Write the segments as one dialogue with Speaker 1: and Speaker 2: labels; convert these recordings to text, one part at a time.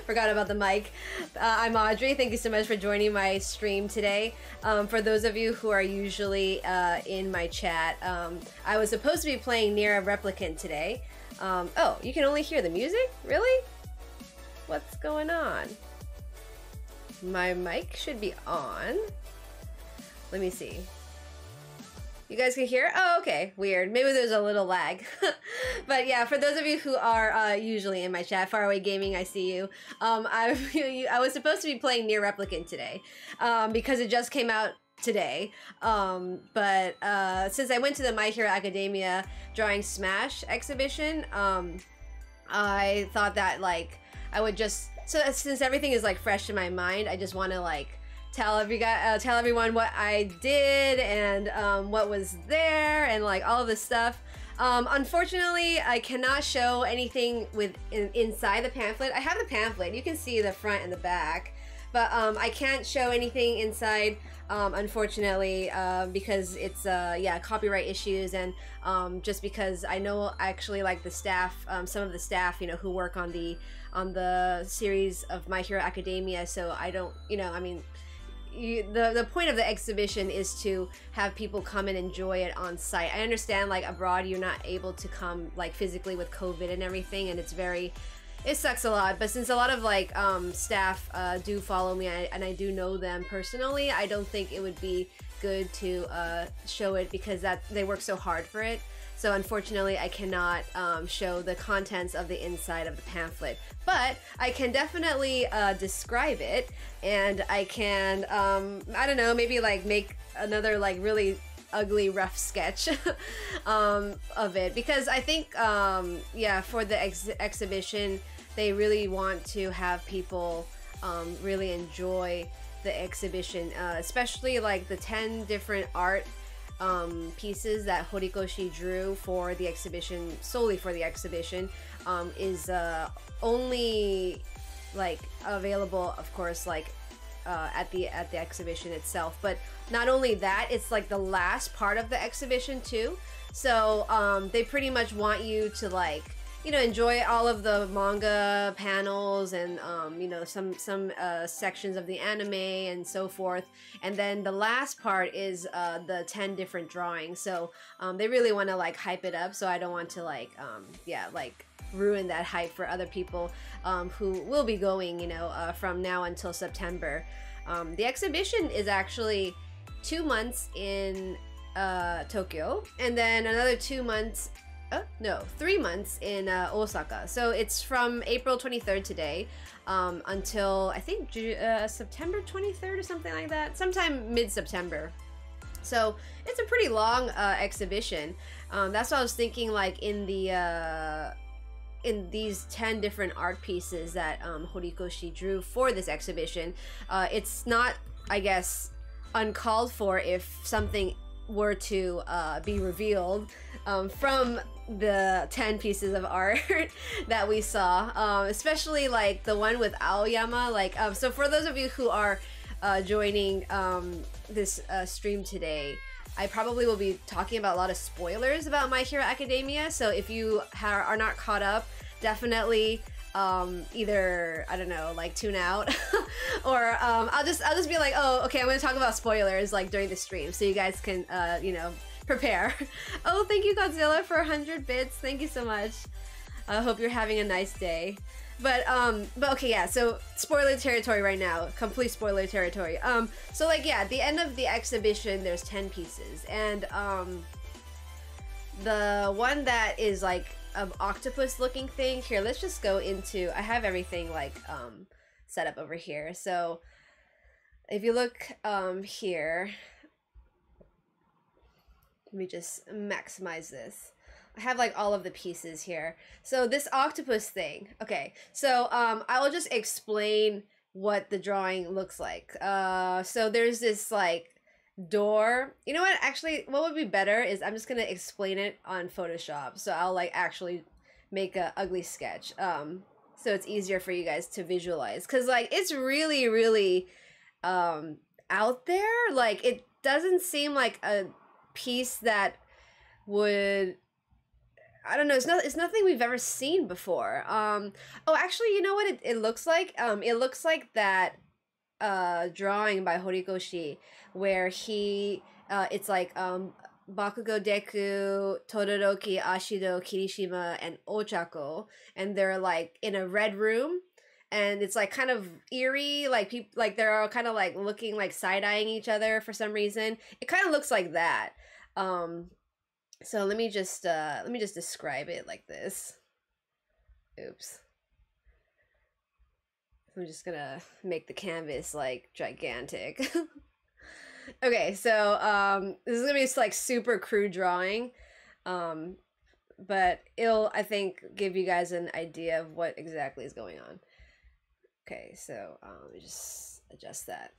Speaker 1: Forgot about the mic. I'm Audrey. Thank you so much for joining my stream today. For those of you who are usually in my chat, I was supposed to be playing Nier Replicant today. Oh, you can only hear the music? Really? What's going on? My mic should be on. Let me see. You guys can hear? Oh, okay. Weird. Maybe there's a little lag. But yeah, for those of you who are usually in my chat, Faraway Gaming, I see you. I was supposed to be playing Nier Replicant today because it just came out today. But since I went to the My Hero Academia Drawing Smash exhibition, I thought that like I would just, so since everything is like fresh in my mind, I just want to like tell everyone what I did and what was there and like all of this stuff. Unfortunately, I cannot show anything inside the pamphlet. I have the pamphlet. You can see the front and the back, but I can't show anything inside, unfortunately, because it's yeah, copyright issues, and just because I know actually like the staff, some of the staff, you know, who work on the series of My Hero Academia. So I don't, you know, I mean, the point of the exhibition is to have people come and enjoy it on site. I understand like abroad you're not able to come like physically with COVID and everything, and it sucks a lot, but since a lot of like staff do follow me and I do know them personally, I don't think it would be good to show it because they work so hard for it. So unfortunately, I cannot show the contents of the inside of the pamphlet, but I can definitely describe it, and I can, I don't know, maybe like make another like really ugly rough sketch of it, because I think, yeah, for the exhibition, they really want to have people really enjoy the exhibition, especially like the 10 different art pieces that Horikoshi drew for the exhibition, solely for the exhibition, is only like available, of course, like at the exhibition itself. But not only that, it's like the last part of the exhibition too. So they pretty much want you to like, you know, enjoy all of the manga panels and you know, some sections of the anime and so forth. And then the last part is the 10 different drawings. So they really want to like hype it up. So I don't want to like yeah, like ruin that hype for other people who will be going, you know, from now until September. The exhibition is actually 2 months in Tokyo, and then another 2 months. No, 3 months in Osaka. So it's from April 23rd today until I think September 23rd or something like that, sometime mid-September. So it's a pretty long exhibition. That's what I was thinking, like in these 10 different art pieces that Horikoshi drew for this exhibition. It's not, I guess, uncalled for if something were to be revealed from the 10 pieces of art that we saw, especially like the one with Aoyama. Like, so for those of you who are joining this stream today, I probably will be talking about a lot of spoilers about My Hero Academia. So if you are not caught up, definitely either, I don't know, like tune out or I'll just be like, oh, okay, I'm gonna talk about spoilers like during the stream, so you guys can you know, prepare. Oh, thank you Godzilla for 100 bits. Thank you so much. I hope you're having a nice day. But okay, yeah, so spoiler territory right now, complete spoiler territory. So like, yeah, at the end of the exhibition there's 10 pieces, and the one that is like an octopus looking thing, here, let's just go into, I have everything like set up over here. So if you look here, let me just maximize this. I have like all of the pieces here. So this octopus thing, okay, so I will just explain what the drawing looks like. So there's this like door. You know what, actually what would be better is I'm just gonna explain it on Photoshop, so I'll like actually make a ugly sketch so it's easier for you guys to visualize, because like it's really out there. Like it doesn't seem like a piece that would I don't know. It's nothing we've ever seen before. Oh, actually, you know what it looks like? It looks like that drawing by Horikoshi where it's like Bakugo Deku, Todoroki, Ashido, Kirishima, and Ochako, and they're like in a red room, and it's like kind of eerie, like people like they're all kind of like looking like side-eyeing each other for some reason. It kind of looks like that. So let me just describe it like this. Oops. I'm just gonna make the canvas like gigantic. Okay, so this is gonna be like super crude drawing, but it'll, I think, give you guys an idea of what exactly is going on. Okay, so let me just adjust that.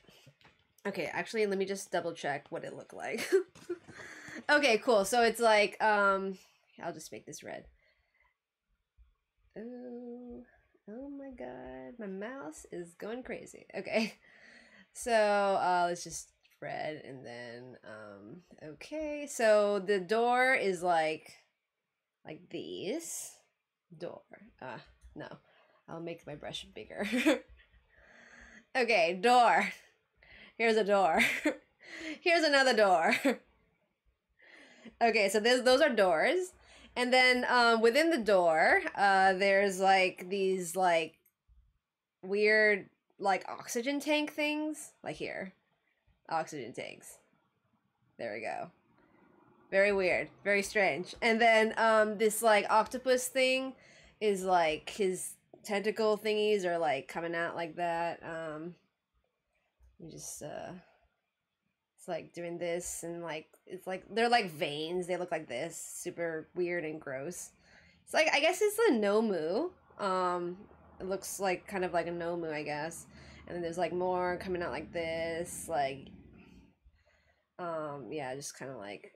Speaker 1: Okay, actually, let me just double check what it looked like. Okay, cool. So it's like, I'll just make this red. Oh my god, my mouse is going crazy. Okay, so let's just red, and then okay, so the door is like these. Door. No, I'll make my brush bigger. Okay, door. Here's a door. Here's another door. Okay, so those are doors. And then within the door, there's like these like weird like oxygen tank things. Like here. Oxygen tanks. There we go. Very weird. Very strange. And then this like octopus thing is like his tentacle thingies are like coming out like that. You just it's like doing this, and like it's like they're like veins. They look like this, super weird and gross. It's like, I guess it's a Nomu. It looks like kind of like a Nomu, I guess. And then there's like more coming out like this, like yeah, just kind of like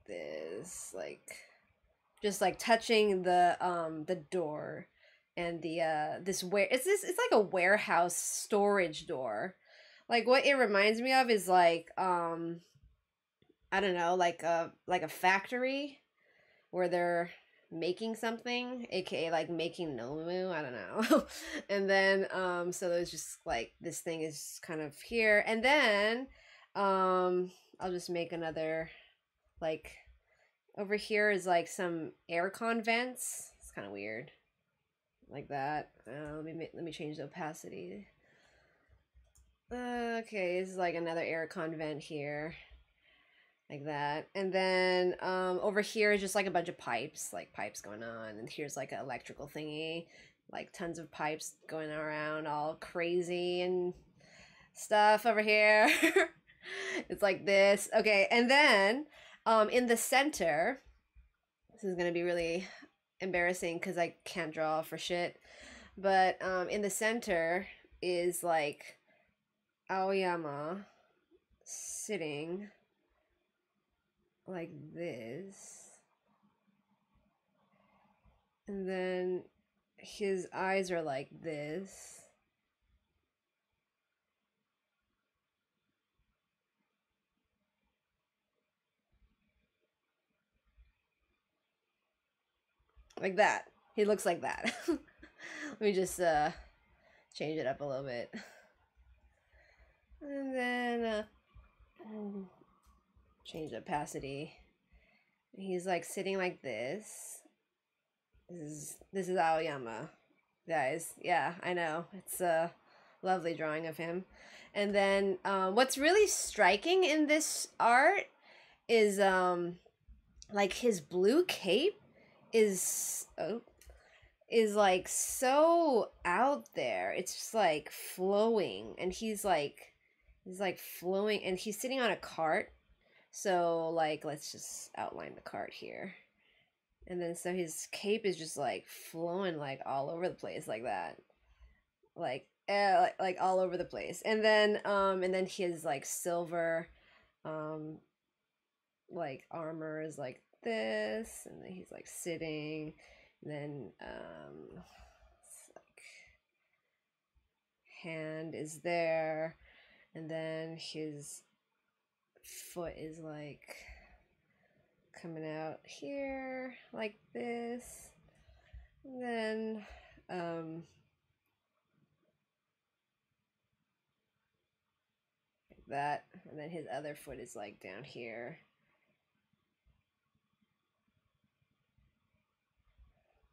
Speaker 1: this, like just like touching the door and the it's like a warehouse storage door. Like what it reminds me of is like I don't know, like a factory where they're making something, aka like making Nomu, I don't know. And then so there's just like this thing is kind of here, and then I'll just make another, like over here is like some aircon vents. It's kind of weird, like that. Let me change the opacity. Okay, this is like another aircon vent here, like that. And then over here is just like a bunch of pipes, like pipes going on. And here's like an electrical thingy, like tons of pipes going around, all crazy and stuff over here. It's like this. Okay, and then in the center, this is gonna be really embarrassing because I can't draw for shit. But in the center is like Aoyama sitting like this, and then his eyes are like this, like that. He looks like that. Let me just change it up a little bit, and then change the opacity. He's like sitting like this. This is Aoyama, guys. Yeah, I know, it's a lovely drawing of him. And then what's really striking in this art is like his blue cape is like so out there. It's just like flowing, and he's like flowing, and he's sitting on a cart. So like let's just outline the cart here. And then so his cape is just like flowing like all over the place like that. Like like all over the place. And then his like silver like armor is like this, and then he's like sitting, and then it's like hand is there, and then his foot is like coming out here like this. And then like that, and then his other foot is like down here.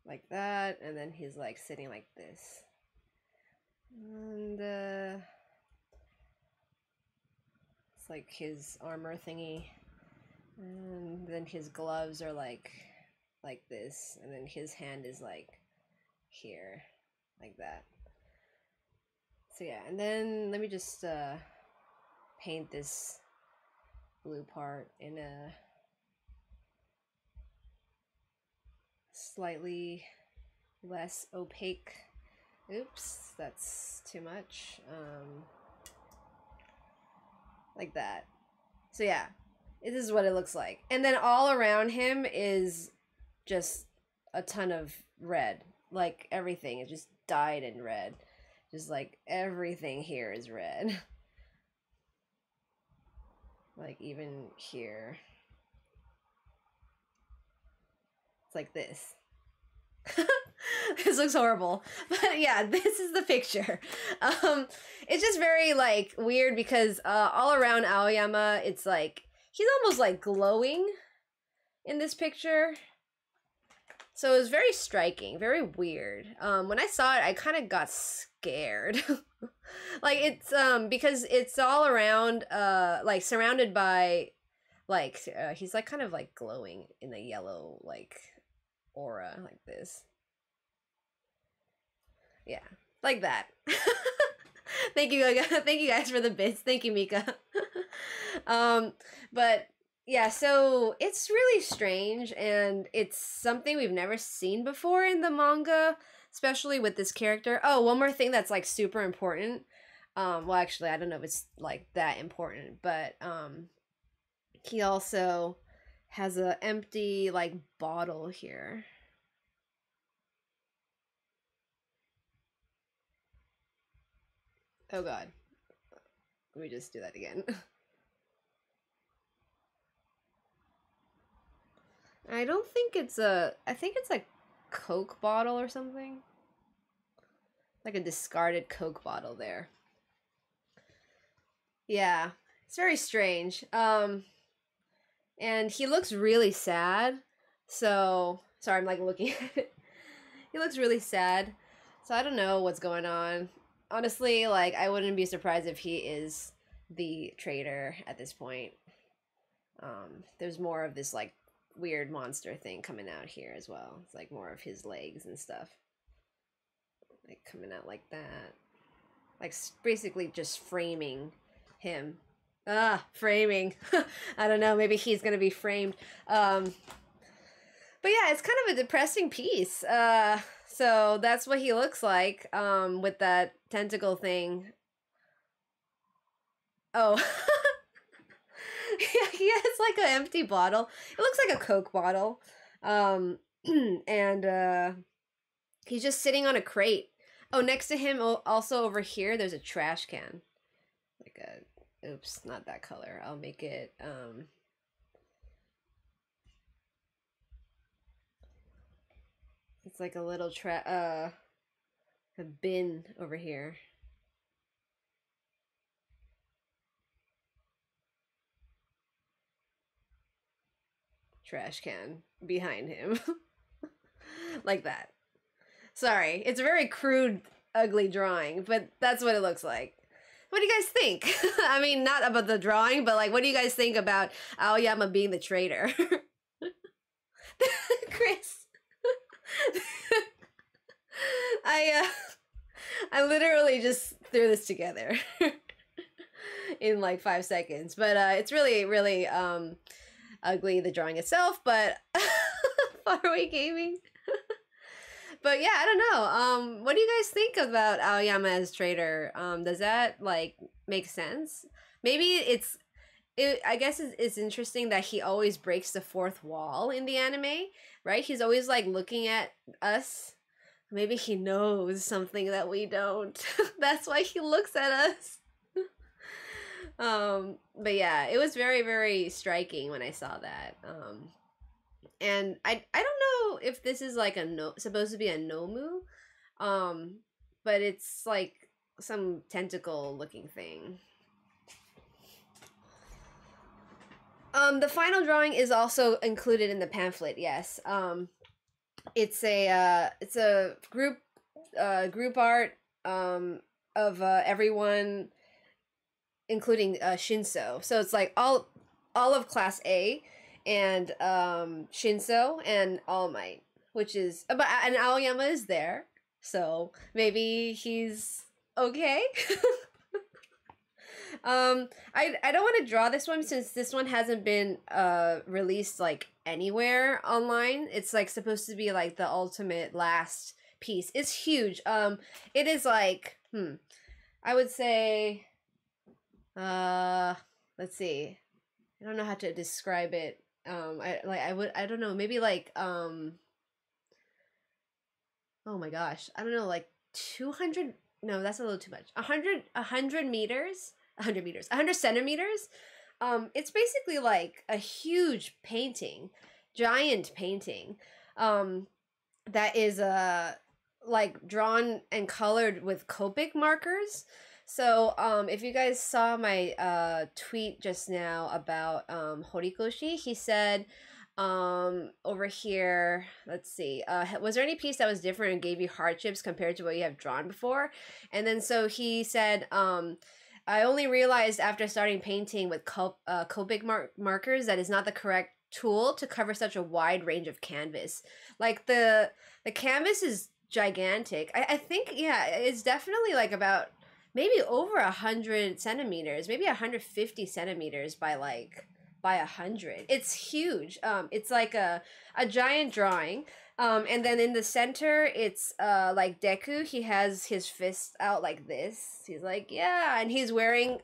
Speaker 1: Like that, and then he's like sitting like this. And it's like his armor thingy. And then his gloves are like this, and then his hand is like here, like that. So yeah, and then let me just paint this blue part in a slightly less opaque. Oops, that's too much. Like that. So yeah, this is what it looks like. And then all around him is just a ton of red. Like everything is just dyed in red. Just like everything here is red. Like even here. It's like this. This looks horrible, but yeah, this is the picture. It's just very like weird because all around Aoyama, it's like he's almost like glowing in this picture. So it was very striking, very weird. When I saw it, I kind of got scared. Like it's because it's all around like surrounded by like he's like kind of like glowing in a yellow like aura like this. Yeah, like that. Thank you guys for the bits. Thank you, Mika. But yeah, so it's really strange, and it's something we've never seen before in the manga, especially with this character. Oh, one more thing that's like super important. Well, actually, I don't know if it's like that important, but he also has a empty like bottle here. Oh god. Let me just do that again. I don't think it's I think it's like Coke bottle or something. Like a discarded Coke bottle there. Yeah, it's very strange. And he looks really sad. So, sorry, I'm like looking at it. He looks really sad. So I don't know what's going on. Honestly, like I wouldn't be surprised if he is the traitor at this point. There's more of this like weird monster thing coming out here as well. It's like more of his legs and stuff. Like coming out like that. Like basically just framing him. Framing. I don't know, maybe he's gonna be framed. But yeah, it's kind of a depressing piece. So that's what he looks like with that tentacle thing. Oh. Yeah, he has like an empty bottle. It looks like a Coke bottle. And he's just sitting on a crate. Oh, next to him, also over here, there's a trash can. Like a, oops, not that color. I'll make it, it's like a little a bin over here. Trash can behind him. Like that. Sorry, it's a very crude, ugly drawing, but that's what it looks like. What do you guys think? I mean, not about the drawing, but like, what do you guys think about Aoyama being the traitor? Chris. I literally just threw this together in like 5 seconds, but it's really, really ugly, the drawing itself, but faraway gaming. But yeah, I don't know. What do you guys think about Aoyama as traitor? Does that like make sense? Maybe I guess it's interesting that he always breaks the fourth wall in the anime, right? He's always like looking at us. Maybe he knows something that we don't. That's why he looks at us. But yeah, it was very, very striking when I saw that. And I don't know if this is like a no supposed to be a nomu, but it's like some tentacle looking thing. The final drawing is also included in the pamphlet. Yes. It's a group art of everyone, including Shinso. So it's like all of Class A, and Shinso and All Might, which is and Aoyama is there, so maybe he's okay. I don't want to draw this one since this one hasn't been released like anywhere online. It's like supposed to be like the ultimate last piece. It's huge. It is like I would say let's see. I don't know how to describe it. I don't know, maybe like oh my gosh, I don't know, like 200, no, that's a little too much. 100 meters, 100 centimeters. It's basically like a huge painting, giant painting, that is like drawn and colored with Copic markers. So if you guys saw my tweet just now about Horikoshi, he said over here, let's see, was there any piece that was different and gave you hardships compared to what you have drawn before? And then so he said, I only realized after starting painting with Copic markers that is not the correct tool to cover such a wide range of canvas. Like the canvas is gigantic. I think, yeah, it's definitely like about maybe over 100 centimeters, maybe 150 centimeters by 100. It's huge. It's like a giant drawing. And then in the center, it's like Deku. He has his fist out like this. He's like, yeah, and he's wearing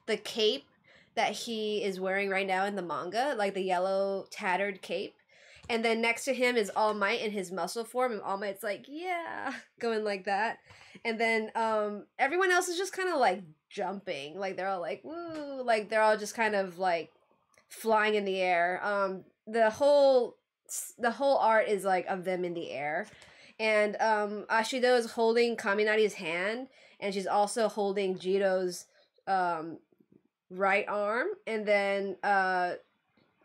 Speaker 1: the cape that he is wearing right now in the manga, like the yellow tattered cape. And then next to him is All Might in his muscle form, and All Might's like, yeah, going like that. And then everyone else is just kind of like jumping, like they're all like, woo, like they're all just kind of like flying in the air. The whole art is like of them in the air. And Ashido is holding Kaminari's hand, and she's also holding Jiro's right arm. And then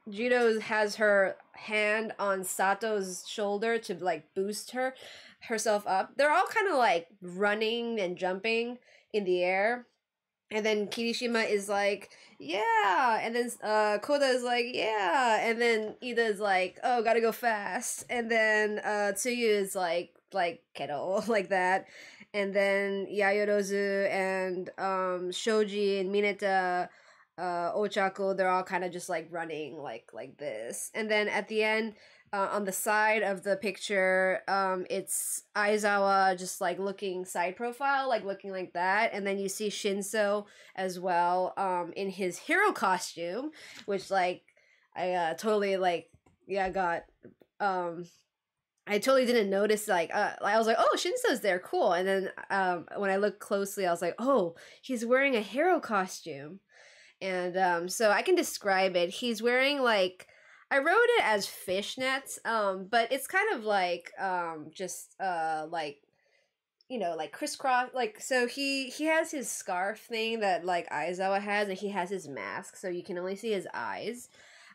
Speaker 1: Jiro has her hand on Sato's shoulder to like boost herself up. They're all kind of like running and jumping in the air. And then Kirishima is like, yeah. And then Koda is like, yeah. And then Ida is like, oh, gotta go fast. And then Tsuyu is like Keto, like that. And then Yayorozu and Shoji and Mineta, Ochako, they're all kind of just like running like this. And then at the end, on the side of the picture, it's Aizawa just like looking side profile, like looking like that. And then you see Shinso as well, in his hero costume, which like I totally like, yeah, got I totally didn't notice, like I was like, oh, Shinso's there, cool. And then when I looked closely, I was like, oh, he's wearing a hero costume. And so I can describe it. He's wearing like, I wrote it as fishnets, but it's kind of like just like, you know, like crisscross, like, so he has his scarf thing that like Aizawa has, and he has his mask, so you can only see his eyes.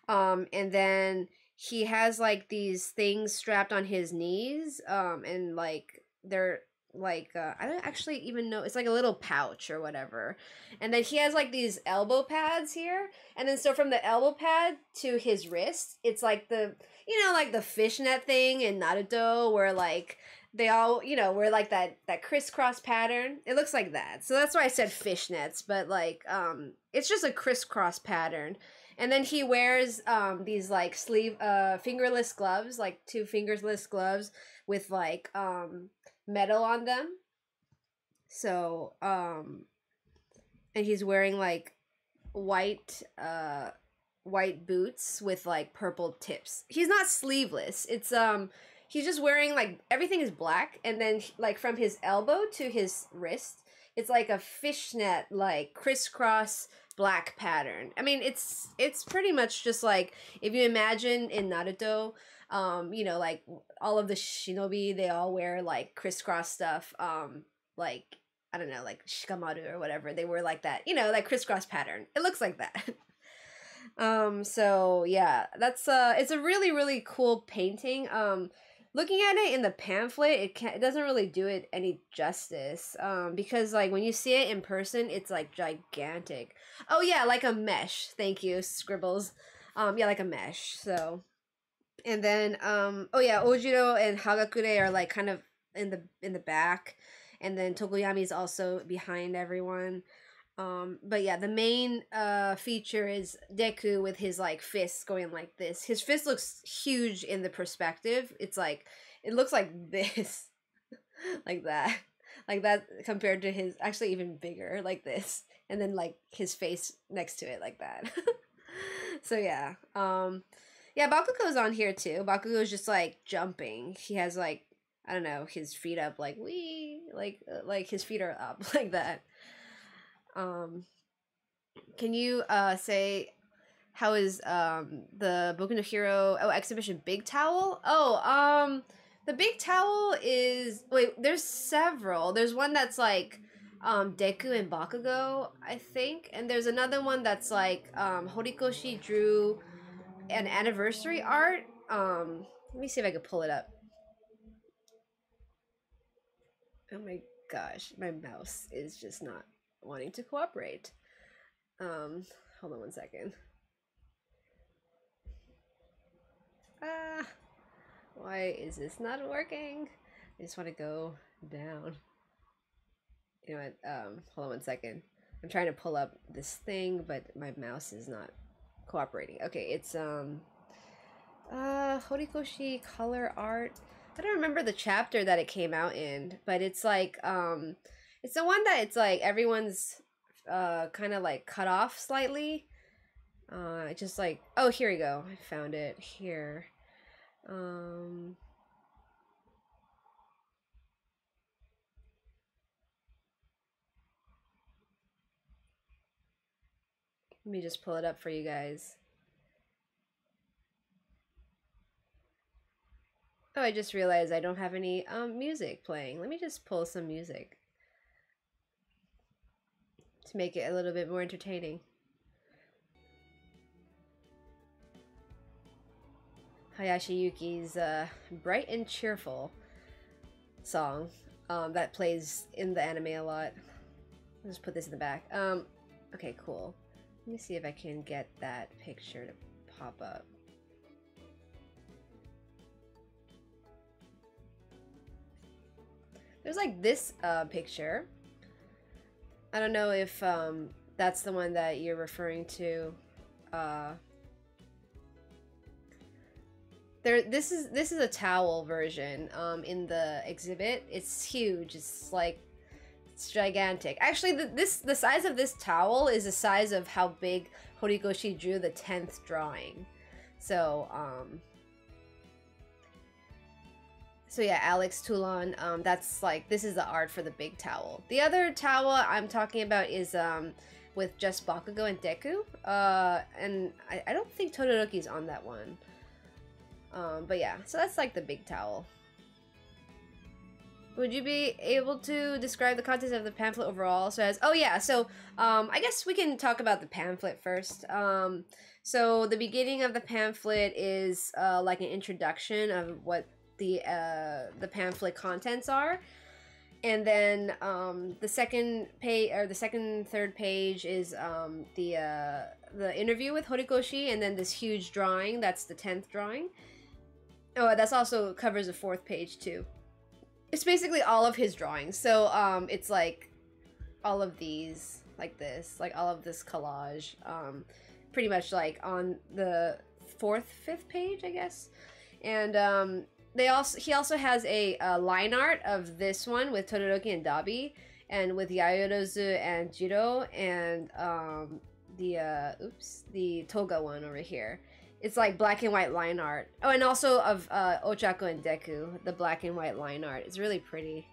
Speaker 1: And then he has like these things strapped on his knees, and like they're like I don't actually even know, it's like a little pouch or whatever. And then he has like these elbow pads here, and then so from the elbow pad to his wrist, it's like the, you know, like the fishnet thing in Naruto where like they all, you know, wear like that crisscross pattern. It looks like that, so that's why I said fishnets, but like it's just a crisscross pattern. And then he wears these like sleeve fingerless gloves, like 2 fingerless gloves with like metal on them. So and he's wearing like white boots with like purple tips. He's not sleeveless. It's he's just wearing like, everything is black, and then like from his elbow to his wrist, it's like a fishnet like crisscross black pattern. I mean, it's pretty much just like if you imagine in Naruto, you know, like all of the shinobi, they all wear like crisscross stuff, like I don't know, like shikamaru or whatever. They wear like that, you know, like crisscross pattern. It looks like that. So yeah, that's it's a really cool painting. Looking at it in the pamphlet, it doesn't really do it any justice. Because like when you see it in person, it's like gigantic. Oh yeah, like a mesh. Thank you, Scribbles. Yeah, like a mesh. So, and then oh yeah, Ojiro and Hagakure are like kind of in the back, and then Tokoyami is also behind everyone. But yeah, the main feature is Deku with his like fists going like this. His fist looks huge in the perspective. It's like it looks like this, like that compared to his actually even bigger like this, and then like his face next to it like that. So yeah, yeah, Bakugo's on here too. Bakugo's just like jumping. He has like I don't know his feet up like wee like his feet are up like that. Can you say how is the Boku no Hero exhibition Big Towel? The Big Towel is there's several. There's one that's like Deku and Bakugo, I think, and there's another one that's like Horikoshi drew an anniversary art. Let me see if I can pull it up. Oh my gosh, my mouse is just not wanting to cooperate. Hold on one second. Why is this not working? I just want to go down. You know what? Hold on one second. I'm trying to pull up this thing, but my mouse is not cooperating. Okay, it's Horikoshi color art. I don't remember the chapter that it came out in, but it's like it's the one that it's like everyone's kind of like cut off slightly. Just like oh, here we go. I found it here. Let me just pull it up for you guys. Oh, I just realized I don't have any music playing. Let me just pull some music to make it a little bit more entertaining. Hayashi Yuki's Bright and Cheerful song that plays in the anime a lot. I'll just put this in the back. Okay, cool. Let me see if I can get that picture to pop up. There's like this picture. I don't know if that's the one that you're referring to. This is a towel version in the exhibit. It's huge. It's like it's gigantic. Actually, the size of this towel is the size of how big Horikoshi drew the 10th drawing. So so yeah, Alex Toulon, that's like, this is the art for the big towel. The other towel I'm talking about is with just Bakugo and Deku. And I don't think Todoroki's on that one. But yeah, so that's like the big towel. Would you be able to describe the contents of the pamphlet overall? So as oh yeah, so I guess we can talk about the pamphlet first. So the beginning of the pamphlet is like an introduction of what the pamphlet contents are, and then the second page or the third page is the interview with Horikoshi, and then this huge drawing that's the 10th drawing. Oh, that's also covers the 4th page too. It's basically all of his drawings. So it's like all of these like this, like all of this collage, pretty much like on the 4th, 5th page, I guess. And he also has a line art of this one with Todoroki and Dabi, and with Yayorozu and Jiro, and the Toga one over here. It's like black and white line art. Oh, and also of Ochako and Deku, the black and white line art. It's really pretty.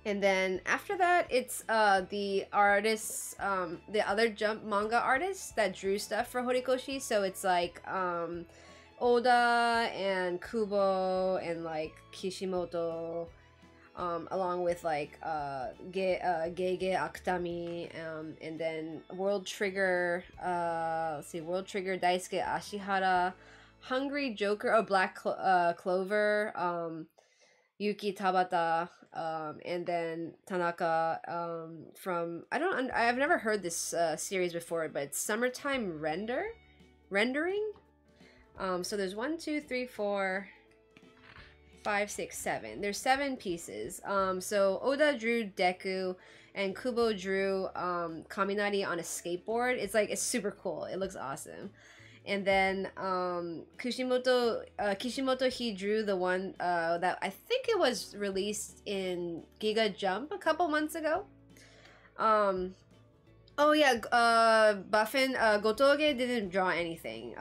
Speaker 1: And then after that, it's the artists, the other Jump manga artists that drew stuff for Horikoshi. So it's like Oda and Kubo and like Kishimoto, along with like Gege Akutami, and then World Trigger, let's see, World Trigger, Daisuke Ashihara, Hungry Joker, Black Clover, Yuki Tabata, and then Tanaka, from I've never heard this series before, but it's Summertime Rendering. So there's 1, 2, 3, 4, 5, 6, 7. There's 7 pieces. So Oda drew Deku, and Kubo drew Kaminari on a skateboard. It's super cool. It looks awesome. And then Kishimoto, he drew the one that I think it was released in Giga Jump a couple months ago. Oh yeah, Buffin, Gotoge didn't draw anything.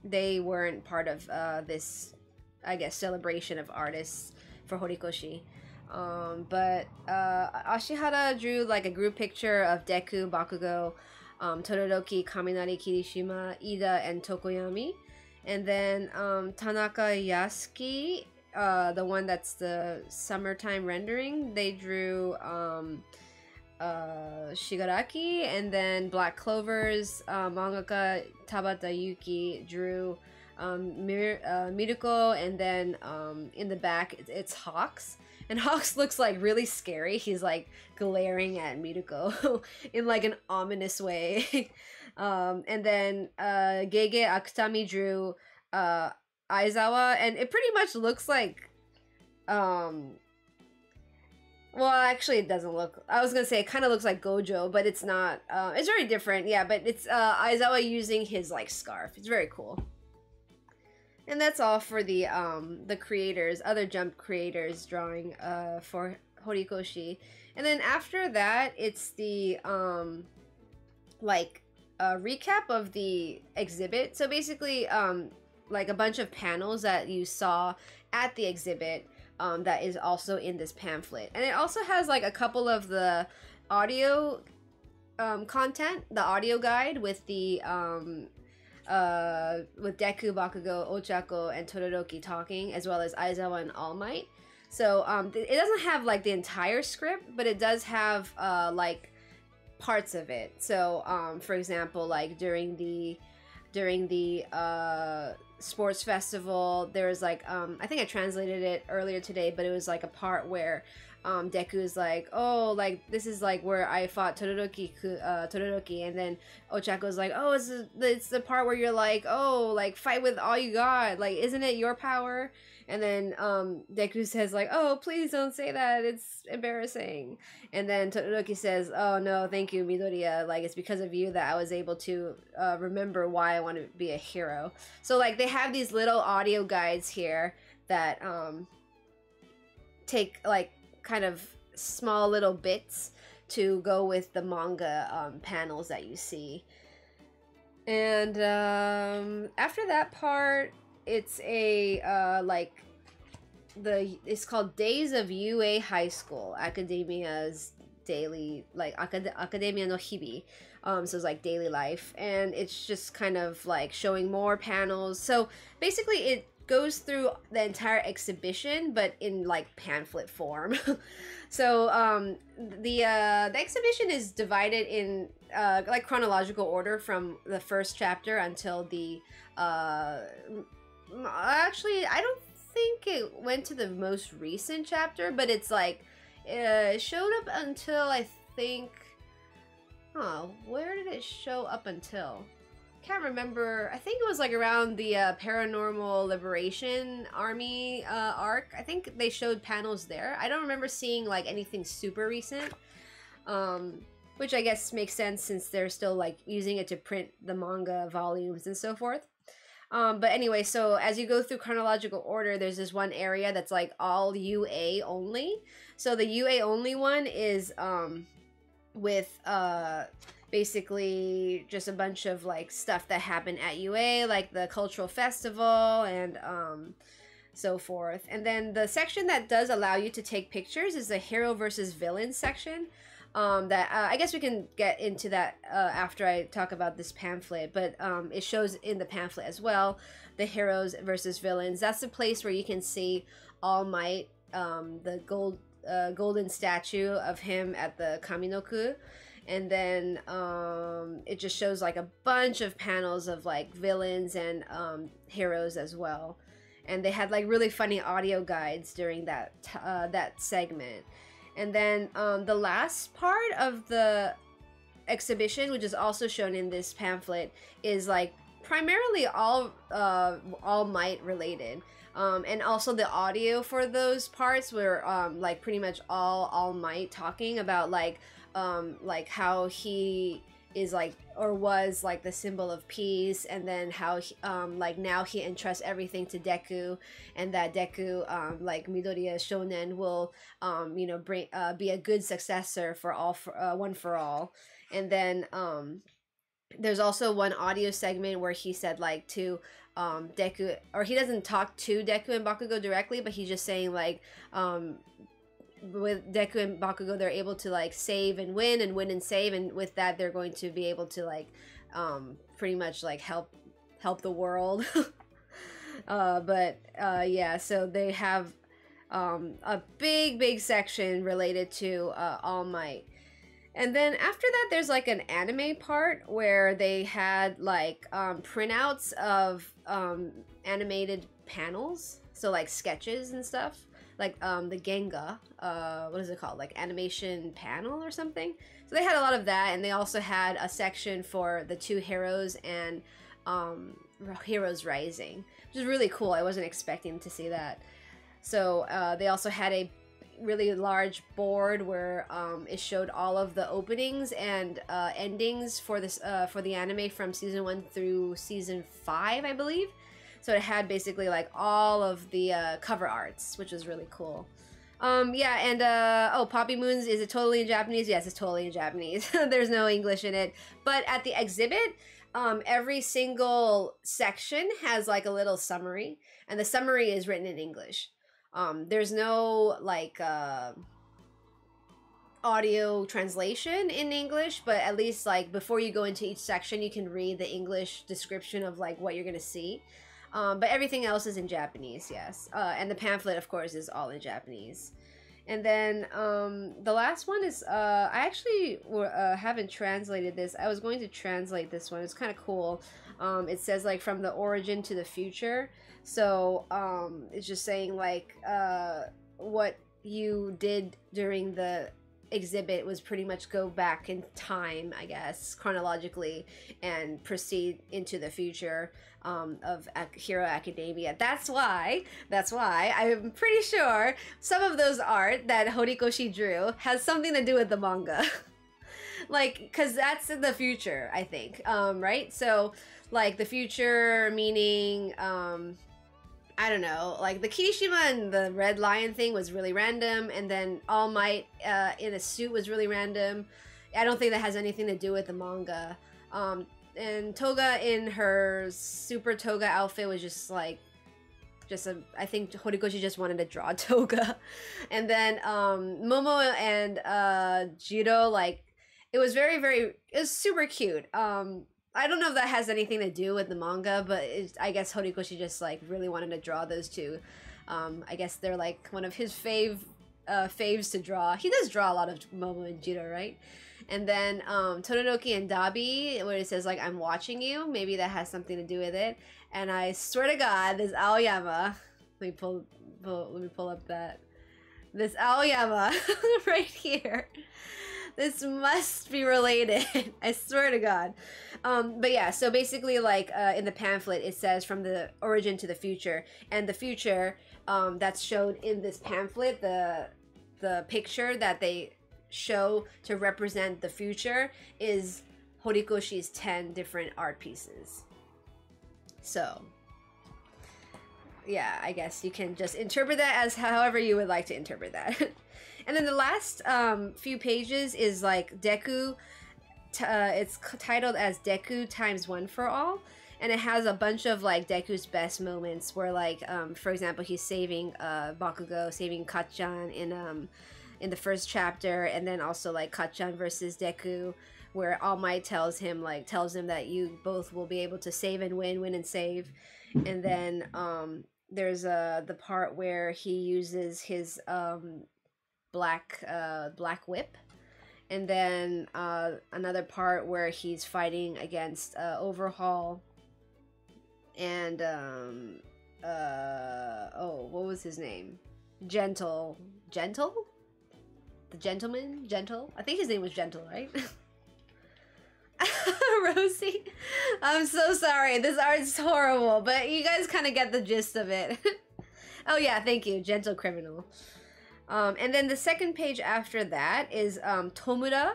Speaker 1: They weren't part of this, I guess, celebration of artists for Horikoshi. But Ashihara drew like a group picture of Deku, Bakugo, Todoroki, Kaminari, Kirishima, Ida, and Tokoyami. And then Tanaka Yasuki, the one that's the Summertime Rendering, they drew Shigaraki. And then Black Clover's mangaka Tabata Yuki drew Miruko. And then in the back it's Hawks. And Hawks looks like really scary. He's like glaring at Miruko in like an ominous way. And then Gege Akutami drew Aizawa, and it pretty much looks like well, actually it doesn't look, I was gonna say it kind of looks like Gojo, but it's not. It's very different, yeah, but it's Aizawa using his like scarf. It's very cool. And that's all for the creators, other Jump creators drawing for Horikoshi. And then after that, it's the recap of the exhibit. So basically, like a bunch of panels that you saw at the exhibit that is also in this pamphlet. And it also has like a couple of the audio content, the audio guide with the with Deku, Bakugo, Ochako, and Todoroki talking, as well as Aizawa and All Might. So it doesn't have like the entire script, but it does have like parts of it. So for example, like during the sports festival, there was like I think I translated it earlier today, but it was like a part where Deku is like, oh, like this is like where I fought Todoroki, and then Ochako's like, oh, it's the part where you're like, oh, like fight with all you got, like isn't it your power? And then Deku says like, oh, please don't say that, it's embarrassing. And then Todoroki says, oh no, thank you, Midoriya, like it's because of you that I was able to remember why I want to be a hero. So like they have these little audio guides here that take like kind of small little bits to go with the manga panels that you see. And after that part, it's a it's called Days of UA High School, Academia's daily, like Academia no Hibi. So it's like daily life, and it's just kind of like showing more panels. So basically it goes through the entire exhibition, but in like pamphlet form. So the exhibition is divided in like chronological order from the first chapter until the actually I don't think it went to the most recent chapter, but it's like it showed up until I think, where did it show up until? Can't remember. I think it was like around the Paranormal Liberation Army arc. I think they showed panels there. I don't remember seeing like anything super recent, which I guess makes sense since they're still like using it to print the manga volumes and so forth. But anyway, so as you go through chronological order, there's this one area that's like all UA only. So the UA only one is with basically just a bunch of like stuff that happened at UA, like the cultural festival and so forth. And then the section that does allow you to take pictures is the hero versus villain section. That I guess we can get into that after I talk about this pamphlet, but it shows in the pamphlet as well the heroes versus villains. That's the place where you can see All Might, the golden statue of him at the Kaminoku, and then it just shows like a bunch of panels of like villains and heroes as well. And they had like really funny audio guides during that that segment. And then the last part of the exhibition, which is also shown in this pamphlet, is like primarily all Might related. And also the audio for those parts were like pretty much all Might talking about like how he is like or was like the symbol of peace, and then how he, like now he entrusts everything to Deku, and that Deku like Midoriya Shonen will you know be a good successor for all one for all. And then there's also one audio segment where he said like to Deku, or he doesn't talk to Deku and Bakugo directly, but he's just saying like with Deku and Bakugo, they're able to like save and win and save, and with that they're going to be able to like pretty much like help the world. Yeah, so they have a big section related to All Might. And then after that, there's like an anime part where they had like printouts of animated panels, so like sketches and stuff, like the Genga, what is it called, like animation panel or something. So they had a lot of that, and they also had a section for the two heroes and Heroes Rising, which is really cool. I wasn't expecting to see that. So they also had a really large board where it showed all of the openings and endings for this for the anime from season 1 through season 5, I believe. So it had basically like all of the cover arts, which was really cool. Yeah, and oh, Poppy Moons, is it totally in Japanese? Yes, it's totally in Japanese. There's no English in it. But at the exhibit, every single section has like a little summary, and the summary is written in English. There's no like audio translation in English, but at least like before you go into each section, you can read the English description of like what you're gonna see. But everything else is in Japanese, yes. And the pamphlet, of course, is all in Japanese. And then the last one is, I actually haven't translated this. I was going to translate this one. It's kind of cool. It says like from the origin to the future. So it's just saying like what you did during the exhibit was pretty much go back in time, I guess, chronologically, and proceed into the future of Hero Academia. That's why I'm pretty sure some of those art that Horikoshi drew has something to do with the manga. Like, because that's in the future, I think, right? So like the future meaning I don't know, like the Kirishima and the Red Lion thing was really random, and then All Might in a suit was really random. I don't think that has anything to do with the manga. And Toga in her super Toga outfit was just like, I think Horikoshi just wanted to draw Toga. And then Momo and Jiro, like, it was it was super cute. I don't know if that has anything to do with the manga, but I guess Horikoshi just like really wanted to draw those two. I guess they're like one of his faves to draw. He does draw a lot of Momo and Jiro, right? And then Todoroki and Dabi, where it says like I'm watching you, maybe that has something to do with it. And I swear to God, this Aoyama, let me pull up that, this Aoyama right here. This must be related. I swear to God. But yeah, so basically like in the pamphlet, it says from the origin to the future. And the future that's shown in this pamphlet, the picture that they show to represent the future is Horikoshi's 10 different art pieces. So yeah, I guess you can just interpret that as however you would like to interpret that. And then the last few pages is like Deku. It's titled as Deku times One for All. and it has a bunch of like Deku's best moments where like for example he's saving Bakugo, saving Kacchan in the first chapter, and then also like Kacchan versus Deku, where All Might tells him that you both will be able to save and win and save. And then there's the part where he uses his black whip, and then another part where he's fighting against Overhaul, and oh, what was his name? Gentle? The gentleman? Gentle? I think his name was Gentle, right? Rosie, I'm so sorry. This art's horrible, but you guys kind of get the gist of it. Oh yeah, thank you, Gentle Criminal. And then the second page after that is Tomura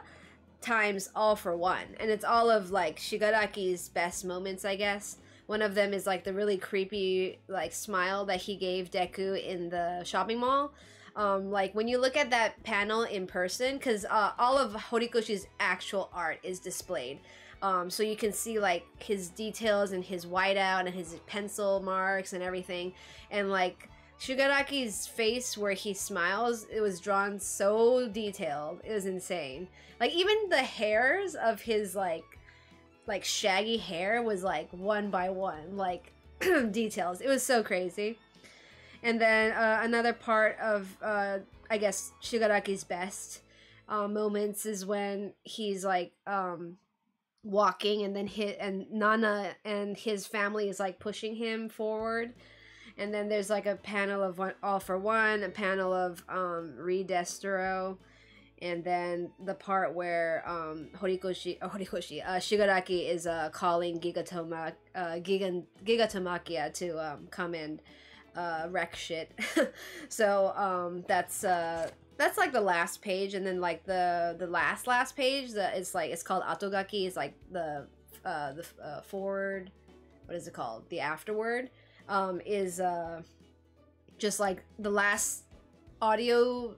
Speaker 1: times All for One, and it's all of like Shigaraki's best moments, I guess. One of them is like the really creepy like smile that he gave Deku in the shopping mall. Like when you look at that panel in person, because all of Horikoshi's actual art is displayed. So you can see like his details and his whiteout and his pencil marks and everything. And like Shigaraki's face where he smiles, it was drawn so detailed. It was insane. Like even the hairs of his like shaggy hair was like one by one, like details. It was so crazy. And then another part of I guess Shigaraki's best moments is when he's like walking, and then Nana and his family is like pushing him forward. And then there's like a panel of All for One, a panel of Redestro, and then the part where Shigaraki is calling Gigatomakia to come and wreck shit. So that's like the last page, and then like the last page that is like, it's called Atogaki. It's like the forward, what is it called? The afterword is just like the last audio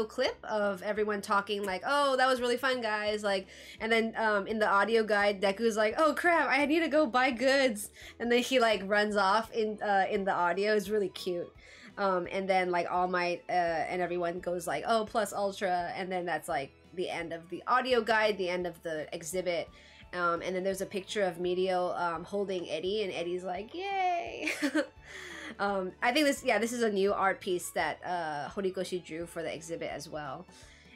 Speaker 1: clip of everyone talking like, oh, that was really fun, guys, like. And then in the audio guide, Deku's like, oh crap, I need to go buy goods, and then he like runs off in the audio. It's really cute. And then like All Might and everyone goes like, oh, plus ultra, and then that's like the end of the audio guide, the end of the exhibit. And then there's a picture of Medio holding Eddie, and Eddie's like, yay. I think this is a new art piece that Horikoshi drew for the exhibit as well.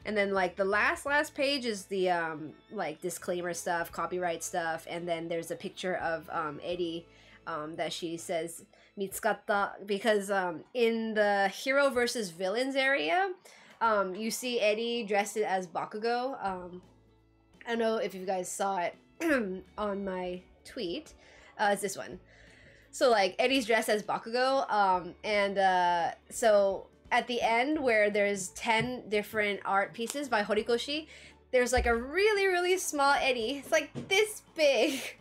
Speaker 1: And then like the last page is the like disclaimer stuff, copyright stuff, and then there's a picture of Eddie that she says Mitsukatta, because in the hero versus villains area, you see Eddie dressed as Bakugo. I don't know if you guys saw it on my tweet. It's this one. So like Eddie's dressed as Bakugo, and so at the end where there's 10 different art pieces by Horikoshi, there's like a really small Eddie. It's like this big,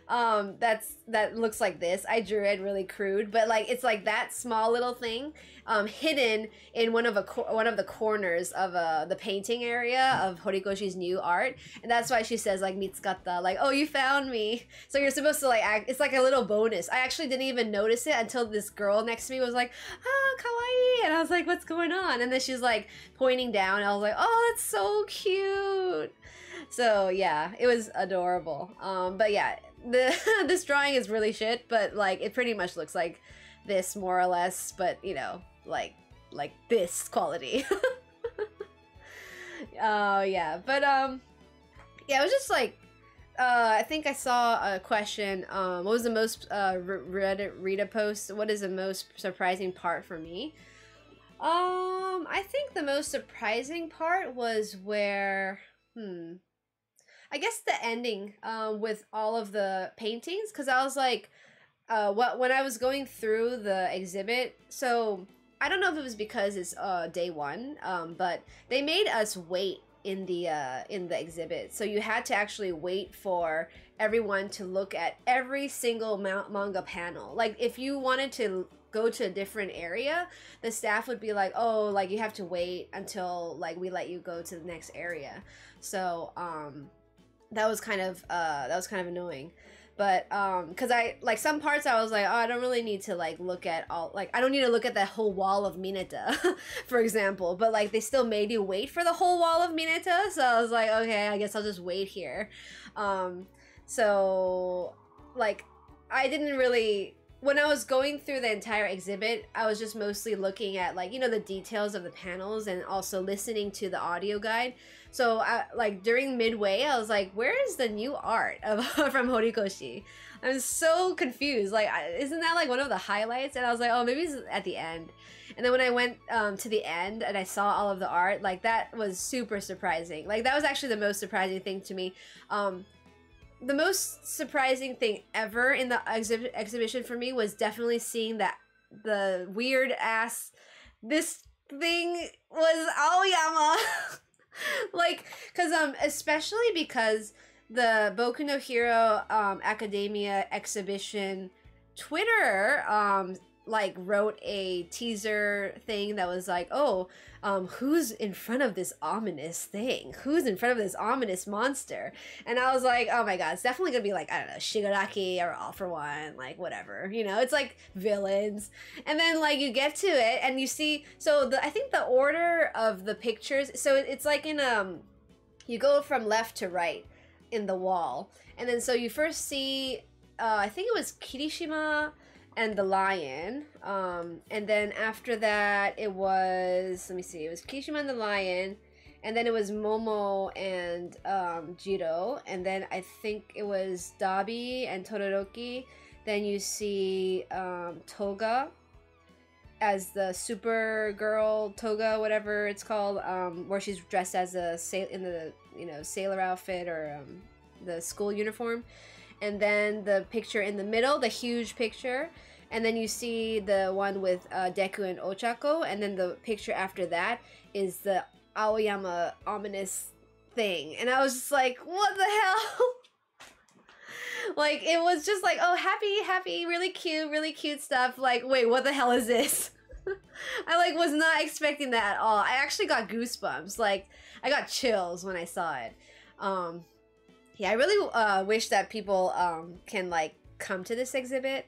Speaker 1: that looks like this. I drew it really crude, but like it's like that small little thing hidden in one of the corners of the painting area of Horikoshi's new art. And that's why she says like Mitsukatta, like, oh, you found me. So you're supposed to like act, it's like a little bonus. I actually didn't even notice it until this girl next to me was like, ah, kawaii, and I was like, what's going on? And then she's like pointing down, and I was like, oh, that's so cute. So yeah, it was adorable. But yeah, this drawing is really shit, but like it pretty much looks like this more or less, but you know, like this quality. Yeah, but yeah, it was just like I think I saw a question, what was the most Rita post, what is the most surprising part for me? I think the most surprising part was where I guess the ending with all of the paintings, because I was like, when I was going through the exhibit, so I don't know if it was because it's day one, but they made us wait in the exhibit, so you had to actually wait for everyone to look at every single manga panel. Like if you wanted to go to a different area, the staff would be like, oh, like you have to wait until like we let you go to the next area. So that was kind of annoying. But because I like some parts I was like, oh, I don't really need to like look at all, like I don't need to look at that whole wall of Mineta, for example. But like they still made you wait for the whole wall of Mineta, so I was like, okay, I guess I'll just wait here. So like I didn't really, when I was going through the entire exhibit, I was just mostly looking at like, you know, the details of the panels and also listening to the audio guide. So I, like during midway, I was like, where is the new art of, from Horikoshi? I was so confused. Like, isn't that like one of the highlights? And I was like, oh, maybe it's at the end. And then when I went to the end and I saw all of the art, like that was super surprising. Like that was actually the most surprising thing to me. The most surprising thing ever in the exhibition for me was definitely seeing that the weird ass, this thing was Aoyama. Like, cause especially because the Boku no Hero Academia exhibition Twitter like wrote a teaser thing that was like, oh, who's in front of this ominous thing? Who's in front of this ominous monster? And I was like, oh my god, it's definitely gonna be like, I don't know, Shigaraki or All For One, like whatever, you know, it's like villains. And then like you get to it and you see, so I think the order of the pictures, so it's like in you go from left to right in the wall, and then so you first see I think it was Kirishima and the lion, and then after that it was, let me see, it was Kirishima and the lion, and then it was Momo and Jiro, and then I think it was Dabi and Todoroki. Then you see Toga as the Supergirl Toga, whatever it's called, where she's dressed as a in the, you know, sailor outfit or the school uniform. And then the picture in the middle, the huge picture, and then you see the one with Deku and Ochako, and then the picture after that is the Aoyama ominous thing. And I was just like, what the hell? Like, it was just like, oh, happy, really cute stuff. Like, wait, what the hell is this? I like was not expecting that at all. I actually got goosebumps. Like, I got chills when I saw it. Yeah, I really wish that people can like come to this exhibit,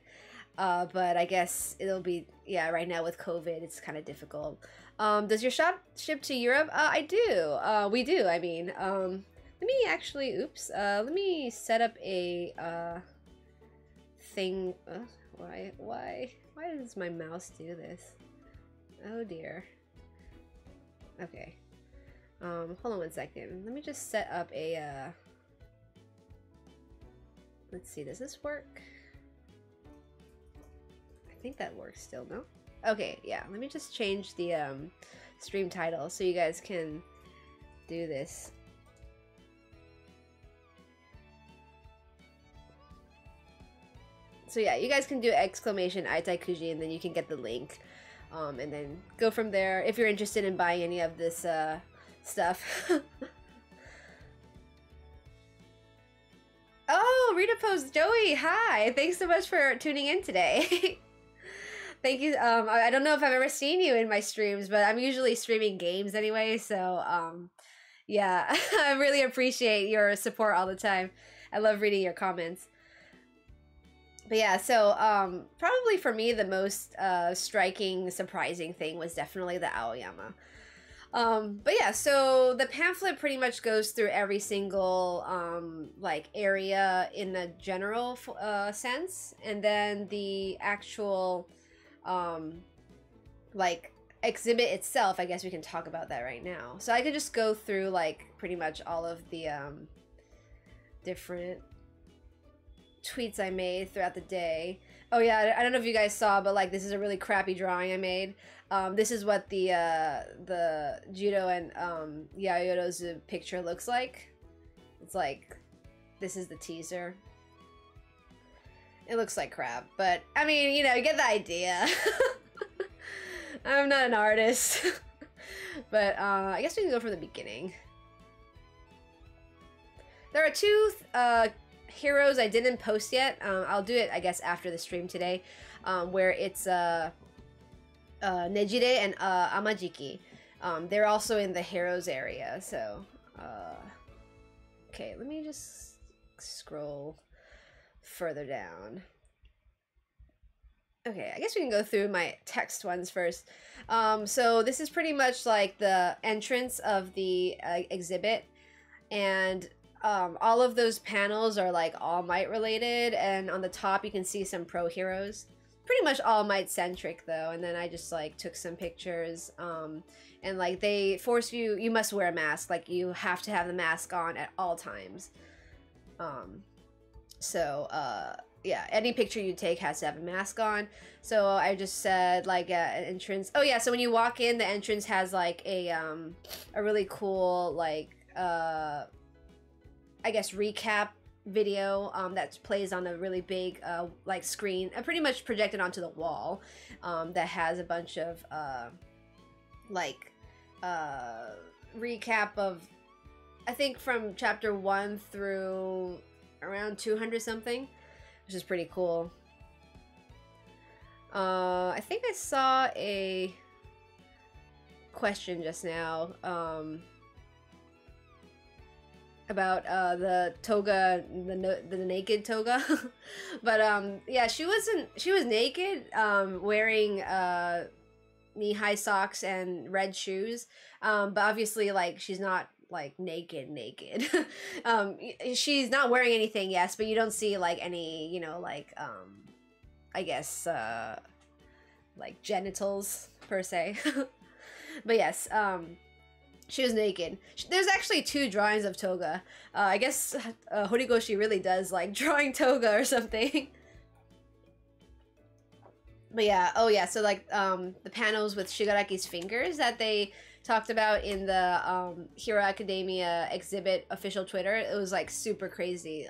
Speaker 1: but I guess it'll be, yeah, right now with COVID, it's kind of difficult. Does your shop ship to Europe? I do. We do. I mean, let me actually, oops, let me set up a thing. Why does my mouse do this? Oh dear. Okay. Hold on one second. Let me just set up a let's see, does this work? I think that works still, no? Okay, yeah, let me just change the stream title so you guys can do this. So yeah, you guys can do exclamation Aitai Kuji and then you can get the link. And then go from there if you're interested in buying any of this stuff. Oh, Rita Post Joey, hi! Thanks so much for tuning in today. Thank you. I don't know if I've ever seen you in my streams, but I'm usually streaming games anyway, so yeah, I really appreciate your support all the time. I love reading your comments. But yeah, so probably for me the most striking, surprising thing was definitely the Aoyama. But yeah, so the pamphlet pretty much goes through every single like area in a general sense, and then the actual like exhibit itself, I guess we can talk about that right now. So I could just go through like pretty much all of the different tweets I made throughout the day. Oh yeah, I don't know if you guys saw, but like this is a really crappy drawing I made. This is what the Jiro and Yayoro's picture looks like. It's like, this is the teaser. It looks like crap, but I mean, you know, you get the idea. I'm not an artist. But I guess we can go from the beginning. There are two heroes I didn't post yet. I'll do it, I guess, after the stream today, where it's Nejire and Amajiki. They're also in the heroes area, so Okay, let me just scroll further down. Okay, I guess we can go through my text ones first. So this is pretty much like the entrance of the exhibit, and all of those panels are like All Might related, and on the top you can see some pro heroes. Pretty much All Might centric though, and then I just like took some pictures, and like they force you must wear a mask, like you have to have the mask on at all times. Yeah, any picture you take has to have a mask on. So I just said like an entrance. Oh yeah, so when you walk in, the entrance has like a really cool like I guess recap video that plays on a really big like screen, pretty much projected onto the wall, that has a bunch of like recap of, I think, from chapter 1 through around 200 something, which is pretty cool. I think I saw a question just now about the toga, the naked toga. But yeah, she was naked, wearing knee-high socks and red shoes, but obviously like she's not like naked. She's not wearing anything, yes, but you don't see like any, you know, like I guess like genitals per se. But yes, she was naked. There's actually 2 drawings of toga. I guess Horikoshi really does like drawing toga or something. But yeah, oh yeah, so like the panels with Shigaraki's fingers that they talked about in the Hero Academia exhibit official Twitter, it was like super crazy.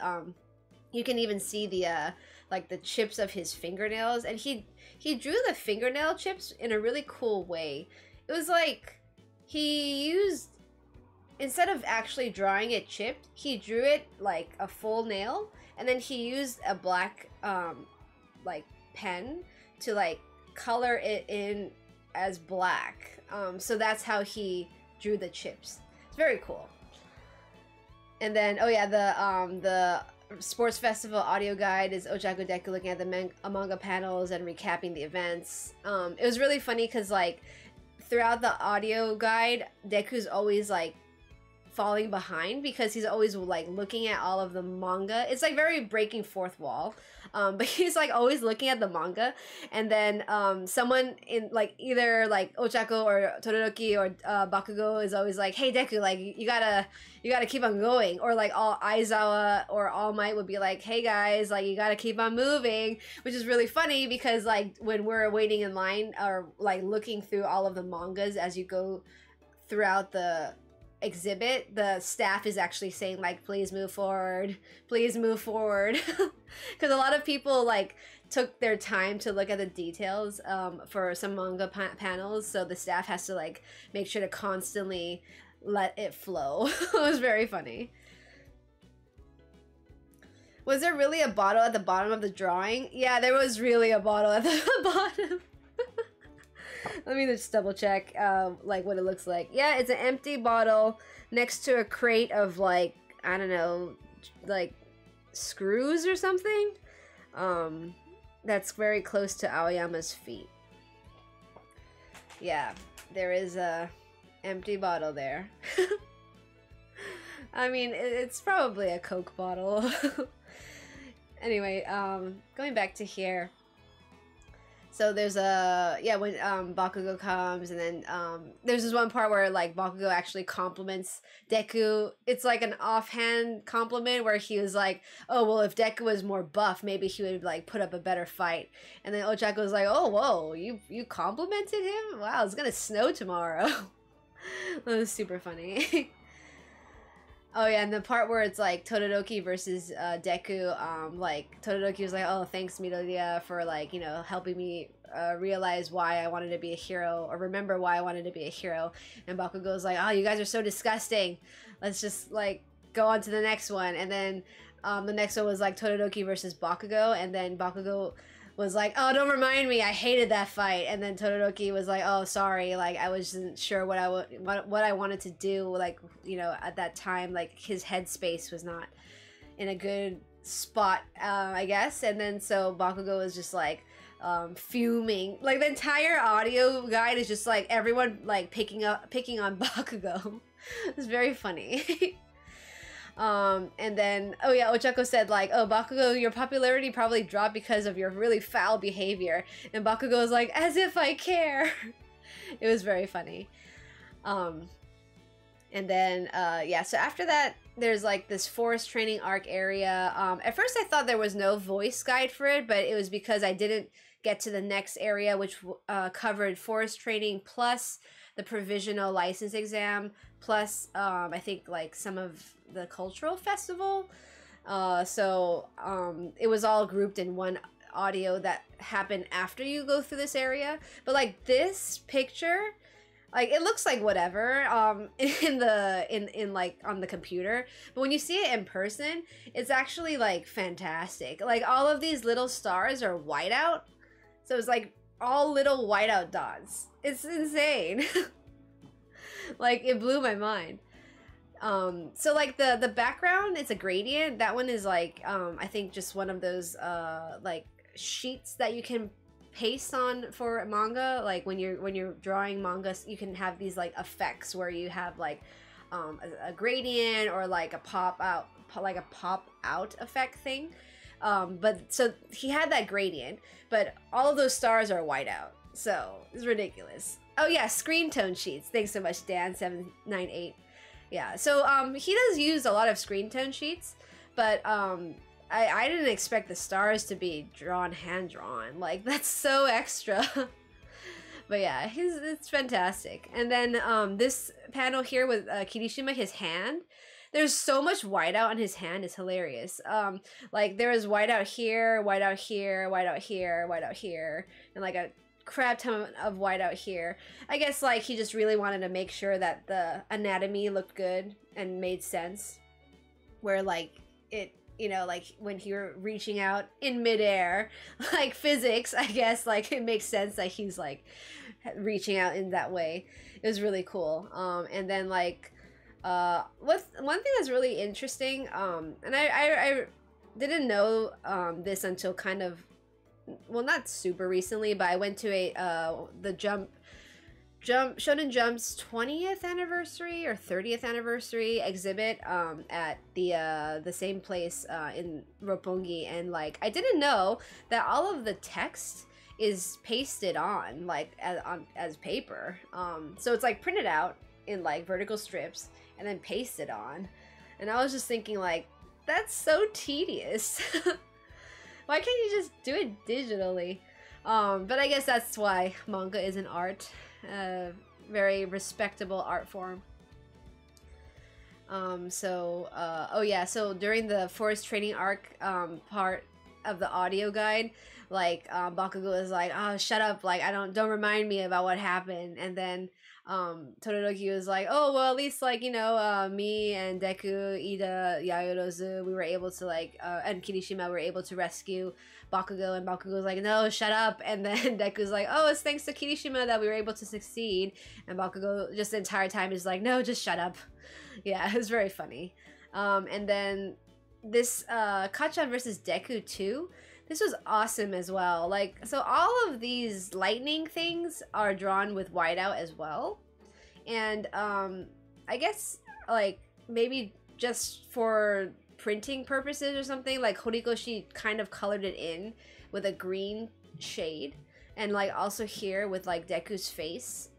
Speaker 1: You can even see the like the chips of his fingernails, and he drew the fingernail chips in a really cool way. It was like he used, instead of actually drawing it chipped, he drew it like a full nail, and then he used a black like pen to like color it in as black. So that's how he drew the chips. It's very cool. And then, oh yeah, the Sports Festival audio guide is Ochaku Deku looking at the manga panels and recapping the events. It was really funny because like throughout the audio guide, Deku's always like falling behind because he's always like looking at all of the manga. It's like very breaking fourth wall, but he's like always looking at the manga, and then someone in like either like Ochaku or Todoroki or Bakugo is always like, hey Deku, like you gotta keep on going, or like all Aizawa or All Might would be like, hey guys, like you gotta keep on moving, which is really funny because like when we're waiting in line or like looking through all of the mangas as you go throughout the exhibit, the staff is actually saying like, please move forward, because a lot of people like took their time to look at the details for some manga panels, so the staff has to like make sure to constantly let it flow. It was very funny. Was there really a bottle at the bottom of the drawing? Yeah, there was really a bottle at the bottom. Let me just double check like what it looks like. Yeah, it's an empty bottle next to a crate of like, I don't know, like screws or something. That's very close to Aoyama's feet. Yeah, there is a empty bottle there. I mean, it's probably a Coke bottle. Anyway, going back to here. So there's a, yeah, when Bakugo comes, and then there's this one part where like Bakugo actually compliments Deku. It's like an offhand compliment where he was like, oh, well, if Deku was more buff, maybe he would like put up a better fight. And then Ochaku was like, oh, whoa, you complimented him? Wow, it's gonna snow tomorrow. That was super funny. Oh yeah, and the part where it's like Todoroki versus Deku, like Todoroki was like, oh, thanks Midoriya for like, you know, helping me realize why I wanted to be a hero, or remember why I wanted to be a hero. And Bakugo's like, oh, you guys are so disgusting. Let's just like go on to the next one. And then the next one was like Todoroki versus Bakugo, and then Bakugo was like, "Oh, don't remind me. I hated that fight." And then Todoroki was like, "Oh, sorry. Like I wasn't sure what I wanted to do. Like, you know, at that time, like his headspace was not in a good spot, I guess." And then so Bakugo was just like fuming. Like the entire audio guide is just like everyone like picking on Bakugo. It's very funny. And then, oh yeah, Ochako said like, "Oh, Bakugo, your popularity probably dropped because of your really foul behavior." And Bakugo was like, "As if I care." It was very funny. And then, yeah, so after that, there's like this forest training arc area. At first I thought there was no voice guide for it, but it was because I didn't get to the next area, which covered forest training plus the provisional license exam, plus I think like some of the cultural festival. So it was all grouped in one audio that happened after you go through this area. But like this picture, like it looks like whatever in like on the computer, but when you see it in person, it's actually like fantastic. Like all of these little stars are whiteout, so it's like all little whiteout dots. It's insane. Like it blew my mind. So like the background, it's a gradient. That one is like I think just one of those like sheets that you can paste on for manga. Like when you're drawing manga, you can have these like effects where you have like a gradient or like a pop out effect thing. But so he had that gradient, but all of those stars are white out, so it's ridiculous. Oh yeah, screen tone sheets. Thanks so much, Dan798. Yeah, so he does use a lot of screen tone sheets, but I didn't expect the stars to be hand drawn. Like that's so extra. But yeah, it's fantastic. And then this panel here with Kirishima, his hand. There's so much whiteout on his hand, it's hilarious. Like there is whiteout here, whiteout here, whiteout here, whiteout here, and like a crap ton of whiteout here. I guess like he just really wanted to make sure that the anatomy looked good and made sense. Where like it, you know, like when you're reaching out in midair, like physics, I guess like it makes sense that he's like reaching out in that way. It was really cool. And then like one thing that's really interesting, and I didn't know this until kind of, well, not super recently, but I went to the Shonen Jump's 20th anniversary or 30th anniversary exhibit at the same place in Roppongi, and like I didn't know that all of the text is pasted on like as paper. So it's like printed out in like vertical strips and then pasted on, and I was just thinking like, that's so tedious. Why can't you just do it digitally? But I guess that's why manga is an art, very respectable art form. Oh yeah, so during the forest training arc part of the audio guide, like Bakugo was like, "Oh, shut up! Like don't remind me about what happened." And then Todoroki was like, "Oh well, at least like, you know, me and Deku, Ida, Yayorozu, we were able to like and Kirishima were able to rescue Bakugo." And Bakugo was like, "No, shut up." And then Deku's like, "Oh, it's thanks to Kirishima that we were able to succeed." And Bakugo just the entire time is like, "No, just shut up." Yeah, it was very funny. And then this Kachan versus Deku 2, this was awesome as well. Like, so all of these lightning things are drawn with whiteout as well. And I guess like maybe just for printing purposes or something, like Horikoshi kind of colored it in with a green shade. And like also here with like Deku's face,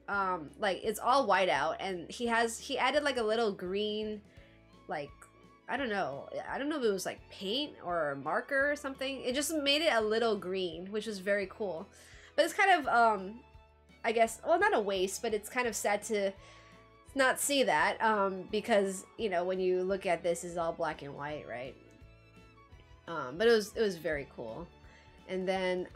Speaker 1: like it's all whiteout, and he added like a little green, like I don't know if it was like paint or marker or something. It just made it a little green, which was very cool. But it's kind of I guess, well, not a waste, but it's kind of sad to not see that because, you know, when you look at this, it's all black and white, right? But it was very cool. And then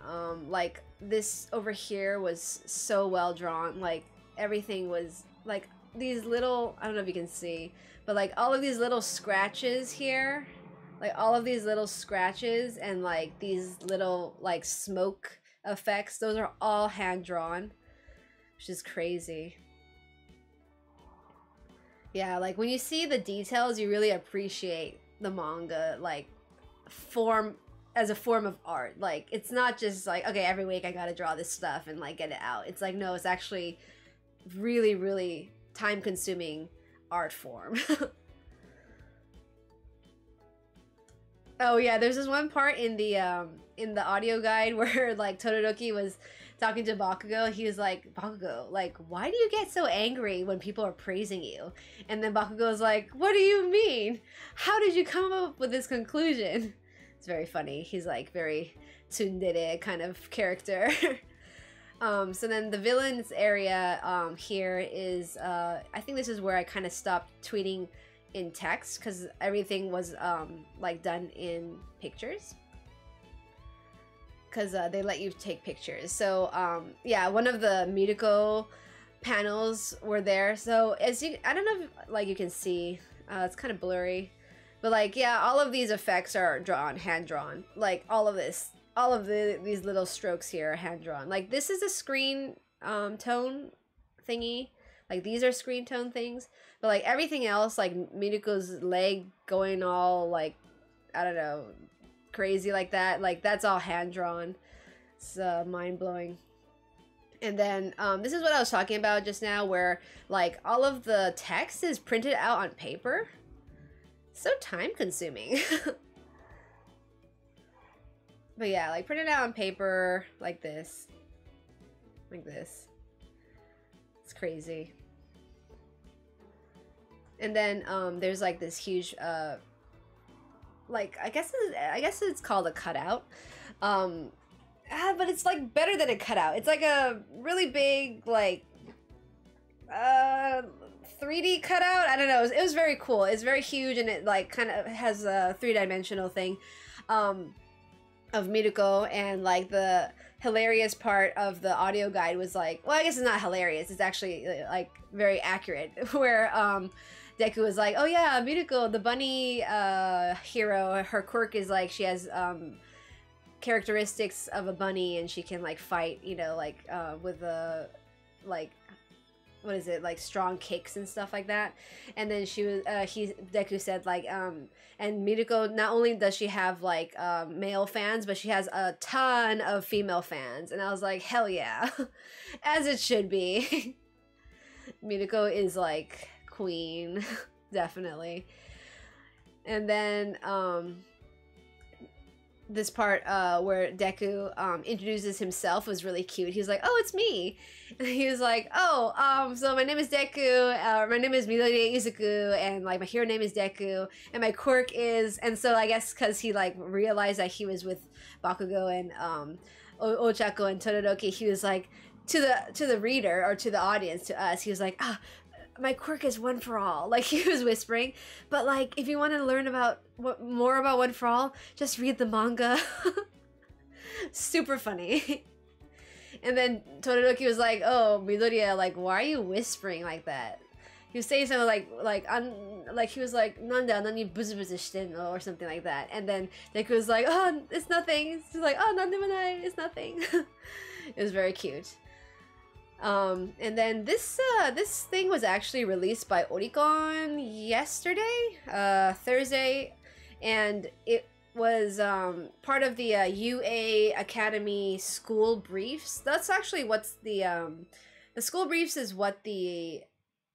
Speaker 1: like this over here was so well drawn. Like everything was like these little, I don't know if you can see, but like all of these little scratches here Like all of these little scratches and like these little like smoke effects, those are all hand drawn, which is crazy. Yeah, like when you see the details, you really appreciate the manga like form as a form of art. Like it's not just like, okay, every week I gotta draw this stuff and like get it out. It's like, no, it's actually really, really time consuming art form. Oh yeah, there's this one part in the audio guide where like Todoroki was talking to Bakugo. He was like, Bakugo, like, why do you get so angry when people are praising you? And then Bakugo's like, what do you mean? How did you come up with this conclusion? It's very funny. He's like very tsundere kind of character. So then the villains area here is, I think this is where I kind of stopped tweeting in text because everything was like done in pictures because they let you take pictures. So yeah, one of the Mirko panels were there. So as you, I don't know if like you can see, it's kind of blurry, but like yeah, all of these effects are drawn, hand drawn. Like all of this, all of these little strokes here are hand drawn. Like this is a screen tone thingy. Like these are screen tone things, but like everything else, like Miruko's leg going all like, I don't know, crazy like that, like that's all hand drawn. It's mind blowing. And then this is what I was talking about just now, where like all of the text is printed out on paper. So time consuming. But yeah, like printed out on paper like this. Like this. It's crazy. And then there's like this huge like I guess it's called a cutout. But it's like better than a cutout. It's like a really big like 3D cutout. I don't know. It was very cool. It's very huge and it like kind of has a three-dimensional thing of Miruko, and like the hilarious part of the audio guide was like, well, I guess it's not hilarious, it's actually like very accurate, where Deku was like, oh yeah, Miruko, the bunny hero, her quirk is like she has characteristics of a bunny and she can like fight, you know, like with a like, what is it, like strong kicks and stuff like that. And then she was Deku said like and Miruko, not only does she have like male fans, but she has a ton of female fans. And I was like, hell yeah. As it should be. Miruko is like queen. Definitely. And then this part where Deku introduces himself was really cute. He was like, oh, it's me. And he was like, oh, so my name is Deku, my name is Midoriya Izuku, and like my hero name is Deku, and my quirk is, and so I guess because he like realized that he was with Bakugo and Ochako and Todoroki, he was like, to the reader, or to the audience, to us, he was like, my quirk is one for all. Like he was whispering, but like if you want to learn about more about One for All, just read the manga. Super funny. And then Todoroki was like, oh, Midoriya, like why are you whispering like that? He was saying something like he was like, nanda nani buzu buzu shiten no, or something like that. And then Deku was like, oh, it's nothing. He's like, oh, nandemonai, it's nothing. It was very cute. And then this thing was actually released by Oricon yesterday, Thursday, and it was part of the UA Academy school briefs. That's actually what's the school briefs is what the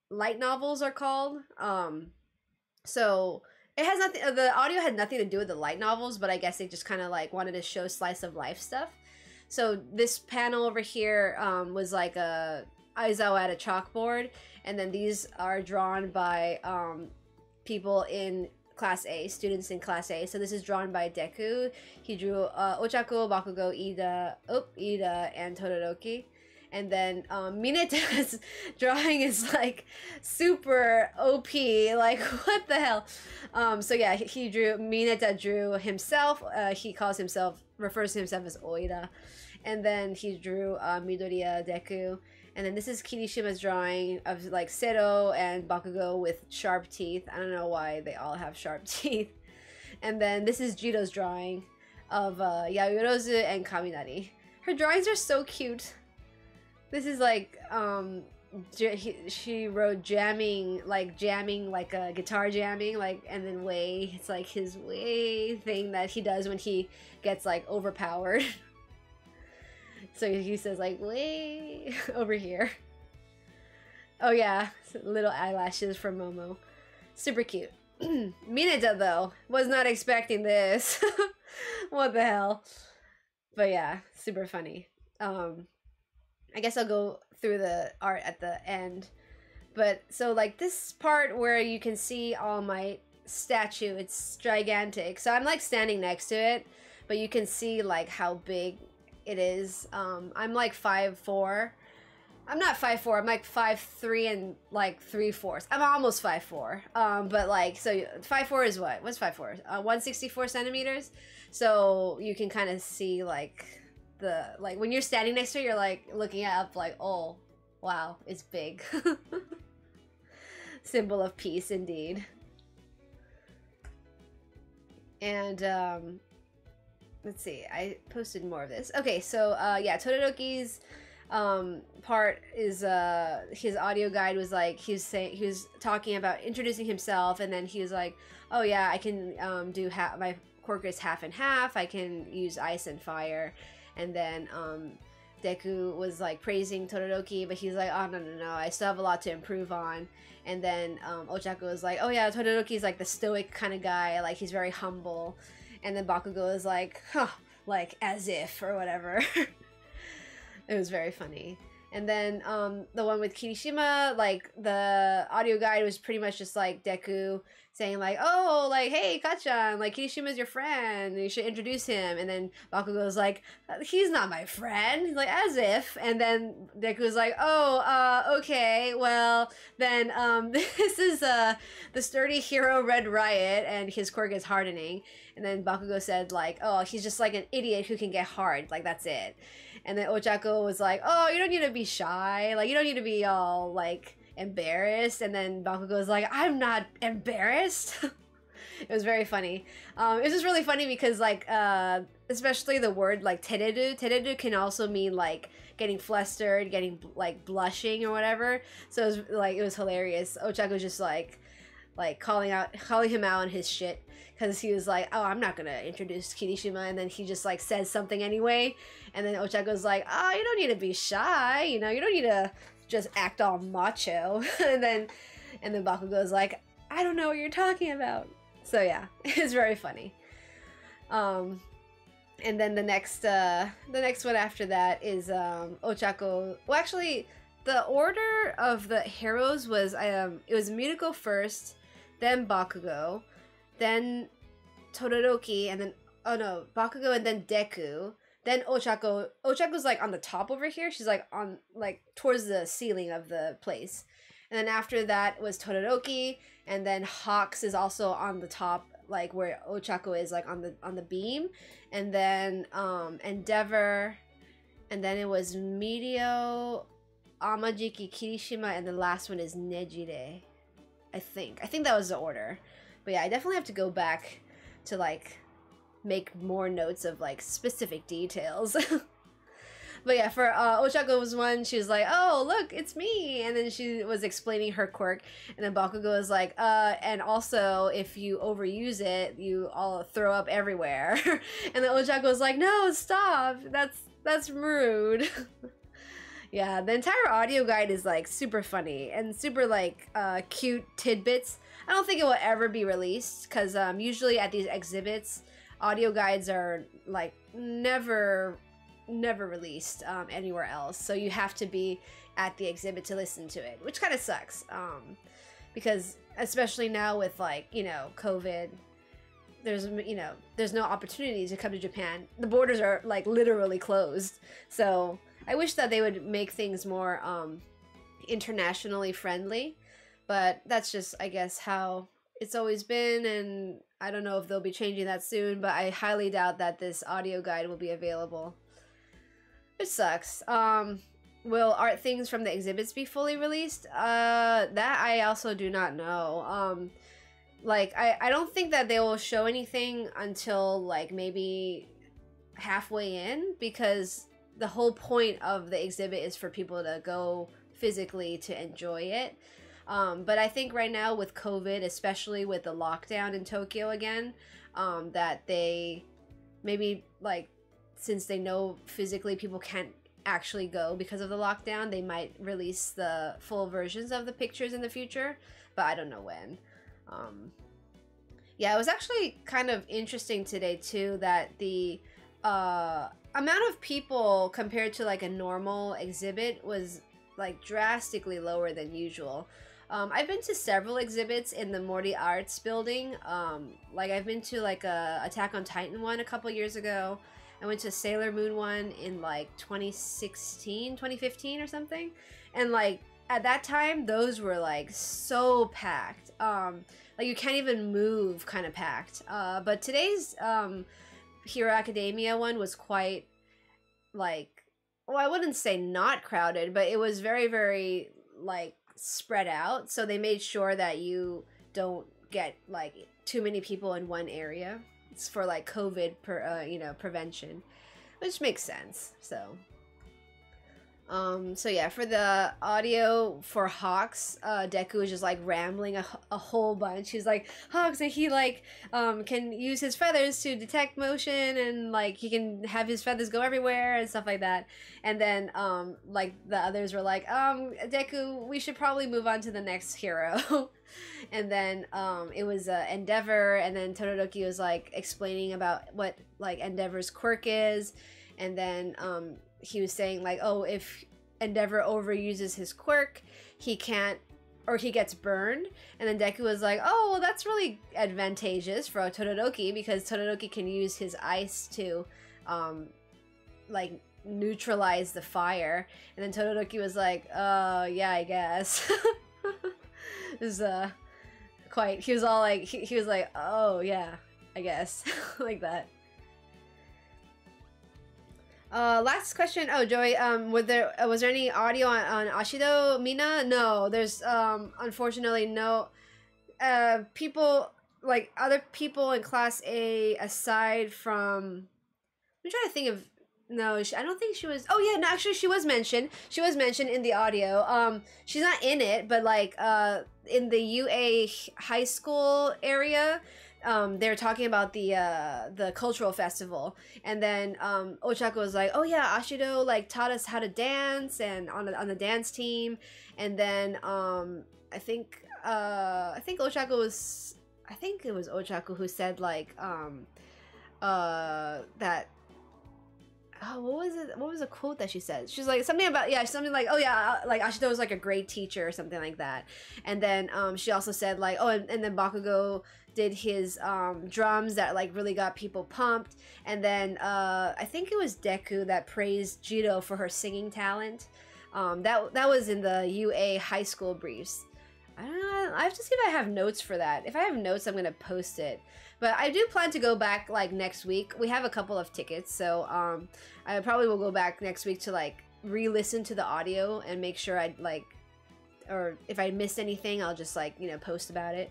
Speaker 1: light novels are called. So it has nothing. The audio had nothing to do with the light novels, but I guess they just kind of like wanted to show slice of life stuff. So this panel over here was like a Aizawa at a chalkboard, and then these are drawn by people in Class A, students in Class A. So this is drawn by Deku. He drew Ochako, Bakugo, Ida, and Todoroki. And then Mineta's drawing is like super OP, like what the hell? So yeah, Mineta drew himself. He refers to himself as Oida. And then he drew Midoriya, Deku. And then this is Kirishima's drawing of like Sero and Bakugo with sharp teeth. I don't know why they all have sharp teeth. And then this is Jito's drawing of Yayorozu and Kaminari. Her drawings are so cute. This is like she wrote jamming like a guitar jamming, like, and then way, it's like his way thing that he does when he gets like overpowered. So he says like way over here. Oh yeah, little eyelashes from Momo. Super cute. Mineta though was not expecting this. What the hell? But yeah, super funny. I guess I'll go through the art at the end. But so like this part where you can see All Might statue, it's gigantic. So I'm like standing next to it, but you can see like how big it is. I'm like 5'4". I'm not 5'4", I'm like 5'3" and like 3/4. I'm almost 5'4". But like, so 5'4" is what? What's 5'4"? 164 centimeters. So you can kind of see like the, like when you're standing next to it, you're like looking up like, oh wow, it's big. Symbol of peace indeed. And let's see, I posted more of this. Okay, so yeah, Todoroki's part is his audio guide was like, he was talking about introducing himself, and then he was like, oh yeah, I can do my quirk is half and half, I can use ice and fire. And then Deku was like praising Todoroki, but he's like, oh no, I still have a lot to improve on. And then Ochako was like, oh yeah, Todoroki's like the stoic kind of guy, like he's very humble. And then Bakugo is like, huh, like as if, or whatever. It was very funny. And then the one with Kirishima, like the audio guide was pretty much just like Deku saying like, oh, like, hey, Kachan, like Kirishima's your friend, you should introduce him. And then Bakugo's like, he's not my friend. He's like, as if. And then Deku's like, oh, okay, well, then this is the sturdy hero Red Riot, and his quirk is hardening. And then Bakugo said like, oh, he's just like an idiot who can get hard, like that's it. And then Ochako was like, oh, you don't need to be shy, like you don't need to be all like embarrassed. And then Bakugo was like, I'm not embarrassed. It was very funny. It was just really funny because like especially the word like tereru can also mean like getting flustered, getting like blushing or whatever. So it was hilarious. Ochako was just like calling him out on his shit, because he was like, oh, I'm not gonna introduce Kirishima, and then he just like says something anyway, and then Ochako's like, oh, you don't need to be shy, you know, you don't need to just act all macho. and then Bakugo's like, I don't know what you're talking about. So yeah, it's very funny. And then the next one after that is Ochako. Well, actually, the order of the heroes was it was Mirko first, then Bakugo, then Todoroki, and then Bakugo, and then Deku, then Ochako. Ochako's like on the top over here. She's like on like towards the ceiling of the place. And then after that was Todoroki, and then Hawks is also on the top, like where Ochako is, like on the beam. And then Endeavor, and then it was Mirio, Amajiki, Kirishima, and the last one is Nejire. I think that was the order. But yeah, I definitely have to go back to like make more notes of like specific details. But yeah, for Ochako's one, she was like, oh, look, it's me. And then she was explaining her quirk. And then Bakugo was like, and also, if you overuse it, you all throw up everywhere. And then Ochako was like, no, stop. That's rude. Yeah, the entire audio guide is like super funny and super like cute tidbits. I don't think it will ever be released, because usually at these exhibits, audio guides are like never released anywhere else. So you have to be at the exhibit to listen to it, which kind of sucks. Because especially now with like, you know, COVID, there's no opportunity to come to Japan. The borders are like literally closed. So I wish that they would make things more internationally friendly, but that's just, I guess, how it's always been, and I don't know if they'll be changing that soon, but I highly doubt that this audio guide will be available. It sucks. Will art things from the exhibits be fully released? That I also do not know. like I don't think that they will show anything until like maybe halfway in, because the whole point of the exhibit is for people to go physically to enjoy it. But I think right now with COVID, especially with the lockdown in Tokyo again, that they maybe, like, since they know physically people can't actually go because of the lockdown, they might release the full versions of the pictures in the future, but I don't know when. Yeah, it was actually kind of interesting today too that the amount of people compared to like a normal exhibit was like drastically lower than usual. I've been to several exhibits in the Mori Arts building. Like I've been to like a Attack on Titan one a couple years ago. I went to a Sailor Moon one in like 2016, 2015 or something. And like at that time, those were like so packed. Like you can't even move, kind of packed. But today's Hero Academia one was quite like, well, I wouldn't say not crowded, but it was very, very like spread out. So they made sure that you don't get like too many people in one area. It's for like COVID, prevention, which makes sense. So yeah, for the audio for Hawks, Deku was just like rambling a whole bunch. He's like, Hawks, and he like can use his feathers to detect motion, and like he can have his feathers go everywhere and stuff like that. And then like the others were like, Deku, we should probably move on to the next hero. And then it was Endeavor, and then Todoroki was like explaining about what like Endeavor's quirk is, and then he was saying like, oh, if Endeavor overuses his quirk, he can't, or he gets burned. And then Deku was like, oh, well, that's really advantageous for Todoroki, because Todoroki can use his ice to like neutralize the fire. And then Todoroki was like, yeah, I guess. It was quite, he was all like, he was like, oh yeah, I guess. Like that. Last question. Oh, Joey, was there any audio on Ashido Mina? No, there's unfortunately no people, like other people in Class A aside from, I'm trying to think of, no, I don't think she was, oh yeah, no, actually she was mentioned in the audio. She's not in it, but like in the UA high school area, they were talking about the cultural festival, and then Ochako was like, oh yeah, Ashido like taught us how to dance, and on the dance team. And then I think Ochako was, I think it was Ochako who said like that, oh, what was a quote that she said? She's like something about, yeah, something like, oh yeah, like Ashido was like a great teacher or something like that. And then she also said like, oh, and then Bakugo did his drums that like really got people pumped. And then I think it was Deku that praised Jiro for her singing talent. That was in the UA high school briefs. I don't know, I have to see if I have notes for that. If I have notes, I'm gonna post it. But I do plan to go back like next week. We have a couple of tickets, so I probably will go back next week to like re-listen to the audio and make sure I'd like, or if I missed anything, I'll just like, post about it.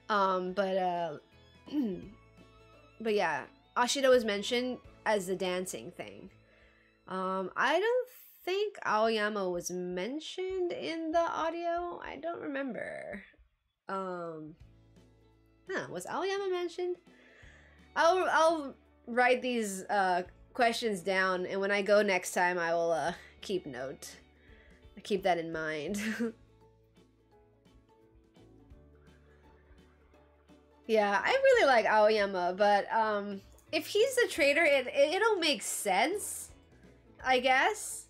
Speaker 1: But yeah, Ashido was mentioned as the dancing thing. I don't think Aoyama was mentioned in the audio. I don't remember. Was Aoyama mentioned? I'll write these questions down, and when I go next time, I will keep note. Keep that in mind. Yeah, I really like Aoyama, but if he's the traitor, it'll make sense, I guess.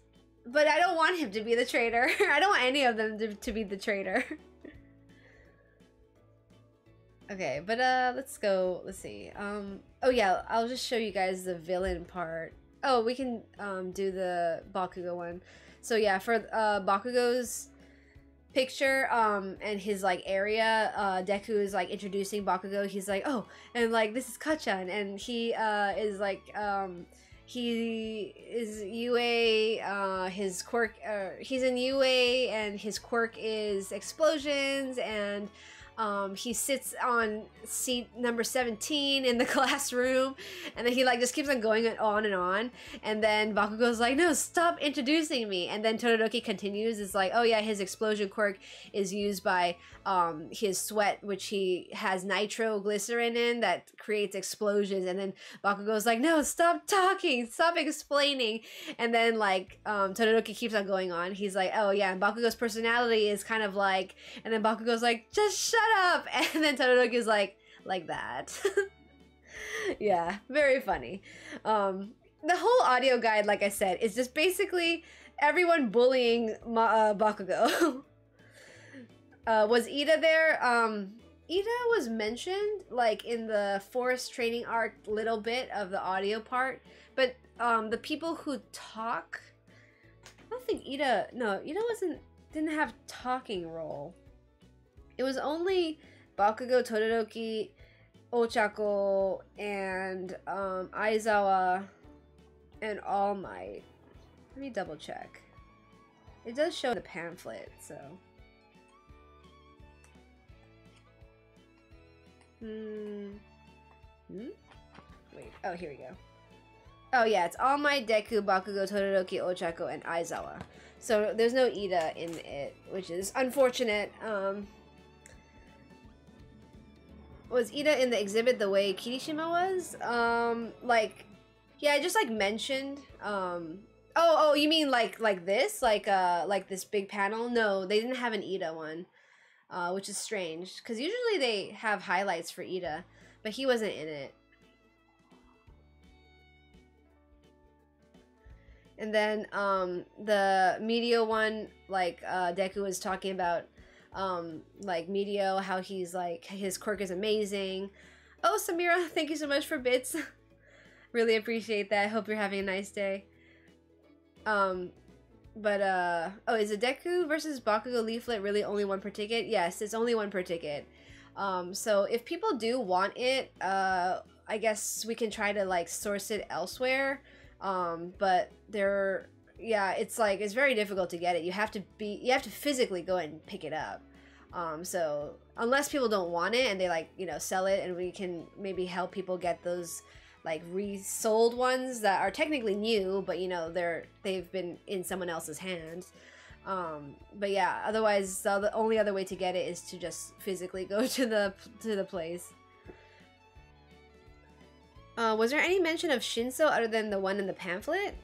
Speaker 1: But I don't want him to be the traitor. I don't want any of them to be the traitor. Okay, but let's go. Let's see. Oh yeah, I'll just show you guys the villain part. Oh, we can do the Bakugo one. So yeah, for Bakugo's picture and his like area, Deku is like introducing Bakugo. He's like, oh, and like this is Kachan, and he is like he is UA, his quirk, he's in UA, and his quirk is explosions, and He sits on seat number 17 in the classroom, and then he like just keeps on going on and on. And then Bakugo's like, no, stop introducing me. And then Todoroki continues. It's like, oh yeah, his explosion quirk is used by his sweat, which he has nitroglycerin in that creates explosions. And then Bakugo's like, no, stop talking, stop explaining. And then like Todoroki keeps on going on. He's like, oh yeah, and Bakugo's personality is kind of like, and then Bakugo's like, just shut up. And then Todoroki's like that. Yeah, very funny. The whole audio guide, like I said, is just basically everyone bullying Bakugo. Was Ida there? Ida was mentioned like in the forest training arc little bit of the audio part, but the people who talk, I don't think Ida didn't have talking role. It was only Bakugo, Todoroki, Ochako, and Aizawa, and All Might. Let me double check. It does show the pamphlet, so. Wait, oh, here we go. Oh yeah, it's All Might, Deku, Bakugo, Todoroki, Ochako, and Aizawa. So there's no Ida in it, which is unfortunate. Was Ida in the exhibit the way Kirishima was? Like, yeah, just like mentioned. Oh, you mean like this? Like this big panel? No, they didn't have an Ida one, which is strange, because usually they have highlights for Ida, but he wasn't in it. And then the Medio one, like Deku was talking about, like Medio, how he's like, his quirk is amazing. Oh, Samira, thank you so much for bits. Really appreciate that. I hope you're having a nice day. Oh, is it Deku versus Bakugo leaflet really only one per ticket? Yes, it's only one per ticket. So if people do want it, I guess we can try to like source it elsewhere. But yeah, it's like, it's very difficult to get it. You have to physically go and pick it up. So unless people don't want it and they like, you know, sell it, and we can maybe help people get those like resold ones that are technically new, but you know, they've been in someone else's hands. But yeah, otherwise the only other way to get it is to just physically go to the place. Was there any mention of Shinso other than the one in the pamphlet?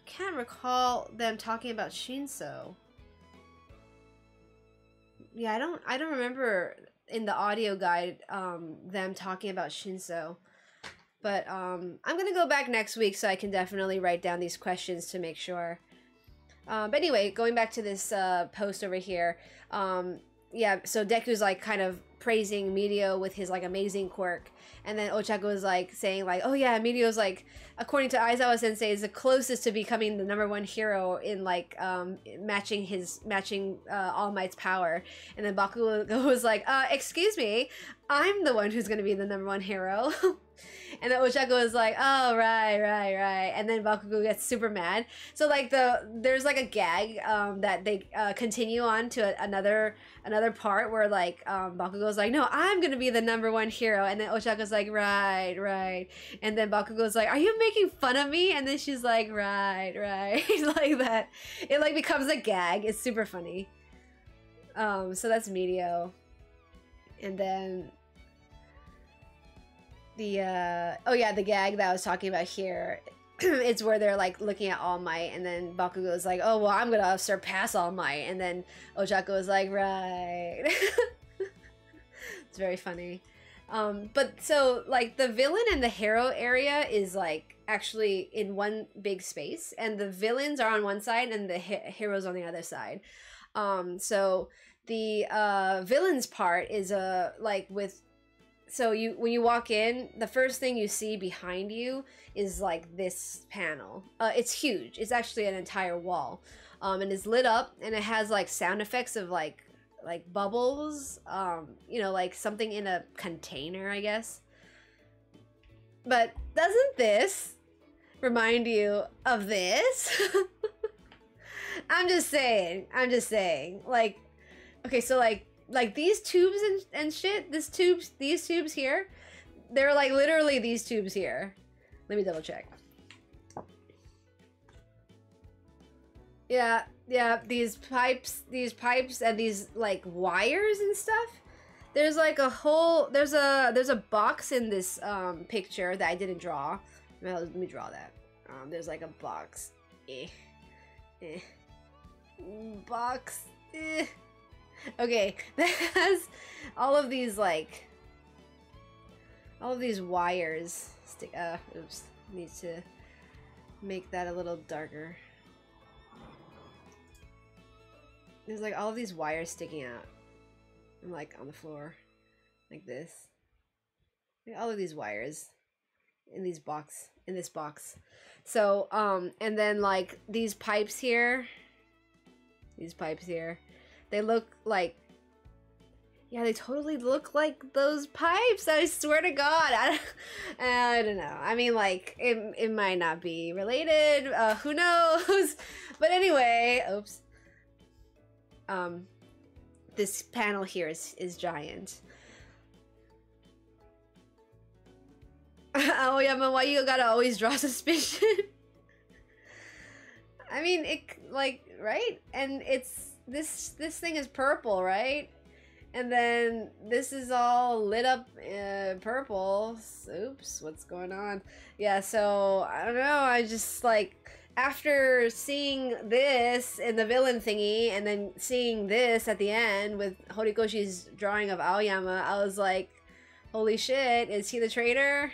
Speaker 1: Can't recall them talking about Shinso. Yeah, I don't remember in the audio guide them talking about Shinso. But I'm gonna go back next week so I can definitely write down these questions to make sure. But anyway, going back to this post over here, yeah, so Deku's like kind of praising Medio with his like amazing quirk, and then Ochako was like saying like, oh yeah, Medio's like, according to Aizawa sensei, is the closest to becoming the #1 hero in like matching All Might's power. And then Bakugo was like, excuse me, I'm the one who's gonna be the #1 hero. And then Ochako was like, oh, right. And then Bakugo gets super mad. So like there's like a gag that they continue on to another part where like Bakugo's like, no, I'm gonna be the #1 hero. And then Ochako's like, right. And then Bakugo's like, are you making fun of me? And then she's like, right. Like that. It like becomes a gag. It's super funny. So that's Medio. And then the gag that I was talking about here, it's where they're like looking at All Might, and then Bakugo's like, oh well, I'm gonna surpass All Might, and then Ochako was like, right. It's very funny. But so like the villain and the hero area is like actually in one big space, and the villains are on one side and the heroes on the other side. So the villains part is like with, so when you walk in, the first thing you see behind you is like this panel. It's huge. It's actually an entire wall, and it's lit up, and it has like sound effects of like bubbles, you know, like something in a container, I guess. But doesn't this remind you of this? I'm just saying. I'm just saying. Like, okay, so like these tubes and shit. These tubes here. They're like literally these tubes here. Let me double check. Yeah, yeah. These pipes and these like wires and stuff. There's like a whole. There's a box in this picture that I didn't draw. Well, let me draw that. There's like a box. Box. Okay, that has all of these like all of these wires stick. Oops, need to make that a little darker. There's like all of these wires sticking out. I'm like on the floor, like this. Like all of these wires in this box. So and then like these pipes here, they look like, yeah, they totally look like those pipes. I swear to God. I don't know. I mean, like it might not be related. Who knows? But anyway, oops. This panel here is giant. Oh yeah, but why you gotta always draw suspicion? I mean, it like, right? And it's this thing is purple, right? And then this is all lit up purple. Oops, what's going on? Yeah, so I don't know. I just like, after seeing this in the villain thingy and then seeing this at the end with Horikoshi's drawing of Aoyama, I was like, holy shit, is he the traitor?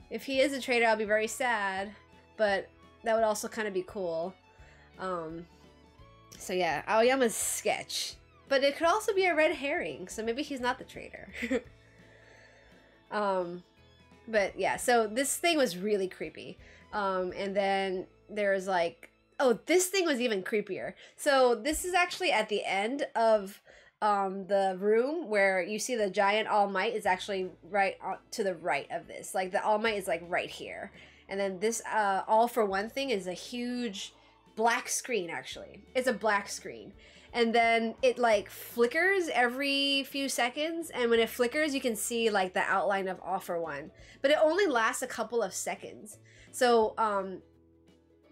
Speaker 1: If he is a traitor, I'll be very sad, but that would also kind of be cool. So yeah, Aoyama's sketch. But it could also be a red herring, so maybe he's not the traitor. But yeah, so this thing was really creepy. And then there's like, oh, this thing was even creepier. So this is actually at the end of the room where you see the giant All Might is actually right to the right of this. Like the All Might is like right here. And then this All for One thing is a huge black screen, actually. It's a black screen. And then it like flickers every few seconds, and when it flickers you can see like the outline of All for One, but it only lasts a couple of seconds. So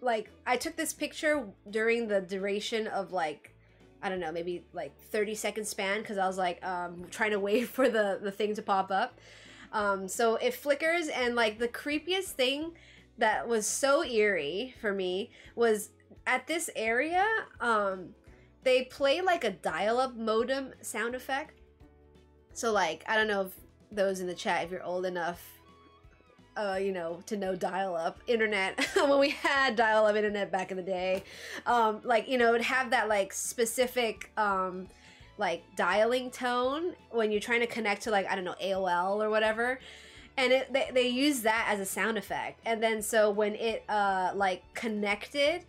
Speaker 1: like I took this picture during the duration of like, I don't know, maybe like 30-second span, because I was like trying to wait for the thing to pop up. So it flickers, and like the creepiest thing that was so eerie for me was at this area, they play like a dial-up modem sound effect. So like, I don't know if those in the chat, if you're old enough, you know, to know dial-up internet, when we had dial-up internet back in the day, like, you know, it would have that like specific, like dialing tone when you're trying to connect to like, I don't know, AOL or whatever. And they use that as a sound effect. And then so when it like connected,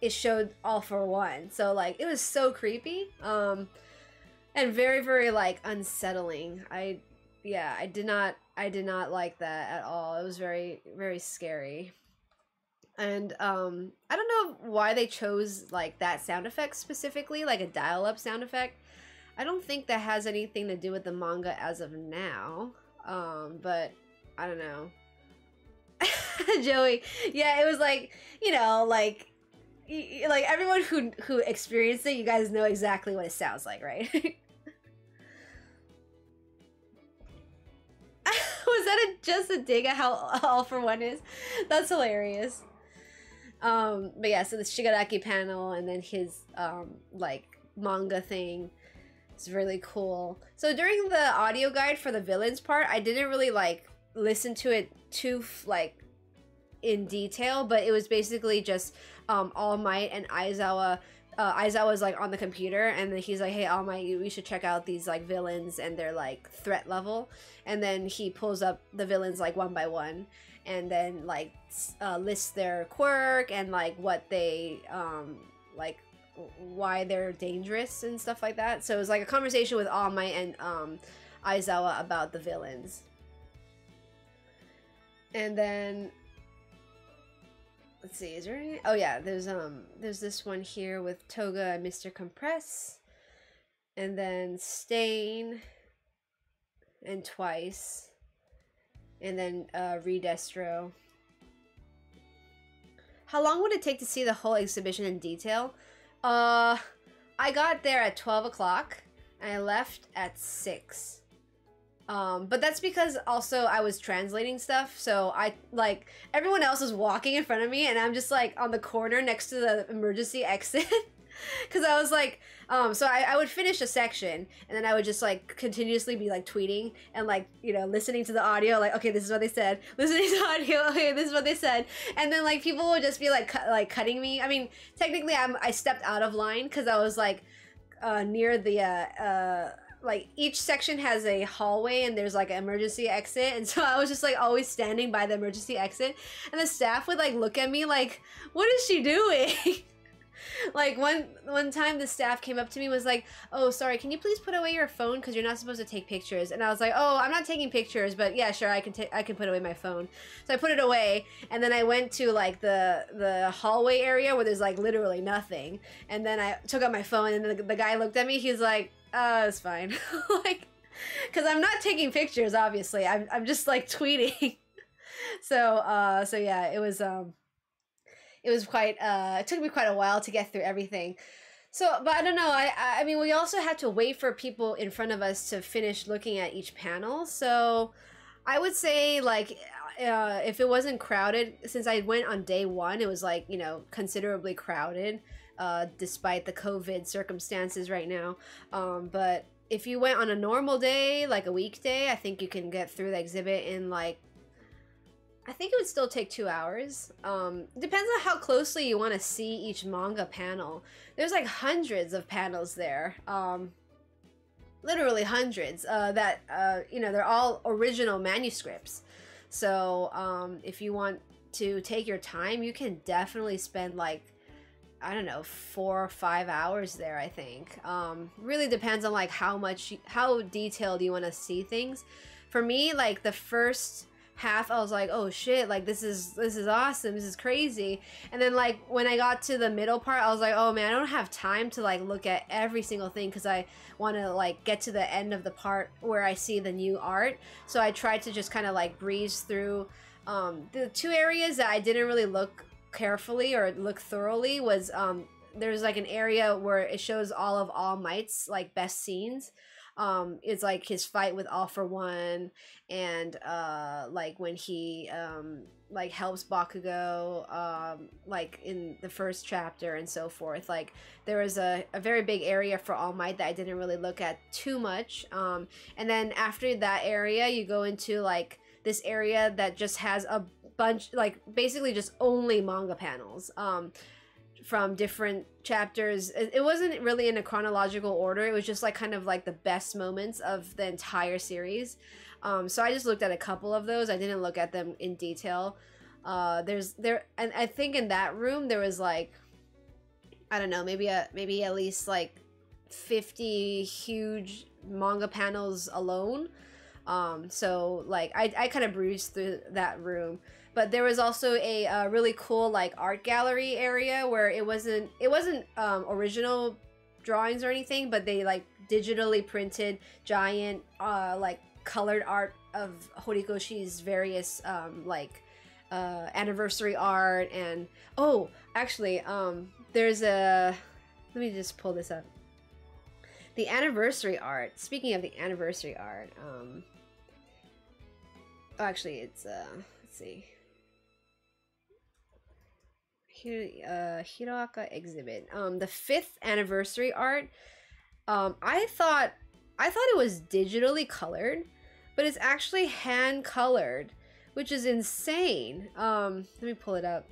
Speaker 1: it showed All for One. So like it was so creepy, and very, very like unsettling. I did not like that at all. It was very, very scary. And I don't know why they chose like that sound effect specifically, like a dial-up sound effect. I don't think that has anything to do with the manga as of now. But I don't know. Joey, yeah, it was like, you know, like everyone who experienced it, you guys know exactly what it sounds like, right? Was that just a dig at how All for One is? That's hilarious. But yeah, so the Shigaraki panel and then his like manga thing is really cool. So during the audio guide for the villains part, I didn't really like listen to it too like in detail, but it was basically just All Might and Aizawa. Aizawa's like on the computer, and then he's like, hey, All Might, we should check out these like villains and their like threat level. And then he pulls up the villains like one by one, and then like lists their quirk and like what they like why they're dangerous and stuff like that. So it was like a conversation with All Might and Aizawa about the villains. And then let's see, is there any? Oh yeah, there's this one here with Toga and Mr. Compress, and then Stain, and Twice, and then Redestro. How long would it take to see the whole exhibition in detail? I got there at 12 o'clock, and I left at 6. But that's because also I was translating stuff, so I, like, everyone else was walking in front of me, and I'm just, like, on the corner next to the emergency exit. Because I was, like, so I would finish a section, and then I would just, like, continuously be, like, tweeting, and, like, you know, listening to the audio, like, okay, this is what they said, listening to the audio, okay, this is what they said, and then, like, people would just be, like, cutting me. I mean, technically, I stepped out of line, because I was, like, near the, like, each section has a hallway and there's like an emergency exit, and so I was just like always standing by the emergency exit, and the staff would like look at me like, what is she doing? Like one time the staff came up to me and was like, oh, sorry, can you please put away your phone because you're not supposed to take pictures? And I was like, oh, I'm not taking pictures, but yeah, sure, I can put away my phone. So I put it away, and then I went to like the hallway area where there's like literally nothing, and then I took out my phone, and then the guy looked at me, he's like, it's fine. Like, because I'm not taking pictures, obviously, I'm just like tweeting. So yeah, it was quite, it took me quite a while to get through everything. So, but I don't know, I mean, we also had to wait for people in front of us to finish looking at each panel. So I would say, like, if it wasn't crowded, since I went on day 1, it was like, you know, considerably crowded, despite the COVID circumstances right now. But if you went on a normal day, like a weekday, I think you can get through the exhibit in like, I think it would still take 2 hours. Depends on how closely you want to see each manga panel. There's like hundreds of panels there. Literally hundreds. That, you know, they're all original manuscripts. So if you want to take your time, you can definitely spend like, I don't know, 4 or 5 hours there, I think. Really depends on like how detailed you want to see things. For me, like the first half, I was like, oh shit, like this is awesome, this is crazy. And then like when I got to the middle part, I was like, oh man, I don't have time to like look at every single thing because I want to like get to the end of the part where I see the new art. So I tried to just kind of like breeze through. The 2 areas that I didn't really look carefully or look thoroughly was there's like an area where it shows all of All Might's like best scenes. It's like his fight with All For One, and like when he like helps Bakugo like in the first chapter and so forth. Like there was a very big area for All Might that I didn't really look at too much, and then after that area you go into like this area that just has a bunch, like basically just only manga panels from different chapters. It wasn't really in a chronological order, it was just like kind of like the best moments of the entire series. So I just looked at a couple of those. I didn't look at them in detail. And I think in that room there was like, I don't know, maybe at least like 50 huge manga panels alone. So like I kind of breezed through that room. But there was also a really cool like art gallery area where it wasn't original drawings or anything, but they like digitally printed giant like colored art of Horikoshi's various like anniversary art. And oh, actually there's a, let me just pull this up. The anniversary art, speaking of the anniversary art, oh, actually it's let's see, Hiroaka exhibit, the 5th anniversary art. I thought it was digitally colored, but it's actually hand colored, which is insane. Let me pull it up.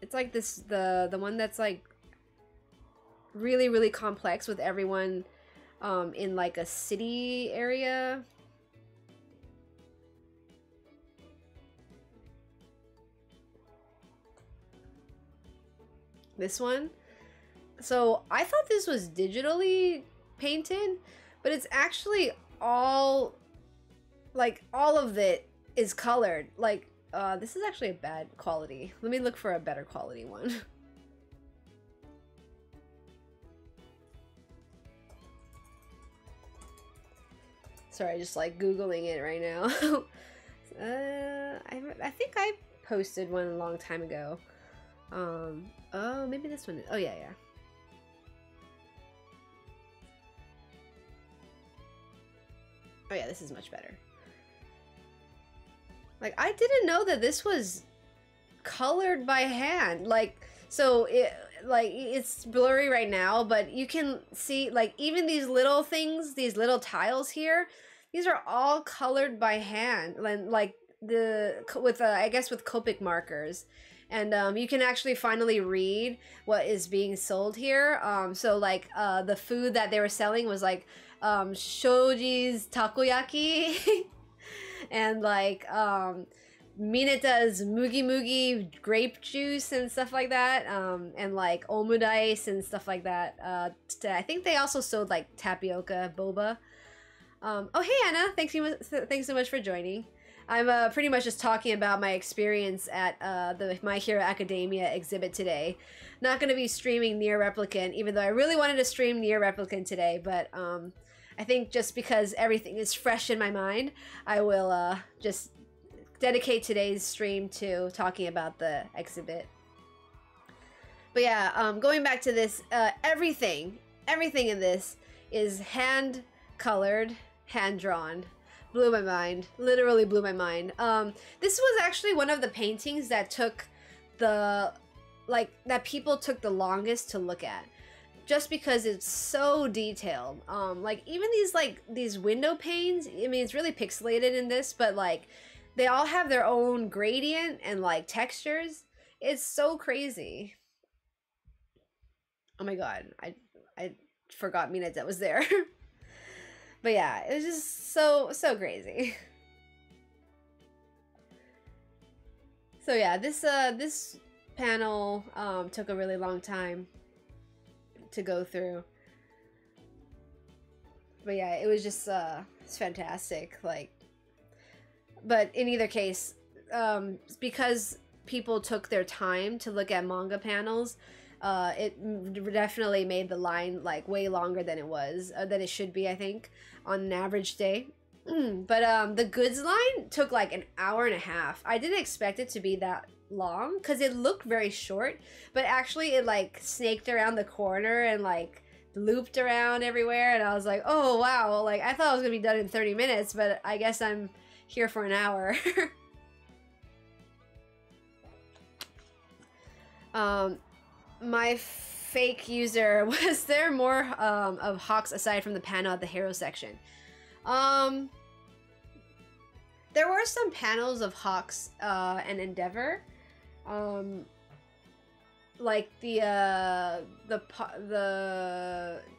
Speaker 1: It's like this, the one that's like really complex with everyone in like a city area. This one. So I thought this was digitally painted, but it's actually all of it is colored. Like This is actually a bad quality. Let me look for a better quality one. Sorry, just like Googling it right now. I think I posted one a long time ago. Oh, maybe this one. Oh, yeah, yeah. Oh, yeah, this is much better. Like, I didn't know that this was colored by hand. Like, so it's blurry right now, but you can see, like, even these little things, these little tiles here, these are all colored by hand, like I guess with Copic markers. And you can actually finally read what is being sold here. So like the food that they were selling was like Shoji's takoyaki and like Mineta's Mugi Mugi grape juice and stuff like that, and like omudaice and stuff like that. I think they also sold like tapioca boba. Oh, hey Anna, thanks so much for joining. I'm pretty much just talking about my experience at the My Hero Academia exhibit today. Not going to be streaming Nier Replicant, even though I really wanted to stream Nier Replicant today, but I think just because everything is fresh in my mind, I will just dedicate today's stream to talking about the exhibit. But yeah, going back to this, everything in this is hand-colored, hand-drawn. Blew my mind. Literally blew my mind. This was actually one of the paintings that took that people took the longest to look at. Just because it's so detailed. Like even these window panes, I mean it's really pixelated in this, but like they all have their own gradient and like textures. It's so crazy. Oh my god, I forgot Mineta was there. But yeah, it was just so crazy. So yeah, this panel took a really long time to go through. But yeah, it was just it's fantastic. Like, but in either case, because people took their time to look at manga panels, it definitely made the line like way longer than it should be, I think, on an average day. But the goods line took like an hour and a half. I didn't expect it to be that long because it looked very short, but actually it like snaked around the corner and like looped around everywhere, and I was like, oh wow, like I thought I was gonna be done in 30 minutes, but I guess I'm here for an hour. My fake user, was there more of Hawks aside from the panel at the hero section? There were some panels of Hawks and Endeavor. Like the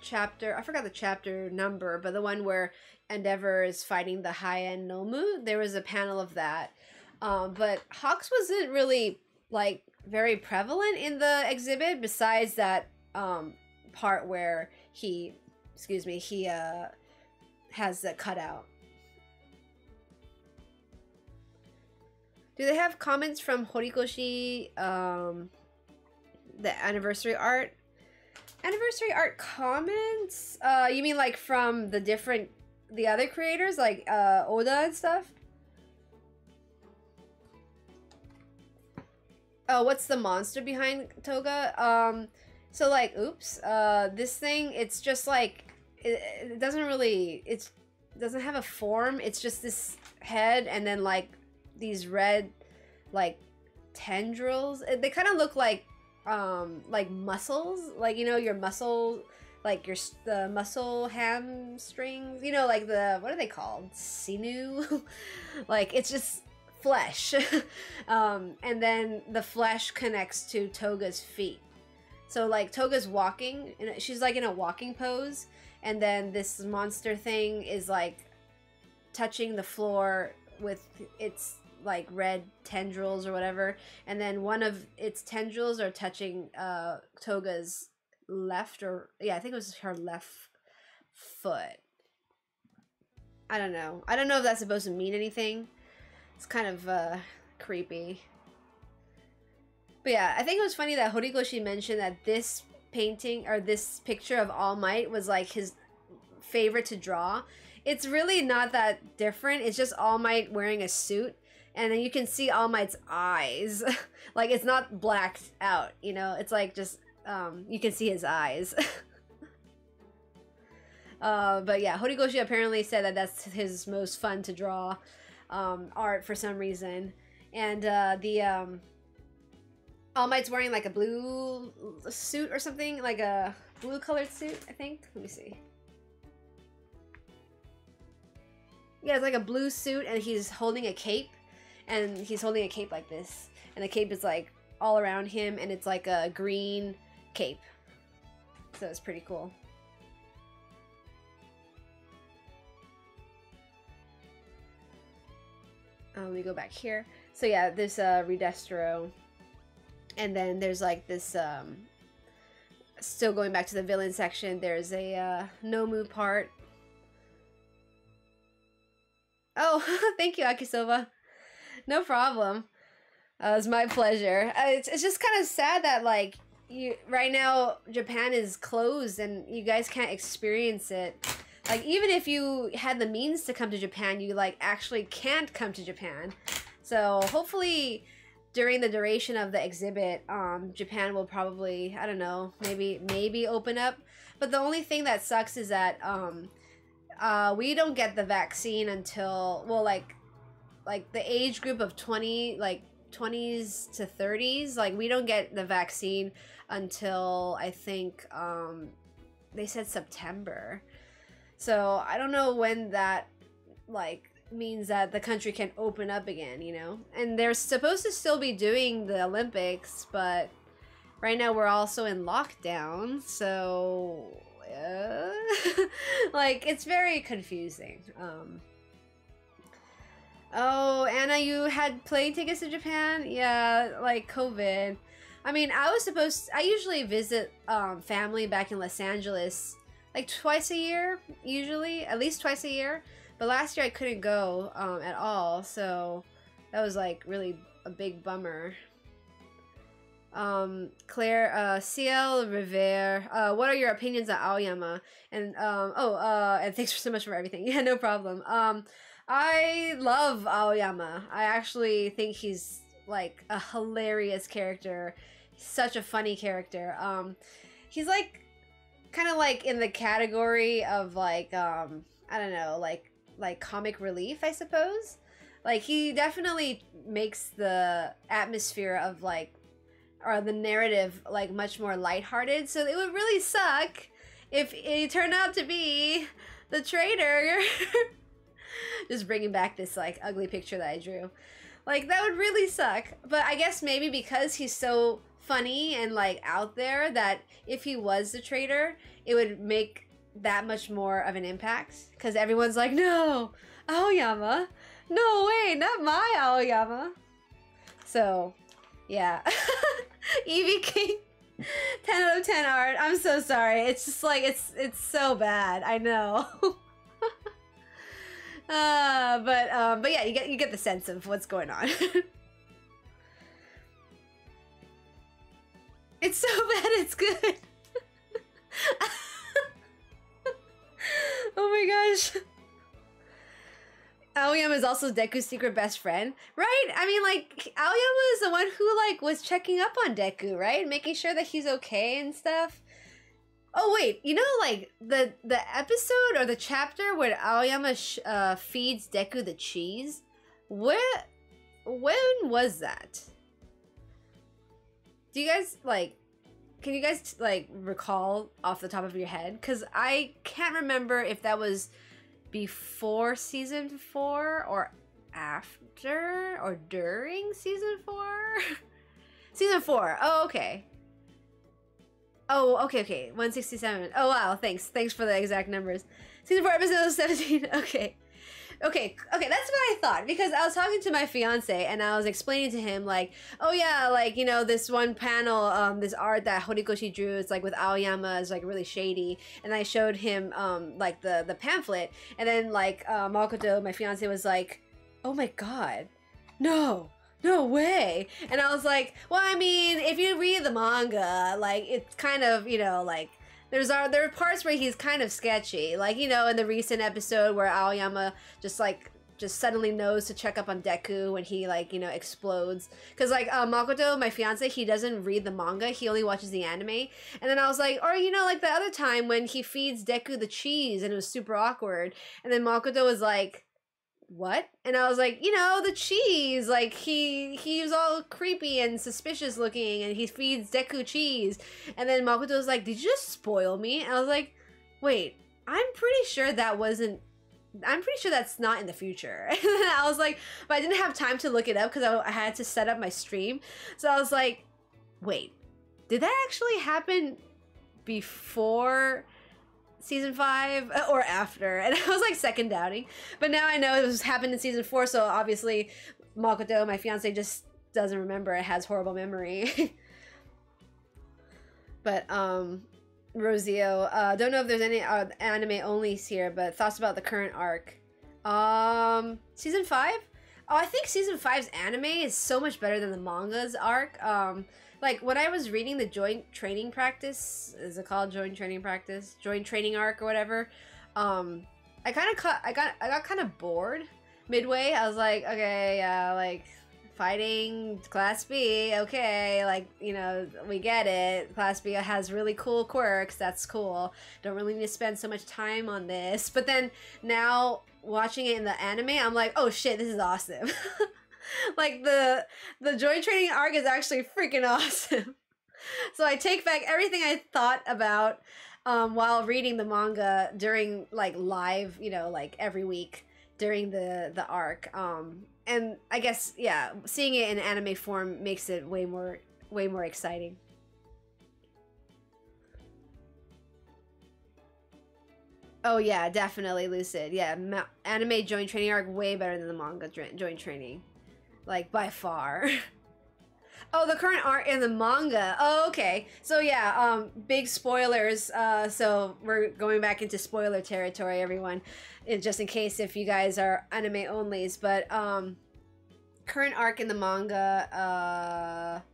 Speaker 1: chapter, I forgot the chapter number, but the one where Endeavor is fighting the High-End Nomu, there was a panel of that. But Hawks wasn't really like very prevalent in the exhibit, besides that part where he has the cutout. Do they have comments from Horikoshi, the anniversary art? Anniversary art comments? You mean like from the other creators, like Oda and stuff? Oh, what's the monster behind Toga? So like, oops, this thing, it's just like, it doesn't have a form. It's just this head and then like these red like tendrils. They kind of look like muscles, like, you know, your muscle, like the muscle hamstrings, you know, like what are they called, sinew? Like it's just flesh. And then the flesh connects to Toga's feet. So like Toga's walking and she's like in a walking pose, and then this monster thing is like touching the floor with its like red tendrils or whatever, and then one of its tendrils are touching Toga's left, or yeah, I think it was her left foot. I don't know if that's supposed to mean anything. It's kind of creepy. But yeah, I think it was funny that Horikoshi mentioned that this painting or this picture of All Might was like his favorite to draw. It's really not that different. It's just All Might wearing a suit, and then you can see All Might's eyes. Like, it's not blacked out, you know? It's like just, you can see his eyes. But yeah, Horikoshi apparently said that that's his most fun to draw art for some reason. And All Might's wearing like a blue suit or something, like a blue colored suit, I think. Let me see. Yeah, it's like a blue suit, and he's holding a cape, and he's holding a cape like this, and the cape is like all around him, and it's like a green cape. So it's pretty cool. Let me go back here. So yeah, this Redestro. And then there's like this, still going back to the villain section, there's a Nomu part. Oh, thank you, Akisoba. No problem. It was my pleasure. It's just kind of sad that, like, right now Japan is closed and you guys can't experience it. Like, even if you had the means to come to Japan, you, like, actually can't come to Japan. So hopefully during the duration of the exhibit, Japan will probably, I don't know, maybe open up. But the only thing that sucks is that we don't get the vaccine until, well, like the age group of 20, like 20s to 30s, like we don't get the vaccine until I think they said September. So I don't know when that like means that the country can open up again, you know? And they're supposed to still be doing the Olympics, but right now we're also in lockdown, so like it's very confusing. Oh, Anna, you had plane tickets to Japan? Yeah, like COVID. I mean, I usually visit family back in Los Angeles like twice a year, usually, at least twice a year. But last year I couldn't go at all, so that was like really a big bummer. Claire, CL Rivere, what are your opinions on Aoyama? And and thanks so much for everything. Yeah, no problem. I love Aoyama. I actually think he's like a hilarious character. He's such a funny character. He's like kind of like in the category of like I don't know, like comic relief, I suppose. Like he definitely makes the atmosphere of like, or the narrative, like much more lighthearted. So it would really suck if he turned out to be the traitor. Just bringing back this like ugly picture that I drew. Like that would really suck. But I guess maybe because he's so funny and like out there, that if he was the traitor, it would make that much more of an impact. Because everyone's like, no, Aoyama. No way, not my Aoyama. So, yeah. Evie King, 10 out of 10 art. I'm so sorry. It's just like, it's so bad. I know. But yeah, you get the sense of what's going on. It's so bad, it's good. Oh my gosh. Aoyama is also Deku's secret best friend, right? I mean, like, Aoyama is the one who, like, was checking up on Deku, right? Making sure that he's okay and stuff. Oh, wait, you know, like, the episode or the chapter where Aoyama feeds Deku the cheese? When was that? Do you guys, like, can you guys, like, recall off the top of your head? Because I can't remember if that was before season 4 or after or during season 4. Season 4. Oh, okay. Oh, okay. 167. Oh, wow. Thanks for the exact numbers. Season 4, episode 17. Okay, that's what I thought, because I was talking to my fiance and I was explaining to him, like, oh yeah, like, you know, this one panel, this art that Horikoshi drew, it's like with Aoyama, is like really shady, and I showed him like the pamphlet, and then like Makoto, my fiance, was like, oh my god, no, no way. And I was like, well, I mean, if you read the manga, like, it's kind of, you know, like, there are parts where he's kind of sketchy. Like, you know, in the recent episode where Aoyama just suddenly knows to check up on Deku when he, like, you know, explodes. Because, like, Makoto, my fiance, he doesn't read the manga. He only watches the anime. And then I was like, or, you know, like the other time when he feeds Deku the cheese and it was super awkward. And then Makoto was like, what? And I was like, you know, the cheese, like he was all creepy and suspicious looking and he feeds Deku cheese. And then Makoto was like, did you just spoil me? And I was like, wait, I'm pretty sure that's not in the future. And then I was like, but I didn't have time to look it up because I had to set up my stream. So I was like, wait, did that actually happen before season 5 or after? And I was like second doubting, but now I know it was happened in season 4, so obviously Makoto, my fiance, just doesn't remember. It has horrible memory. But Rosio, don't know if there's any anime onlys here, but thoughts about the current arc. Season 5? Oh, I think season 5's anime is so much better than the manga's arc. Like, when I was reading the joint training practice, is it called joint training practice? Joint training arc or whatever. I got kind of bored midway. I was like, okay, yeah, like, fighting Class B, okay, like, you know, we get it. Class B has really cool quirks, that's cool. Don't really need to spend so much time on this. But then, now, watching it in the anime, I'm like, oh shit, this is awesome. Like, the joint training arc is actually freaking awesome. So I take back everything I thought about while reading the manga during, like, live, you know, like, every week during the arc. And I guess, yeah, seeing it in anime form makes it way more exciting. Oh yeah, definitely, Lucid. Yeah, anime joint training arc way better than the manga joint training. Like, by far. Oh, the current art in the manga. Oh, okay. So yeah, big spoilers. So we're going back into spoiler territory, everyone. Just in case if you guys are anime onlys. But current arc in the manga,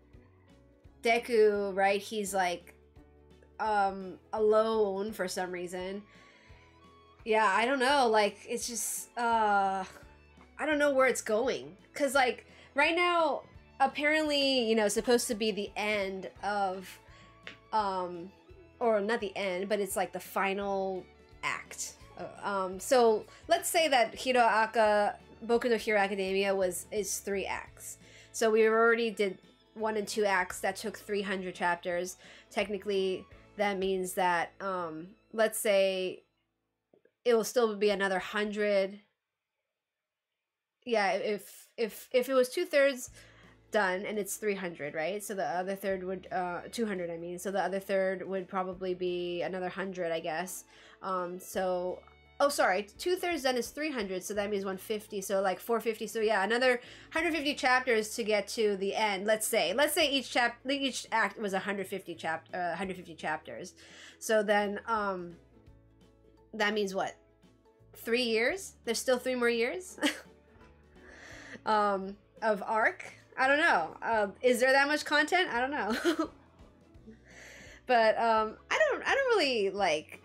Speaker 1: Deku, right? He's like alone for some reason. Yeah, I don't know. Like, it's just I don't know where it's going. Cause like right now, apparently, you know, it's supposed to be the end of, or not the end, but it's like the final act. So let's say that Boku no Hero Academia is 3 acts. So we already did 1 and 2 acts that took 300 chapters. Technically, that means that let's say it will still be another 100. Yeah, if it was 2/3 done and it's 300, right? So the other third would 200, I mean. So the other third would probably be another 100, I guess. So oh, sorry, 2/3 done is 300, so that means 150. So like 450. So yeah, another 150 chapters to get to the end. Let's say each act was 150 chapters. So then that means what? 3 years? There's still 3 more years of arc. I don't know. Is there that much content? I don't know. But I don't really like.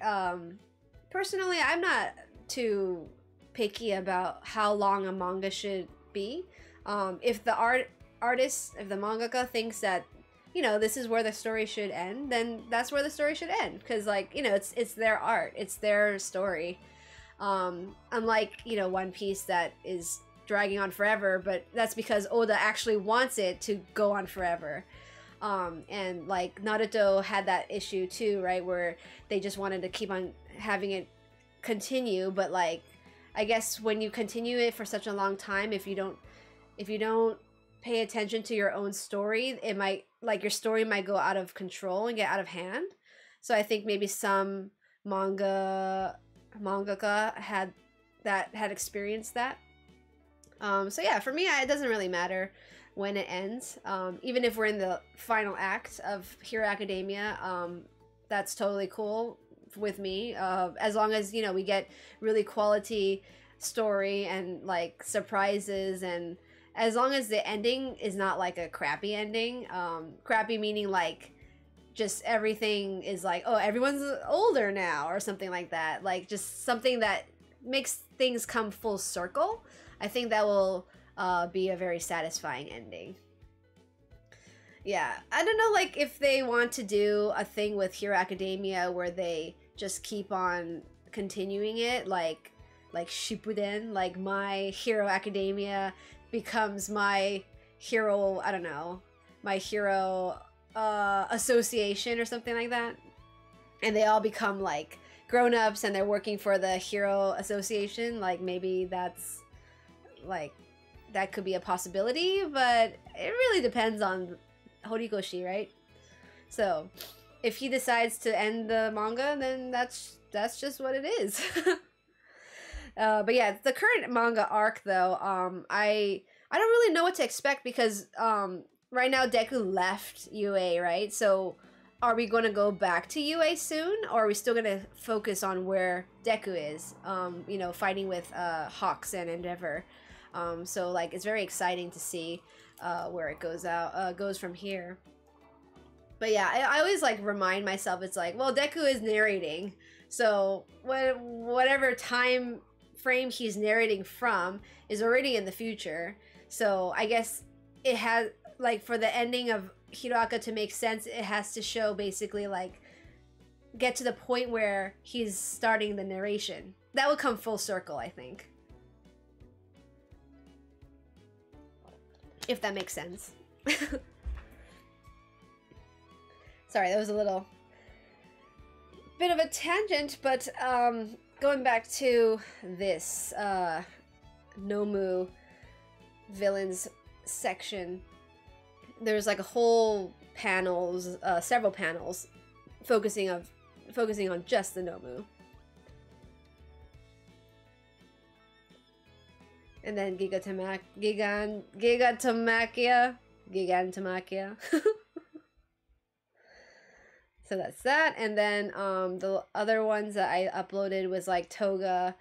Speaker 1: Personally, I'm not too picky about how long a manga should be. If the artist, if the mangaka thinks that, you know, this is where the story should end, then that's where the story should end. Because, like, you know, it's their art, it's their story. Unlike, you know, One Piece that is dragging on forever, but that's because Oda actually wants it to go on forever. And like Naruto had that issue too, right, where they just wanted to keep on having it continue, but like I guess when you continue it for such a long time, if you don't pay attention to your own story, it might, like, your story might go out of control and get out of hand. So I think maybe some mangaka had experienced that. So yeah, for me, it doesn't really matter when it ends. Even if we're in the final act of Hero Academia, that's totally cool with me. As long as, you know, we get really quality story and like surprises and as long as the ending is not like a crappy ending, crappy meaning like just everything is like, oh, everyone's older now or something like that, like just something that makes things come full circle, I think that will be a very satisfying ending. Yeah, I don't know, like if they want to do a thing with Hero Academia where they just keep on continuing it, like Shippuden, like My Hero Academia becomes My Hero, I don't know, My Hero Association or something like that, and they all become like grown-ups and they're working for the Hero Association. Like maybe that's like, that could be a possibility, but it really depends on Horikoshi, right? So if he decides to end the manga, then that's just what it is. But yeah, the current manga arc though, I don't really know what to expect because right now Deku left UA, right? So are we going to go back to UA soon, or are we still going to focus on where Deku is, you know, fighting with Hawks and Endeavor? So like it's very exciting to see where it goes from here. But yeah, I always like remind myself, it's like, well, Deku is narrating, so whatever time frame he's narrating from is already in the future. So I guess it has, like, for the ending of Hiroaka to make sense, it has to show basically like get to the point where he's starting the narration. That would come full circle, I think. If that makes sense. Sorry, that was a little bit of a tangent, but going back to this Nomu villains section, there's like a whole panels, several panels focusing on just the Nomu. And then Gigantomachia. So that's that. And then the other ones that I uploaded was like Toga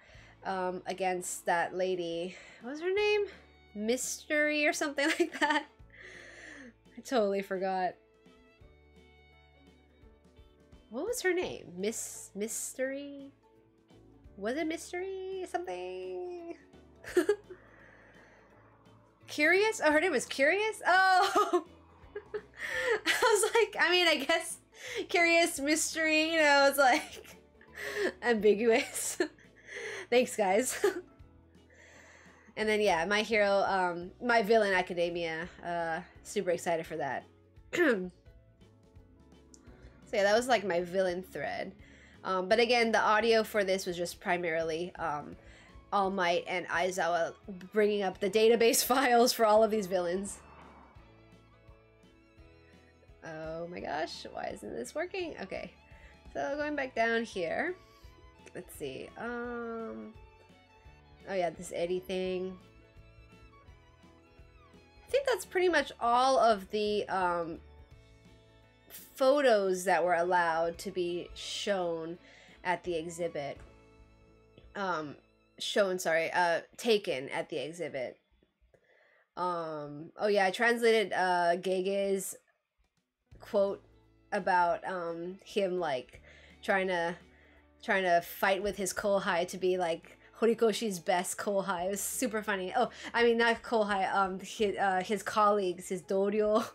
Speaker 1: against that lady. What was her name? Mystery or something like that. I totally forgot. What was her name? Mystery? Was it Mystery something? Curious? Oh, her name was Curious? Oh! I was like, I mean, I guess Curious, Mystery, you know, it's like ambiguous. Thanks, guys. And then, yeah, My Hero, My Villain Academia, super excited for that. So yeah, that was like my villain thread. But again, the audio for this was just primarily All Might and Aizawa bringing up the database files for all of these villains. Oh my gosh, why isn't this working? Okay, so going back down here, let's see. Oh yeah, this Eddie thing. I think that's pretty much all of the photos that were allowed to be shown at the exhibit. Taken at the exhibit. Oh yeah, I translated Gege's quote about him like trying to fight with his Kohei to be like Horikoshi's best Kohei. It was super funny. Oh, I mean not Kohei, his colleagues, his doryo.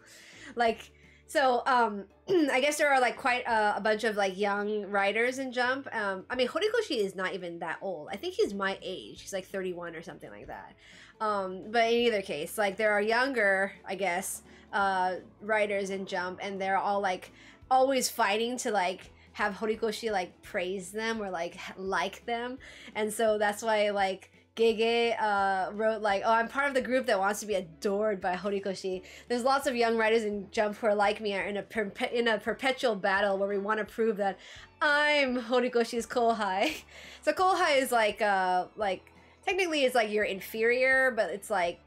Speaker 1: Like, so I guess there are like quite a bunch of like young writers in Jump. I mean, Horikoshi is not even that old. I think he's my age. He's like 31 or something like that. But in either case, like there are younger, I guess, writers in Jump, and they're all like always fighting to like have Horikoshi like praise them or like them. And so that's why like Gege wrote like, oh, I'm part of the group that wants to be adored by Horikoshi. There's lots of young writers in Jump who are like me, are in a perpetual battle where we want to prove that I'm Horikoshi's Kohei. So Kohei is like technically it's like your inferior, but it's like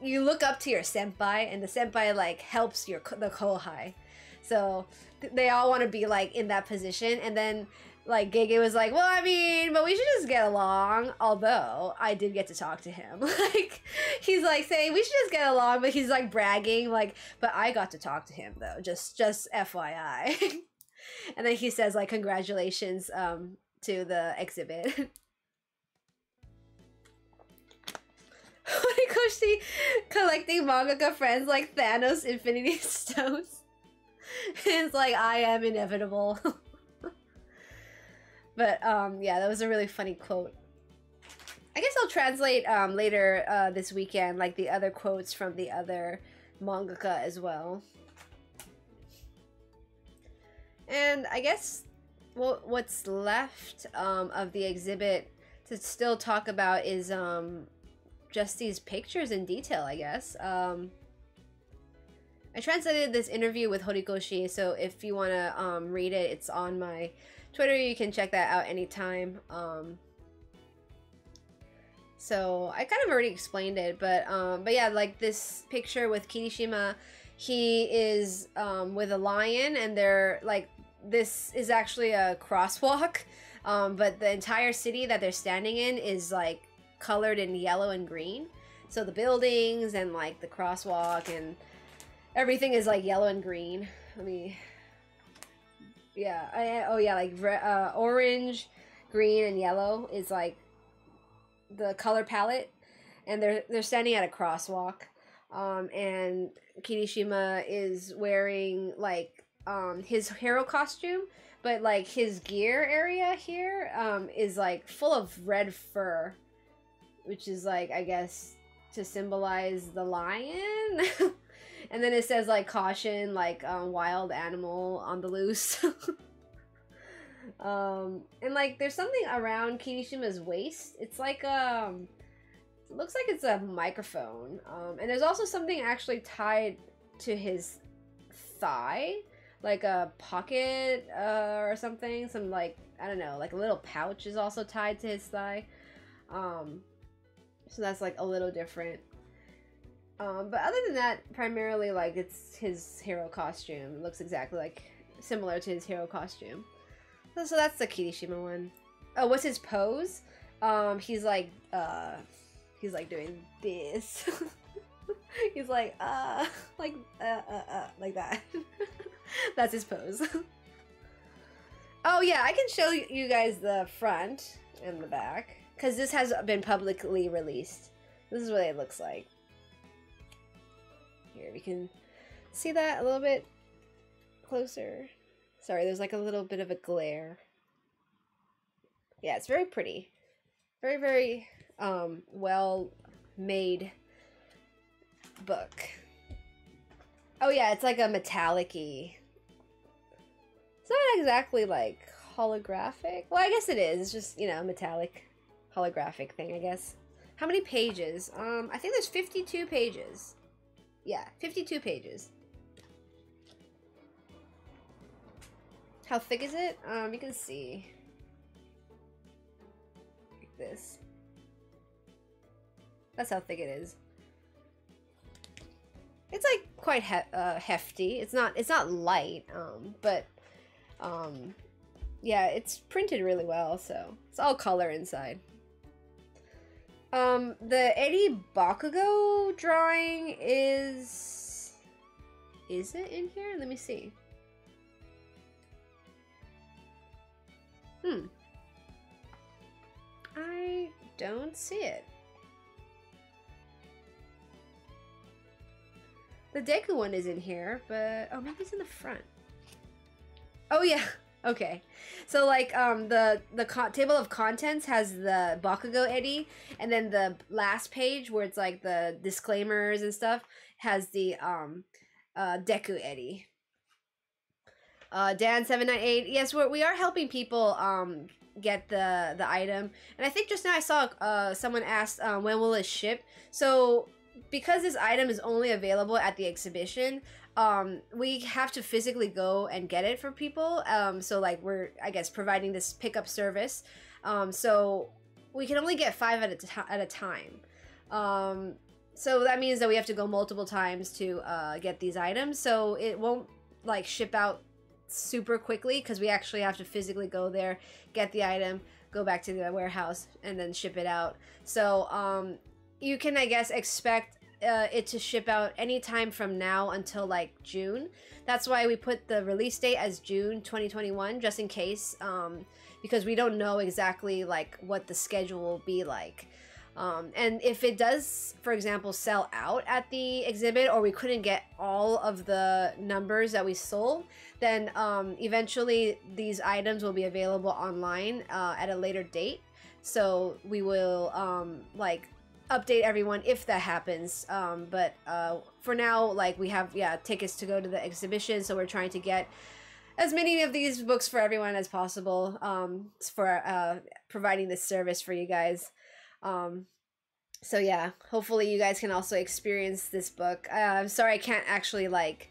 Speaker 1: you look up to your senpai, and the senpai like helps the Kohei. So they all want to be like in that position, and then like Gege was like, well, I mean, but we should just get along. Although I did get to talk to him. Like, he's like saying we should just get along, but he's like bragging, like, but I got to talk to him though, just FYI. And then he says like, congratulations to the exhibit. Horikoshi collecting mangaka friends like Thanos Infinity Stones. It's like, I am inevitable. But yeah, that was a really funny quote. I guess I'll translate later this weekend, like the other quotes from the other mangaka as well. And I guess what's left of the exhibit to still talk about is just these pictures in detail, I guess. I translated this interview with Horikoshi, so if you want to read it, it's on my Twitter. You can check that out anytime. So I kind of already explained it, but yeah, like this picture with Kirishima, he is with a lion, and they're like, this is actually a crosswalk, but the entire city that they're standing in is like colored in yellow and green. So the buildings and like the crosswalk and everything is like yellow and green. Let me, yeah, oh yeah, like orange, green, and yellow is like the color palette, and they're standing at a crosswalk, and Kirishima is wearing like his hero costume, but like his gear area here is like full of red fur, which is like, I guess, to symbolize the lion. And then it says like caution, like wild animal on the loose. And like there's something around Kirishima's waist. It's like it looks like it's a microphone. And there's also something actually tied to his thigh, like a pocket or something. Some like, I don't know, like a little pouch is also tied to his thigh. So that's like a little different. But other than that, primarily like it's his hero costume. It looks exactly like similar to his hero costume. So that's the Kirishima one. Oh, what's his pose? He's like doing this. He's like that. That's his pose. Oh yeah, I can show you guys the front and the back, because this has been publicly released. This is what it looks like. Here, we can see that a little bit closer. Sorry, there's like a little bit of a glare. Yeah, it's very pretty. Very, very well made book. Oh yeah, it's like a metallic-y. It's not exactly like holographic. Well, I guess it is. It's just, you know, metallic holographic thing, I guess. How many pages? I think there's 52 pages. Yeah, 52 pages. How thick is it? You can see. Like this. That's how thick it is. It's like quite hefty. It's not light, but yeah, it's printed really well, so it's all color inside. The Eddie Bakugo drawing is it in here? Let me see. I don't see it. The Deku one is in here, but oh, maybe it's in the front. Oh yeah, okay. So like the table of contents has the Bakugo Eddie, and then the last page where it's like the disclaimers and stuff has the Deku Eddie. Dan798, yes, we are helping people get the item, and I think just now I saw someone asked when will it ship. So because this item is only available at the exhibition, we have to physically go and get it for people. So like we're, I guess, providing this pickup service. So we can only get 5 at a time. So that means that we have to go multiple times to get these items. So it won't like ship out super quickly because we actually have to physically go there, get the item, go back to the warehouse, and then ship it out. So you can, I guess, expect it to ship out anytime from now until like June. That's why we put the release date as June 2021, just in case, because we don't know exactly like what the schedule will be like. And if it does, for example, sell out at the exhibit, or we couldn't get all of the numbers that we sold, then eventually these items will be available online at a later date. So we will like update everyone if that happens. But for now, like, we have tickets to go to the exhibition, so we're trying to get as many of these books for everyone as possible, for providing this service for you guys. So yeah, hopefully you guys can also experience this book. I'm sorry I can't actually like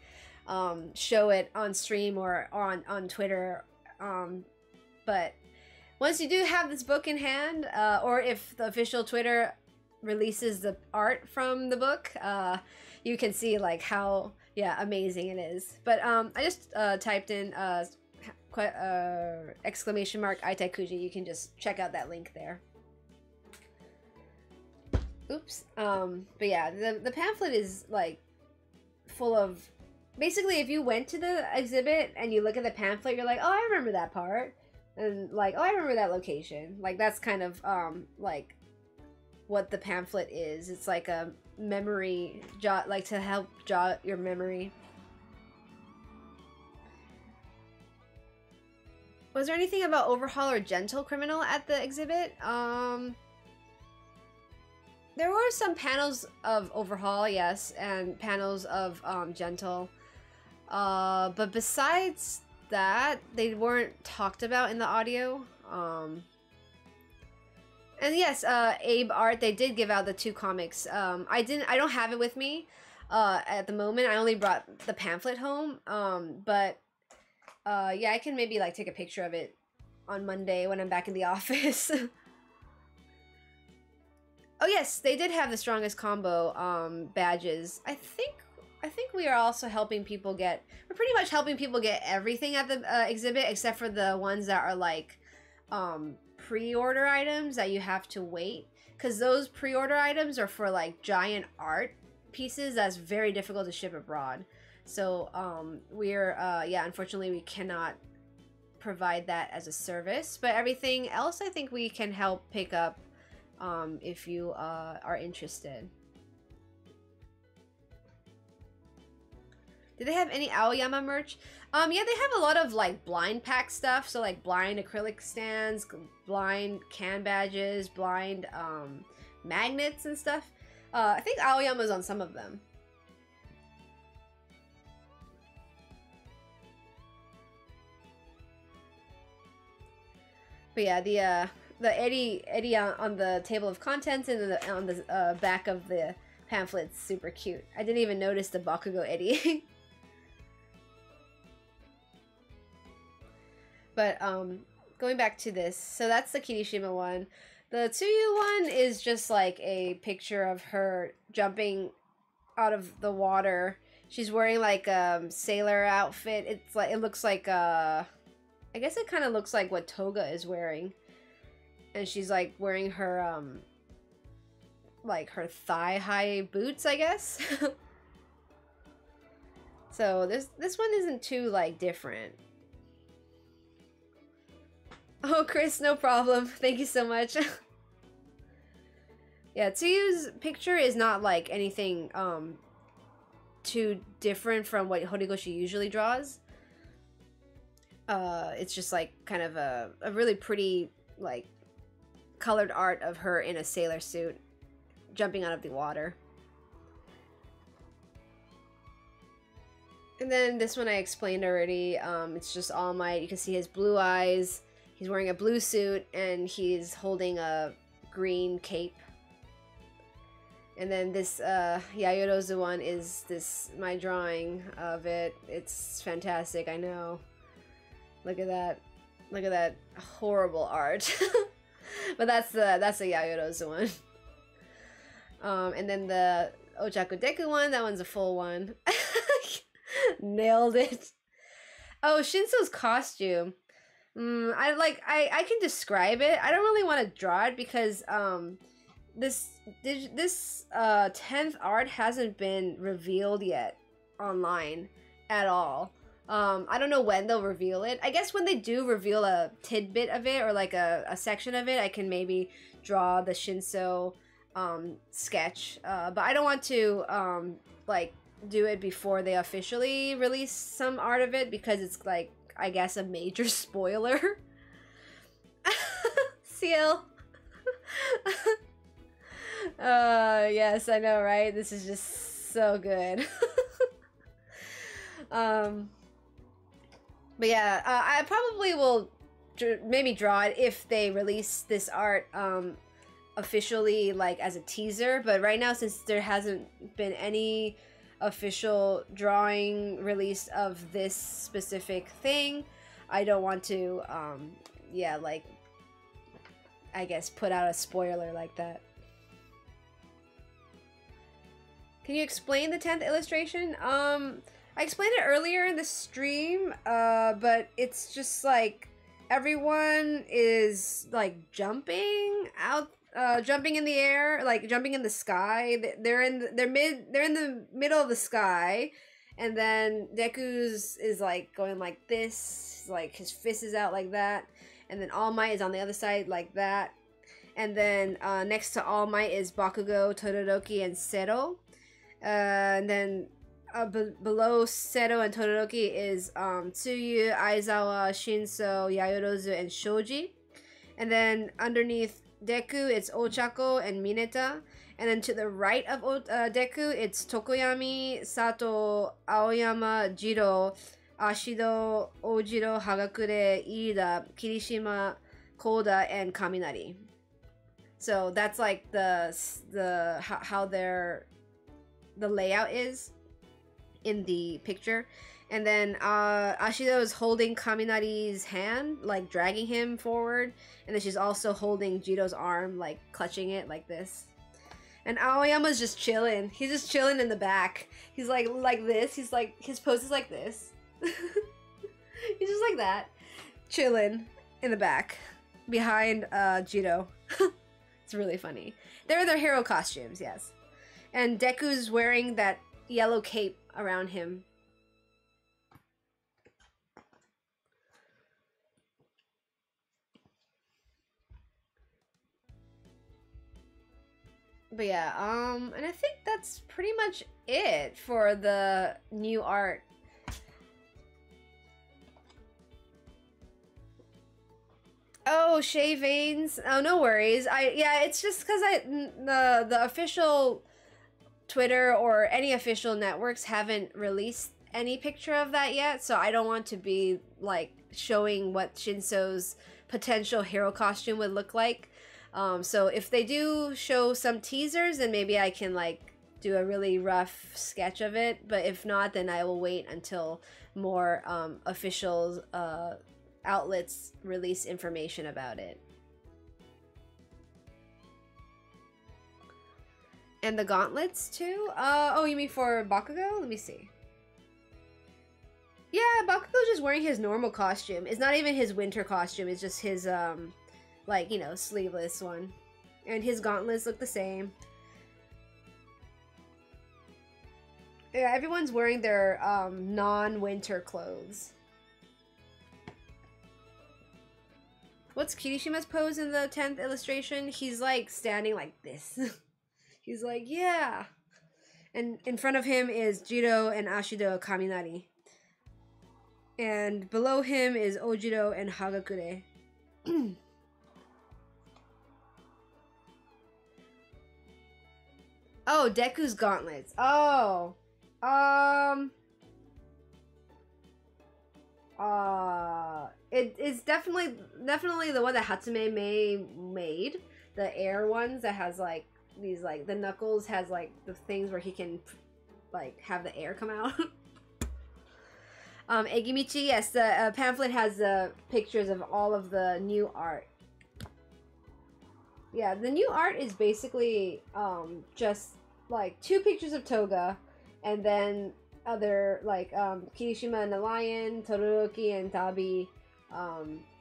Speaker 1: show it on stream or on Twitter, but once you do have this book in hand, or if the official Twitter releases the art from the book, you can see like how amazing it is. But I just typed in exclamation mark Aitaikuji. You can just check out that link there. Oops. But yeah, the pamphlet is like full of, basically, if you went to the exhibit and you look at the pamphlet, you're like, oh, I remember that part, and like, oh, I remember that location. Like, that's kind of like what the pamphlet is. It's like a memory jot, like to help jot your memory. Was there anything about Overhaul or Gentle Criminal at the exhibit? There were some panels of Overhaul, yes, and panels of Gentle. But besides that, they weren't talked about in the audio. And yes, Abe Art, they did give out the 2 comics. I don't have it with me at the moment. I only brought the pamphlet home. But yeah, I can maybe like take a picture of it on Monday when I'm back in the office. Oh yes, they did have the strongest combo badges. I think we are also helping people get, we're pretty much helping people get everything at the exhibit except for the ones that are like pre-order items that you have to wait, because those pre-order items are for like giant art pieces that's very difficult to ship abroad. So we're unfortunately we cannot provide that as a service, but everything else I think we can help pick up if you are interested. Do they have any Aoyama merch? Yeah, they have a lot of like blind pack stuff, so like blind acrylic stands, blind can badges, blind magnets and stuff. I think Aoyama's on some of them. But yeah, the Eddie on the table of contents and on the back of the pamphlet's super cute. I didn't even notice the Bakugo Eddie. But going back to this, so that's the Kirishima one. The Tsuyu one is just like a picture of her jumping out of the water. She's wearing like a sailor outfit. It's like, it looks like I guess it kind of looks like what Toga is wearing. And she's like wearing her like her thigh-high boots, I guess. So this one isn't too like different. Oh, Chris, no problem. Thank you so much. Yeah, Tsuyu's picture is not like anything too different from what Horikoshi usually draws. It's just like kind of a really pretty like colored art of her in a sailor suit jumping out of the water. And then this one I explained already. It's just All Might. You can see his blue eyes. He's wearing a blue suit and he's holding a green cape. And then this Yayorozu one is my drawing of it. It's fantastic, I know. Look at that. Look at that horrible art. But that's the Yayorozu one. And then the Ochaku Deku one, that one's a full one. Nailed it. Oh, Shinso's costume. I can describe it. I don't really want to draw it because this 10th art hasn't been revealed yet online at all. I don't know when they'll reveal it. I guess when they do reveal a tidbit of it or like a section of it, I can maybe draw the Shinso sketch. But I don't want to like do it before they officially release some art of it because it's like, I guess, a major spoiler. CL. Yes, I know, right? This is just so good. But yeah, I probably will maybe draw it if they release this art officially, like as a teaser. But right now, since there hasn't been any official drawing release of this specific thing, I don't want to yeah, like, I guess put out a spoiler like that. Can you explain the 10th illustration? I explained it earlier in the stream, but it's just like everyone is like jumping out, jumping in the air, like jumping in the sky. They're in the middle of the sky, and then Deku's is like going like this, like his fist is out like that, and then All Might is on the other side like that, and then next to All Might is Bakugo, Todoroki, and Sero, and then below Sero and Todoroki is Tsuyu, Aizawa, Shinso, Yayorozu, and Shoji. And then underneath Deku, it's Ochako and Mineta. And then to the right of Deku, it's Tokoyami, Sato, Aoyama, Jiro, Ashido, Ojiro, Hagakure, Iida, Kirishima, Koda, and Kaminari. So that's like the how the layout is in the picture. And then Ashido is holding Kaminari's hand, like dragging him forward, and then she's also holding Jiro's arm, like clutching it like this. And Aoyama's just chilling. He's just chilling in the back. He's like this. He's like, his pose is like this. He's just like that, chilling in the back behind Jiro. It's really funny. They're their hero costumes, yes. And Deku's wearing that yellow cape around him. But yeah, and I think that's pretty much it for the new art. Oh, Shay Veins. Oh, no worries. Yeah, it's just because the official Twitter or any official networks haven't released any picture of that yet, so I don't want to be like showing what Shinso's potential hero costume would look like. So if they do show some teasers, then maybe I can like do a really rough sketch of it. But if not, then I will wait until more official outlets release information about it. And the gauntlets too? Oh, you mean for Bakugo? Let me see. Yeah, Bakugo's just wearing his normal costume. It's not even his winter costume. It's just his, like, you know, sleeveless one. And his gauntlets look the same. Yeah, everyone's wearing their, non-winter clothes. What's Kirishima's pose in the 10th illustration? He's, like, standing like this. He's like, yeah! And in front of him is Jiro and Ashido Kaminari. And below him is Ojiro and Hagakure. Oh, Deku's gauntlets. Oh. It's definitely the one that Hatsume made. The air ones that has like these, like, the knuckles has like the things where he can like have the air come out. Egimichi, yes, the pamphlet has pictures of all of the new art. Yeah, the new art is basically just like 2 pictures of Toga, and then other like Kirishima and the lion, Todoroki and Tabi,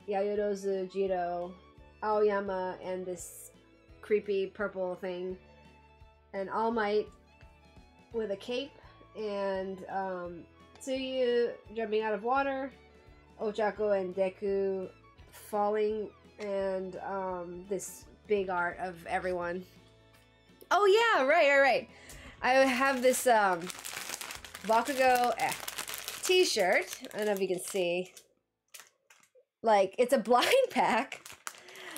Speaker 1: Yayorozu, Jiro, Aoyama, and this creepy purple thing, and All Might with a cape, and Tsuyu jumping out of water, Ochako and Deku falling, and this big art of everyone. Oh yeah, right. I have this Bakugo t-shirt. I don't know if you can see. Like, it's a blind pack.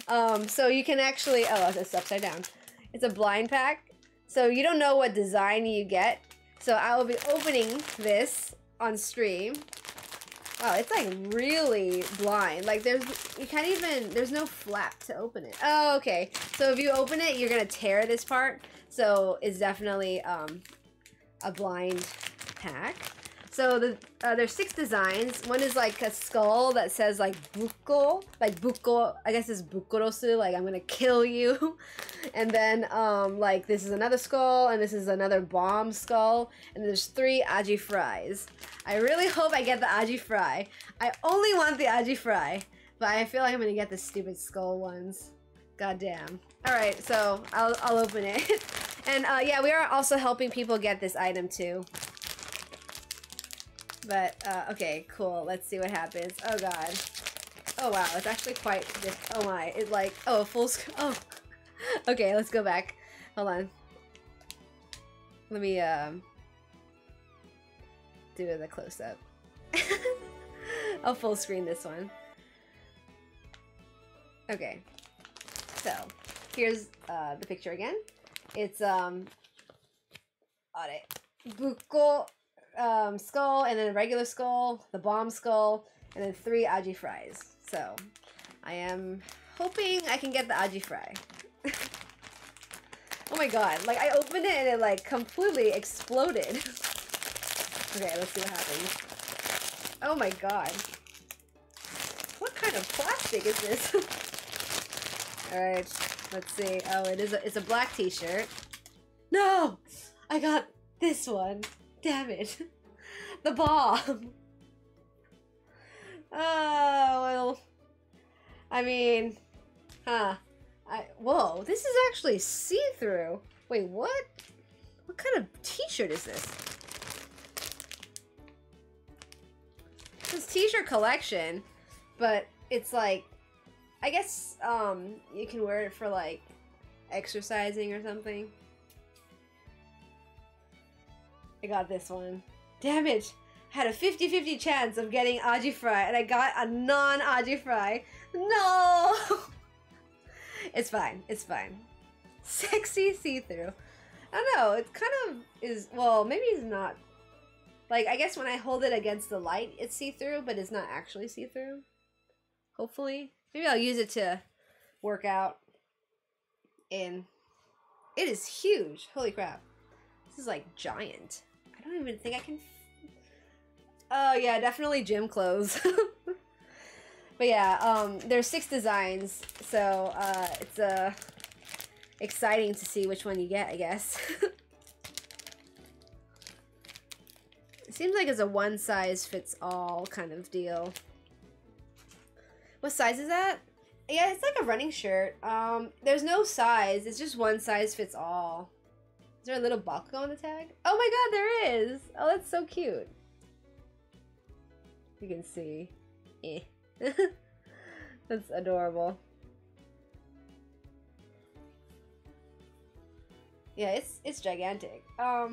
Speaker 1: So you can actually, oh, it's upside down. It's a blind pack. So you don't know what design you get. So I will be opening this on stream. Wow, it's like really blind. Like you can't even, there's no flap to open it. Oh, okay. So if you open it, you're gonna tear this part. So it's definitely a blind pack. So there's 6 designs. One is like a skull that says like Bukko, like Bukko, I guess it's Bukorosu, like I'm gonna kill you. And then like this is another skull, and this is another bomb skull, and there's 3 Aji fries. I really hope I get the Aji fry. I only want the Aji fry, but I feel like I'm gonna get the stupid skull ones. God damn. Alright, so I'll open it. And yeah, we are also helping people get this item too. But, okay, cool. Let's see what happens. Oh, God. Oh, wow. It's actually quite... Oh, my. It's like... Oh, full screen. Oh. Okay, let's go back. Hold on. Let me, do the close-up. I'll full screen this one. Okay. So, here's, the picture again. It's, Bukko... skull, and then a regular skull, the bomb skull, and then 3 Aji fries. So, I am hoping I can get the Aji fry. Oh my god, like I opened it and it like completely exploded. Okay, let's see what happens. Oh my god. What kind of plastic is this? Alright, let's see. Oh, it's a black t-shirt. No! I got this one. Damn it. The bomb. Oh, well. I mean, whoa, this is actually see-through. Wait, what? What kind of t-shirt is this? This t-shirt collection, but it's like, I guess, you can wear it for like exercising or something. I got this one. Damn it! I had a 50-50 chance of getting Aji fry, and I got a non-Aji fry. No! It's fine. It's fine. Sexy see-through. I don't know. It kind of is... Well, maybe it's not... Like, I guess when I hold it against the light, it's see-through, but it's not actually see-through. Hopefully. Maybe I'll use it to work out in... It is huge. Holy crap. This is like giant. I don't even think I can... Oh yeah, definitely gym clothes. But yeah, there's 6 designs, so it's exciting to see which one you get, I guess. It seems like it's a one-size-fits-all kind of deal. What size is that? Yeah, it's like a running shirt. There's no size, it's just one size fits all. Is there a little Bakugo on the tag? Oh my god, there is! Oh, that's so cute. You can see. Eh. That's adorable. Yeah, it's gigantic. I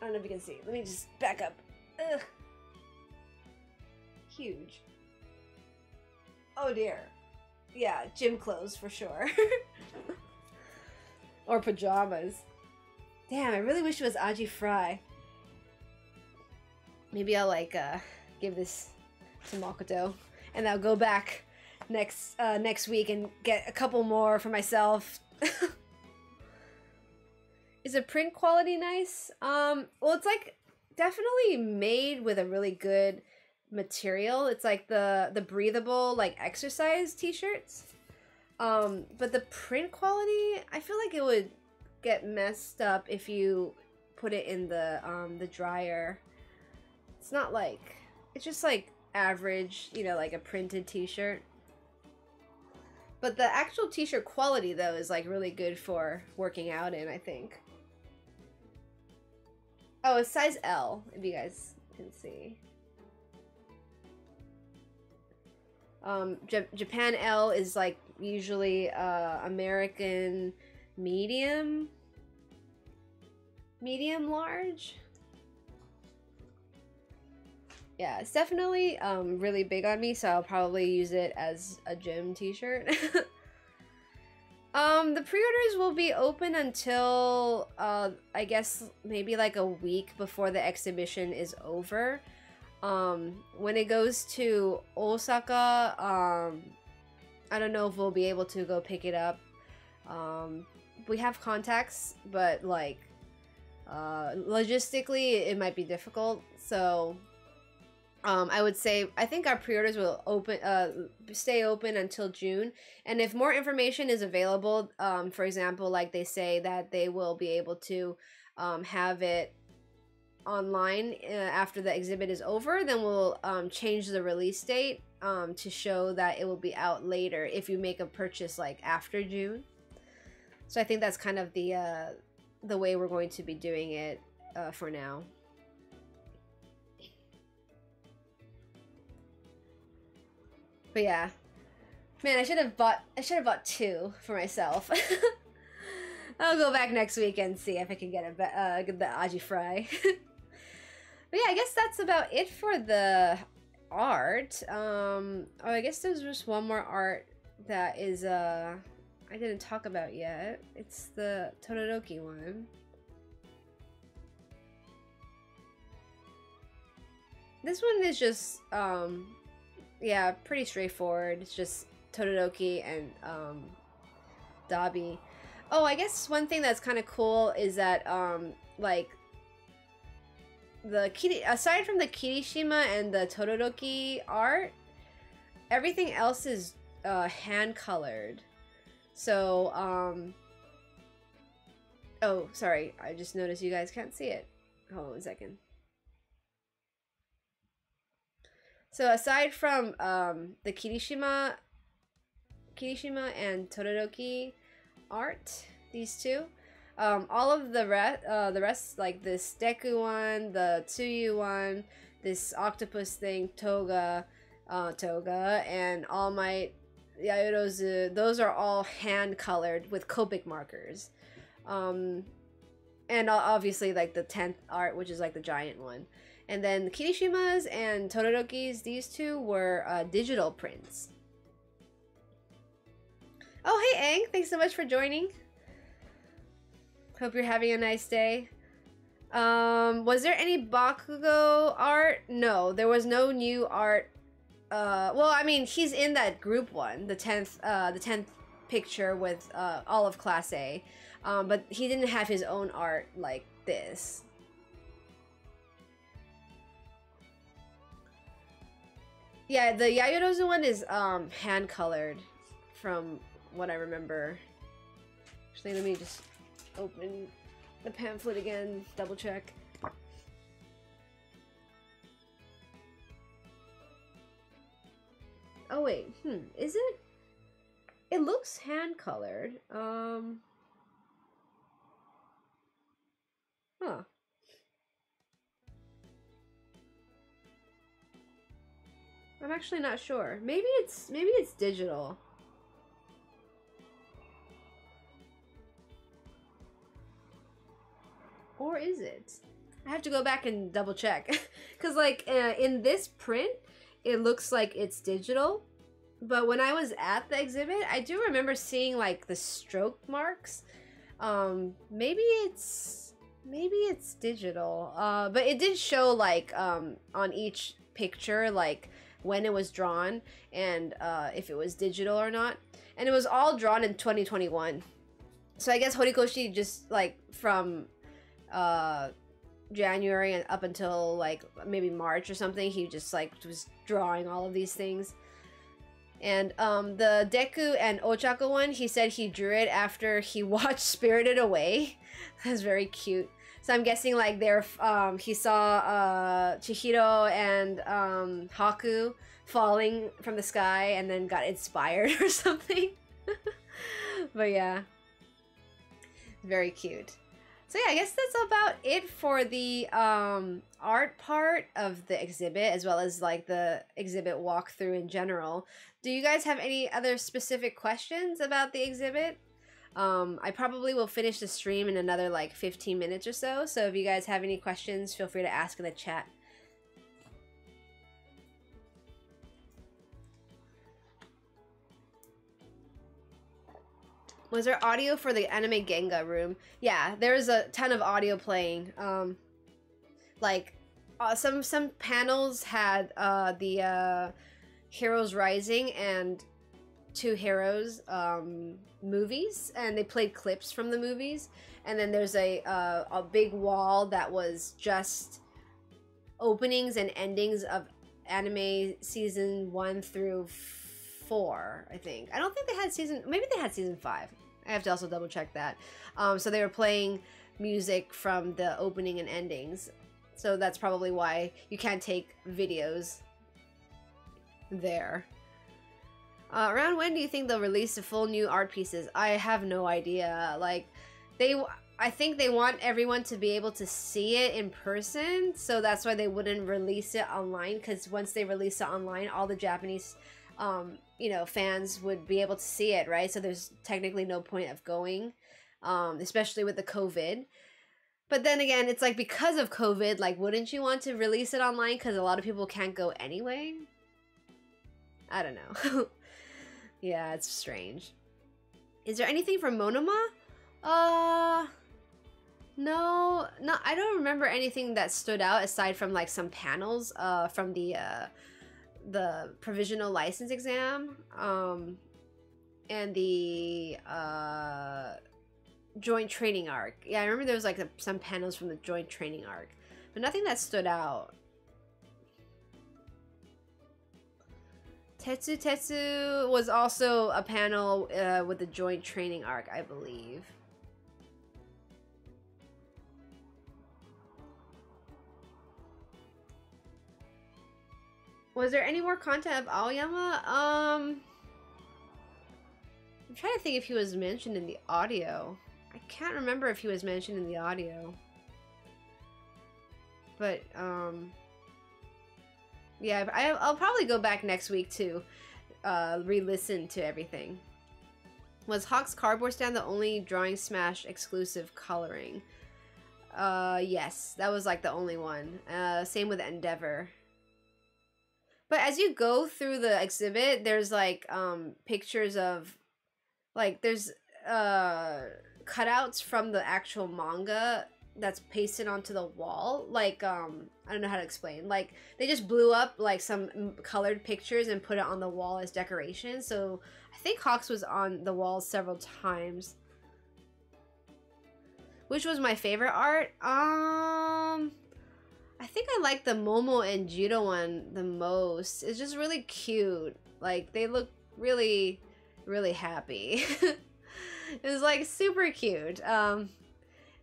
Speaker 1: don't know if you can see. Let me just back up. Ugh. Huge. Oh dear. Yeah, gym clothes for sure. Or pajamas. Damn, I really wish it was Aji Fry. Maybe I'll like give this to Makoto, and I'll go back next week and get a couple more for myself. Is the print quality nice? Well, it's like definitely made with a really good material. It's like the breathable like exercise t-shirts. But the print quality, I feel like it would get messed up if you put it in the dryer. It's not like, it's just like average, you know, like a printed t-shirt. But the actual t-shirt quality though is like really good for working out in, I think. Oh, it's size L, if you guys can see. Japan L is like usually American medium large. Yeah, it's definitely really big on me, so I'll probably use it as a gym t-shirt. The pre-orders will be open until I guess maybe like a week before the exhibition is over. When it goes to Osaka, I don't know if we'll be able to go pick it up. We have contacts, but like logistically it might be difficult, so I would say I think our pre-orders will stay open until June, and if more information is available, for example, like they say that they will be able to have it online after the exhibit is over, then we'll change the release date to show that it will be out later if you make a purchase like after June. So I think that's kind of the way we're going to be doing it for now. But yeah, man, I should have bought 2 for myself. I'll go back next week and see if I can get the aji fry. But yeah, I guess that's about it for the art. Oh, I guess there's just one more art that is I didn't talk about yet. It's the Todoroki one. This one is just yeah, pretty straightforward. It's just Todoroki and Dabi. Oh, I guess one thing that's kind of cool is that like aside from the Kirishima and the Todoroki art, everything else is hand colored. So oh, sorry, I just noticed you guys can't see it. Hold on 1 second. So aside from the Kirishima and Todoroki art, these two, all of the rest, like this Deku one, the Tsuyu one, this octopus thing, Toga, and All Might, Yaoyorozu, those are all hand colored with Copic markers. And obviously like the 10th art, which is like the giant one. And then the Kirishimas and Todorokis, these two were digital prints. Oh, hey Aang, thanks so much for joining. Hope you're having a nice day. Was there any Bakugo art? No, there was no new art. Well, I mean, he's in that group one, the 10th picture with all of Class A. But he didn't have his own art like this. Yeah, the Yaoyorozu one is hand colored from what I remember. Actually, let me just open the pamphlet again, double check. Oh wait, is it? It looks hand colored. Huh. I'm actually not sure. Maybe it's digital. Or is it? I have to go back and double check. Cause like in this print, it looks like it's digital. But when I was at the exhibit, I do remember seeing like the stroke marks. Maybe it's digital. But it did show like on each picture like when it was drawn and if it was digital or not. And it was all drawn in 2021. So I guess Horikoshi just like from January and up until like maybe March or something, he just like was drawing all of these things. And the Deku and Ochako one, he said he drew it after he watched Spirited Away. That's very cute. So I'm guessing like they're he saw Chihiro and Haku falling from the sky and then got inspired or something. But yeah, very cute. So yeah, I guess that's about it for the art part of the exhibit, as well as like the exhibit walkthrough in general. Do you guys have any other specific questions about the exhibit? I probably will finish the stream in another like 15 minutes or so. So if you guys have any questions, feel free to ask in the chat. Was there audio for the anime Genga room? Yeah, there was a ton of audio playing. Some panels had the Heroes Rising and Two Heroes movies, and they played clips from the movies. And then there's a big wall that was just openings and endings of anime season 1 through 4, I think. I don't think they had maybe they had season 5. I have to also double check that. So they were playing music from the opening and endings. So that's probably why you can't take videos there. Around when do you think they'll release the full new art pieces? I have no idea. Like, I think they want everyone to be able to see it in person, so that's why they wouldn't release it online, because once they release it online, all the Japanese fans would be able to see it, right? So there's technically no point of going, especially with the COVID. But then again, it's like, because of COVID, like, wouldn't you want to release it online? Because a lot of people can't go anyway. I don't know. Yeah, it's strange. Is there anything from Monoma? No, I don't remember anything that stood out aside from like some panels from the provisional license exam and the joint training arc. Yeah, I remember there was like some panels from the joint training arc, but nothing that stood out. Tetsu was also a panel with the joint training arc, I believe. Was there any more content of Aoyama? I'm trying to think if he was mentioned in the audio. I can't remember if he was mentioned in the audio. But, yeah, I'll probably go back next week to re-listen to everything. Was Hawk's cardboard stand the only Drawing Smash exclusive coloring? Yes, that was like the only one. Same with Endeavor. But as you go through the exhibit, there's like pictures of, like, there's cutouts from the actual manga that's pasted onto the wall. Like, I don't know how to explain. Like, they just blew up like some colored pictures and put it on the wall as decoration. So I think Hawks was on the wall several times. Which was my favorite art? I think I like the Momo and Jiro one the most. It's just really cute. Like, they look really, really happy. It was like super cute. I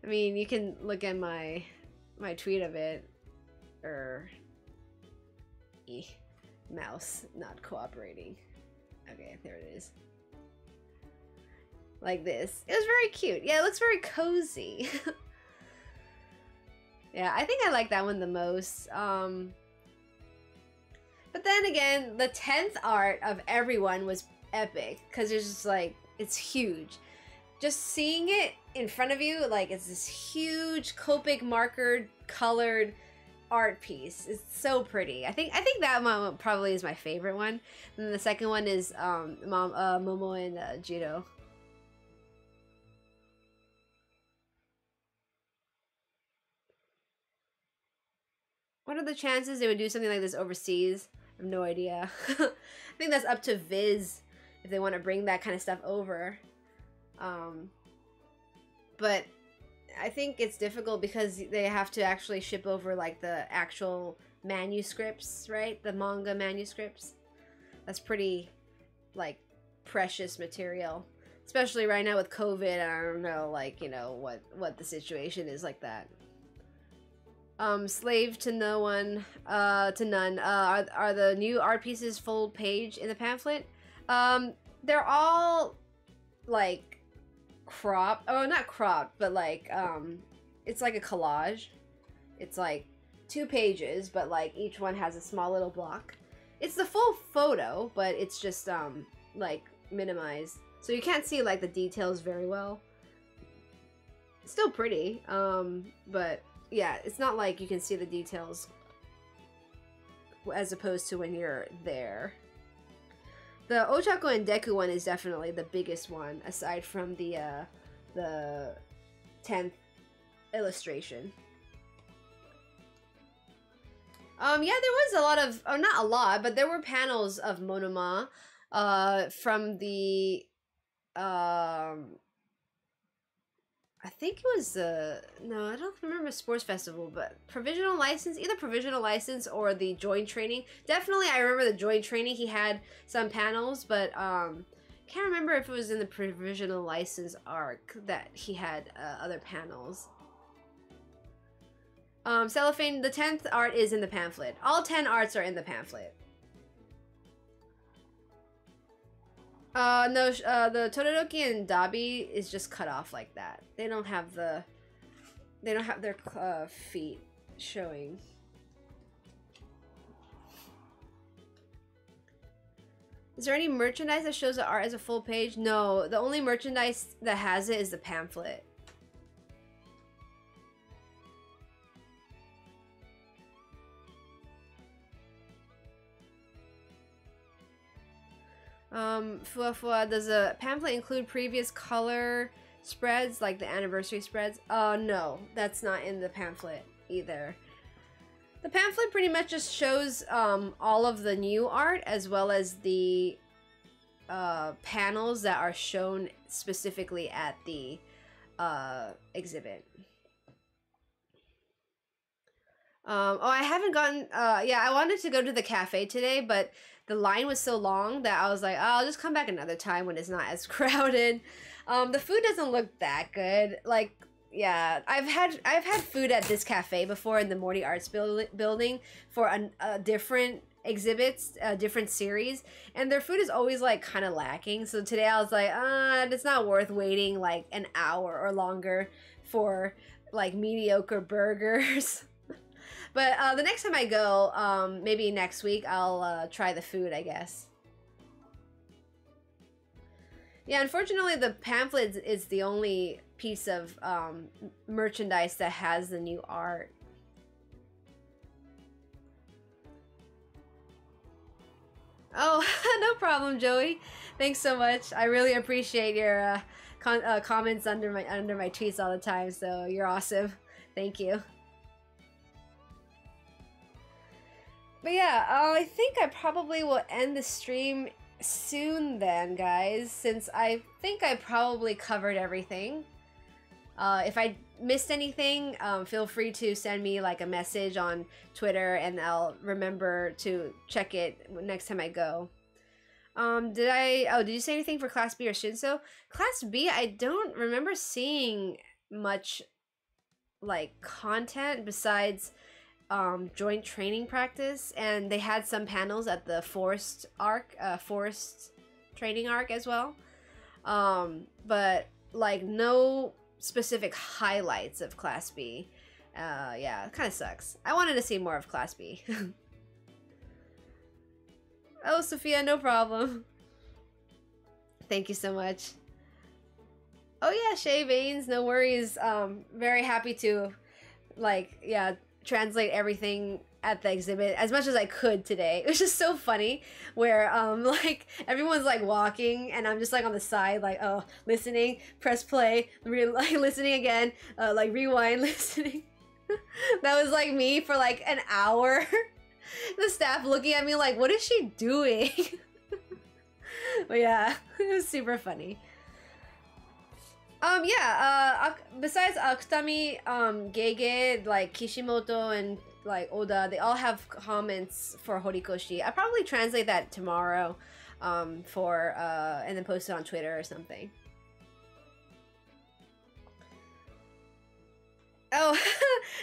Speaker 1: mean, you can look at my tweet of it. Mouse not cooperating. Okay, there it is. Like this. It was very cute. Yeah, it looks very cozy. Yeah, I think I like that one the most. But then again, the 10th art of everyone was epic, because it's just like, it's huge. Just seeing it in front of you, like, it's this huge Copic marker colored art piece. It's so pretty. I think that one probably is my favorite one. And then the second one is Momo and Jiro. What are the chances they would do something like this overseas? I have no idea. I think that's up to Viz if they want to bring that kind of stuff over. But I think it's difficult because they have to actually ship over like the actual manuscripts, right? The manga manuscripts. That's pretty like precious material. Especially right now with COVID, I don't know, like, you know, what the situation is like that. Slave to no one, to none. Are the new art pieces full page in the pamphlet? They're all like cropped. Oh, not cropped, but like it's like a collage. It's like 2 pages, but like each one has a small little block. It's the full photo, but it's just like minimized, so you can't see like the details very well. It's still pretty, but yeah, it's not like you can see the details as opposed to when you're there. The Ochako and Deku one is definitely the biggest one, aside from the 10th illustration. Yeah, there was a lot of, oh, not a lot, but there were panels of Monoma, from the, I think it was, no, I don't remember Sports Festival, but provisional license, either provisional license or the joint training. Definitely, I remember the joint training, he had some panels, but, can't remember if it was in the provisional license arc that he had, other panels. Cellophane, the 10th art is in the pamphlet. All 10 arts are in the pamphlet. No, the Todoroki and Dabi is just cut off like that. They don't have the... They don't have their feet showing. Is there any merchandise that shows the art as a full page? No, the only merchandise that has it is the pamphlet. Fua Fua, does the pamphlet include previous color spreads, like the anniversary spreads? No, that's not in the pamphlet either. The pamphlet pretty much just shows all of the new art, as well as the panels that are shown specifically at the exhibit. Oh, I haven't gotten, yeah, I wanted to go to the cafe today, but the line was so long that I was like, oh, I'll just come back another time when it's not as crowded. The food doesn't look that good. Like, yeah, I've had food at this cafe before in the Mori Arts building for a different exhibits, different series, and their food is always like kind of lacking. So today I was like, it's not worth waiting like an hour or longer for like mediocre burgers. But the next time I go, maybe next week, I'll try the food, I guess. Yeah, unfortunately, the pamphlet is the only piece of merchandise that has the new art. Oh, no problem, Joey. Thanks so much. I really appreciate your comments under my tweets all the time. So you're awesome. Thank you. But yeah, I think I probably will end the stream soon then, guys, since I think I probably covered everything. If I missed anything, feel free to send me like a message on Twitter and I'll remember to check it next time I go. Did you say anything for Class B or Shinso? Class B, I don't remember seeing much like content besides joint training practice, and they had some panels at the forest training arc as well, but like no specific highlights of Class B. Yeah, it kind of sucks. I wanted to see more of Class B. Oh, Sophia, no problem. Thank you so much. Oh yeah, Shay Baines, no worries. Very happy to, like, yeah, translate everything at the exhibit as much as I could today. It was just so funny where like everyone's like walking and I'm just like on the side like, oh, listening, press play, like listening again, like rewind, listening. That was like me for like an hour. The staff looking at me like, what is she doing? But yeah, it was super funny. Yeah, besides Akutami, Gege, like Kishimoto and like Oda, they all have comments for Horikoshi. I'll probably translate that tomorrow, and then post it on Twitter or something. Oh,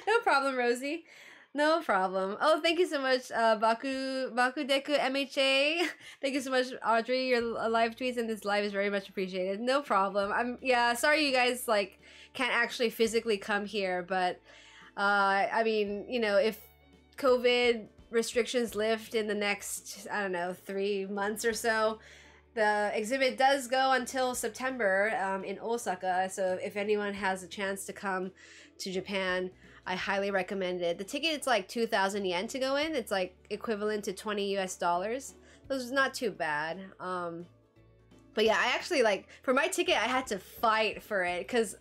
Speaker 1: No problem, Rosie. No problem. Oh, thank you so much, Baku Deku MHA. Thank you so much, Audrey. Your live tweets and this live is very much appreciated. No problem. Yeah, sorry you guys like can't actually physically come here, but I mean, you know, if COVID restrictions lift in the next, I don't know, 3 months or so, the exhibit does go until September in Osaka. So if anyone has a chance to come to Japan, I highly recommend it. The ticket is like 2,000 yen to go in. It's like equivalent to 20 US dollars. So it's not too bad. But yeah, I actually like for my ticket I had to fight for it because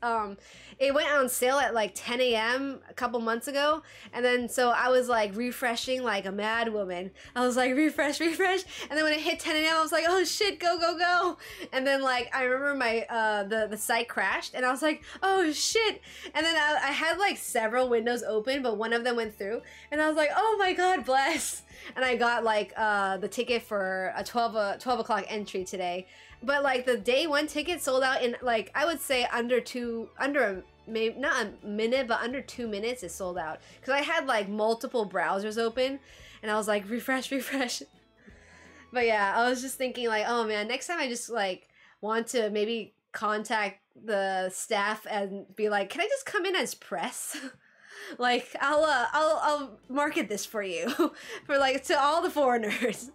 Speaker 1: it went on sale at like 10 a.m. a couple months ago, and then so I was like refreshing like a mad woman. I was like refresh, and then when it hit 10 a.m. I was like, oh shit, go, and then like I remember my the site crashed and I was like, oh shit, and then I had like several windows open, but one of them went through, and I was like, oh my god, bless, and I got like the ticket for a 12 o'clock entry today. But like the day one ticket sold out in like I would say maybe not a minute, but under 2 minutes it sold out. Because I had like multiple browsers open and I was like refresh. But yeah, I was just thinking like, oh man, next time I just like want to maybe contact the staff and be like, can I just come in as press? Like I'll market this for you for like to all the foreigners.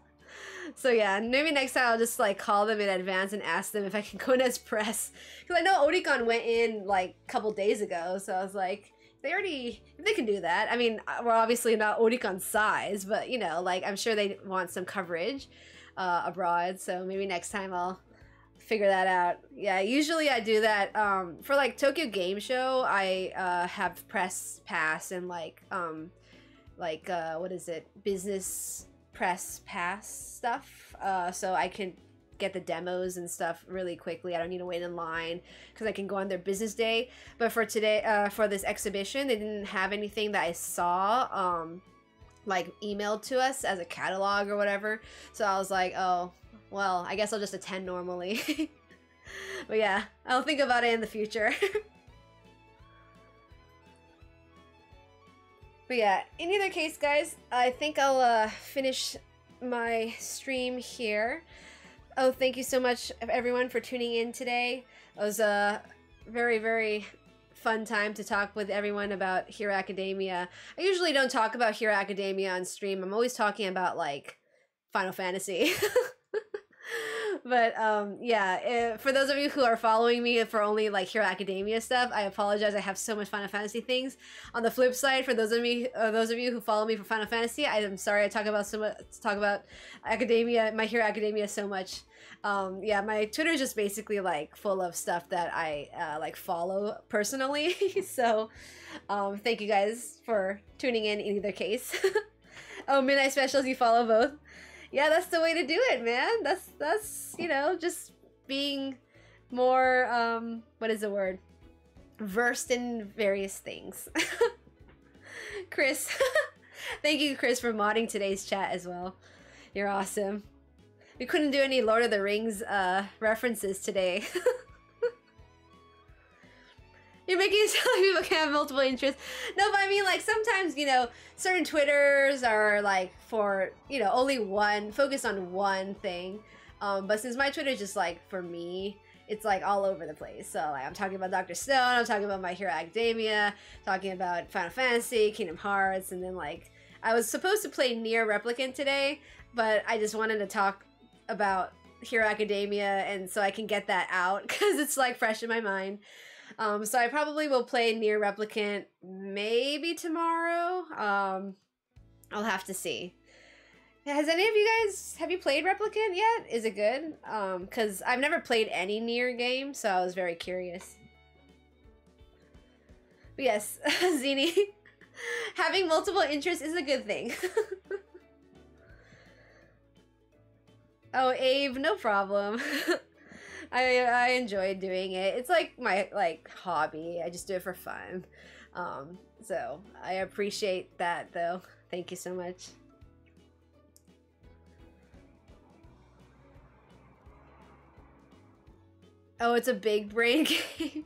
Speaker 1: So yeah, maybe next time I'll just like call them in advance and ask them if I can go in as press. Because I know Oricon went in like a couple days ago, so I was like, if they can do that. I mean, we're obviously not Oricon's size, but you know, like I'm sure they want some coverage abroad. So maybe next time I'll figure that out. Yeah, usually I do that for like Tokyo Game Show. I have press pass and like what is it, business press pass stuff, so I can get the demos and stuff really quickly. I don't need to wait in line because I can go on their business day. But for today, for this exhibition, they didn't have anything that I saw like emailed to us as a catalog or whatever. So I was like, oh well, I guess I'll just attend normally. But yeah, I'll think about it in the future. But yeah, in either case, guys, I think I'll finish my stream here. Oh, thank you so much, everyone, for tuning in today. It was a very, very fun time to talk with everyone about Hero Academia. I usually don't talk about Hero Academia on stream. I'm always talking about, like, Final Fantasy. But yeah, for those of you who are following me for only like Hero Academia stuff, I apologize. I have so much Final Fantasy things. On the flip side, for those of you who follow me for Final Fantasy, I'm sorry I talk about Academia, My Hero Academia so much. Yeah, my Twitter is just basically like full of stuff that I like follow personally. So thank you guys for tuning in either case. Oh, Midnight Specials, you follow both. Yeah, that's the way to do it, man. That's you know, just being more what is the word? Versed in various things. Chris. Thank you, Chris, for modding today's chat as well. You're awesome. We couldn't do any Lord of the Rings references today. You're making it sound like people can have multiple interests. No, but I mean, like, sometimes, you know, certain Twitters are, like, for, you know, only focus on one thing. But since my Twitter is just, like, for me, it's, like, all over the place. So, like, I'm talking about Dr. Stone, I'm talking about My Hero Academia, talking about Final Fantasy, Kingdom Hearts, and then, like, I was supposed to play Nier Replicant today, but I just wanted to talk about Hero Academia, and so I can get that out, because it's, like, fresh in my mind. So I probably will play Nier Replicant maybe tomorrow. I'll have to see. Has any of you guys, have you played Replicant yet? Is it good? Because I've never played any Nier game, so I was very curious. But yes, Zini, having multiple interests is a good thing. Oh, Abe, no problem. I enjoy doing it. It's like my hobby. I just do it for fun. So I appreciate that though. Thank you so much. Oh, it's a big brain game.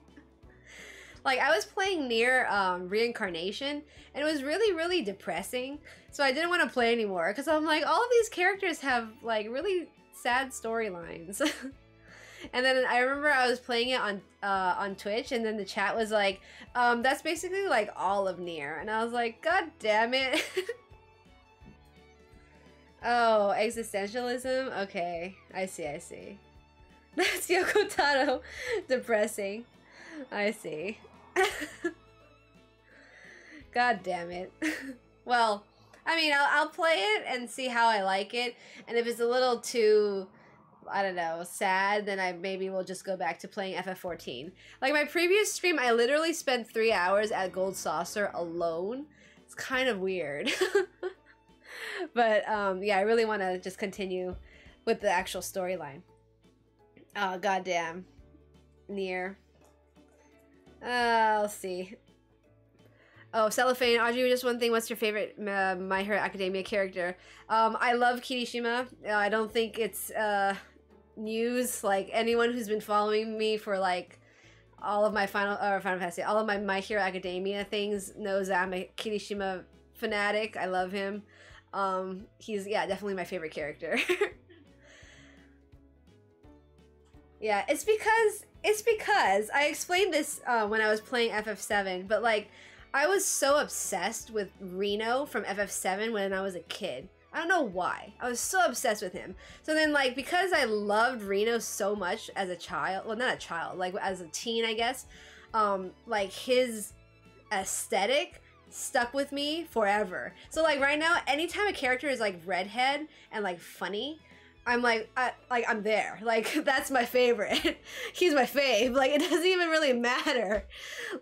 Speaker 1: Like, I was playing near Reincarnation, and it was really, really depressing. So I didn't want to play anymore, because I'm like, all of these characters have, like, really sad storylines. And then I remember I was playing it on Twitch, and then the chat was like, that's basically, like, all of Nier. And I was like, God damn it. Oh, existentialism? Okay, I see, I see. That's Yoko Taro. Depressing. I see. God damn it. Well, I mean, I'll play it and see how I like it, and if it's a little too, I don't know, sad, then I maybe will just go back to playing FF14. Like, my previous stream, I literally spent 3 hours at Gold Saucer alone. It's kind of weird. But, yeah, I really want to just continue with the actual storyline. Oh, goddamn. Nier. Let's see. Oh, Cellophane, Audrey, just one thing. What's your favorite My Hero Academia character? I love Kirishima. I don't think it's news. Like, anyone who's been following me for, like, all of my Final Fantasy, all of my Hero Academia things knows that I'm a Kirishima fanatic. I love him. He's, yeah, definitely my favorite character. Yeah, it's because I explained this when I was playing FF7, but, like, I was so obsessed with Reno from FF7 when I was a kid. I don't know why. I was so obsessed with him. So then, like, because I loved Reno so much as a child, well, not a child, like, as a teen, I guess, like, his aesthetic stuck with me forever. So, like, right now, anytime a character is, like, redhead and, like, funny, I'm like, I'm there. Like, that's my favorite. He's my fave. Like, it doesn't even really matter.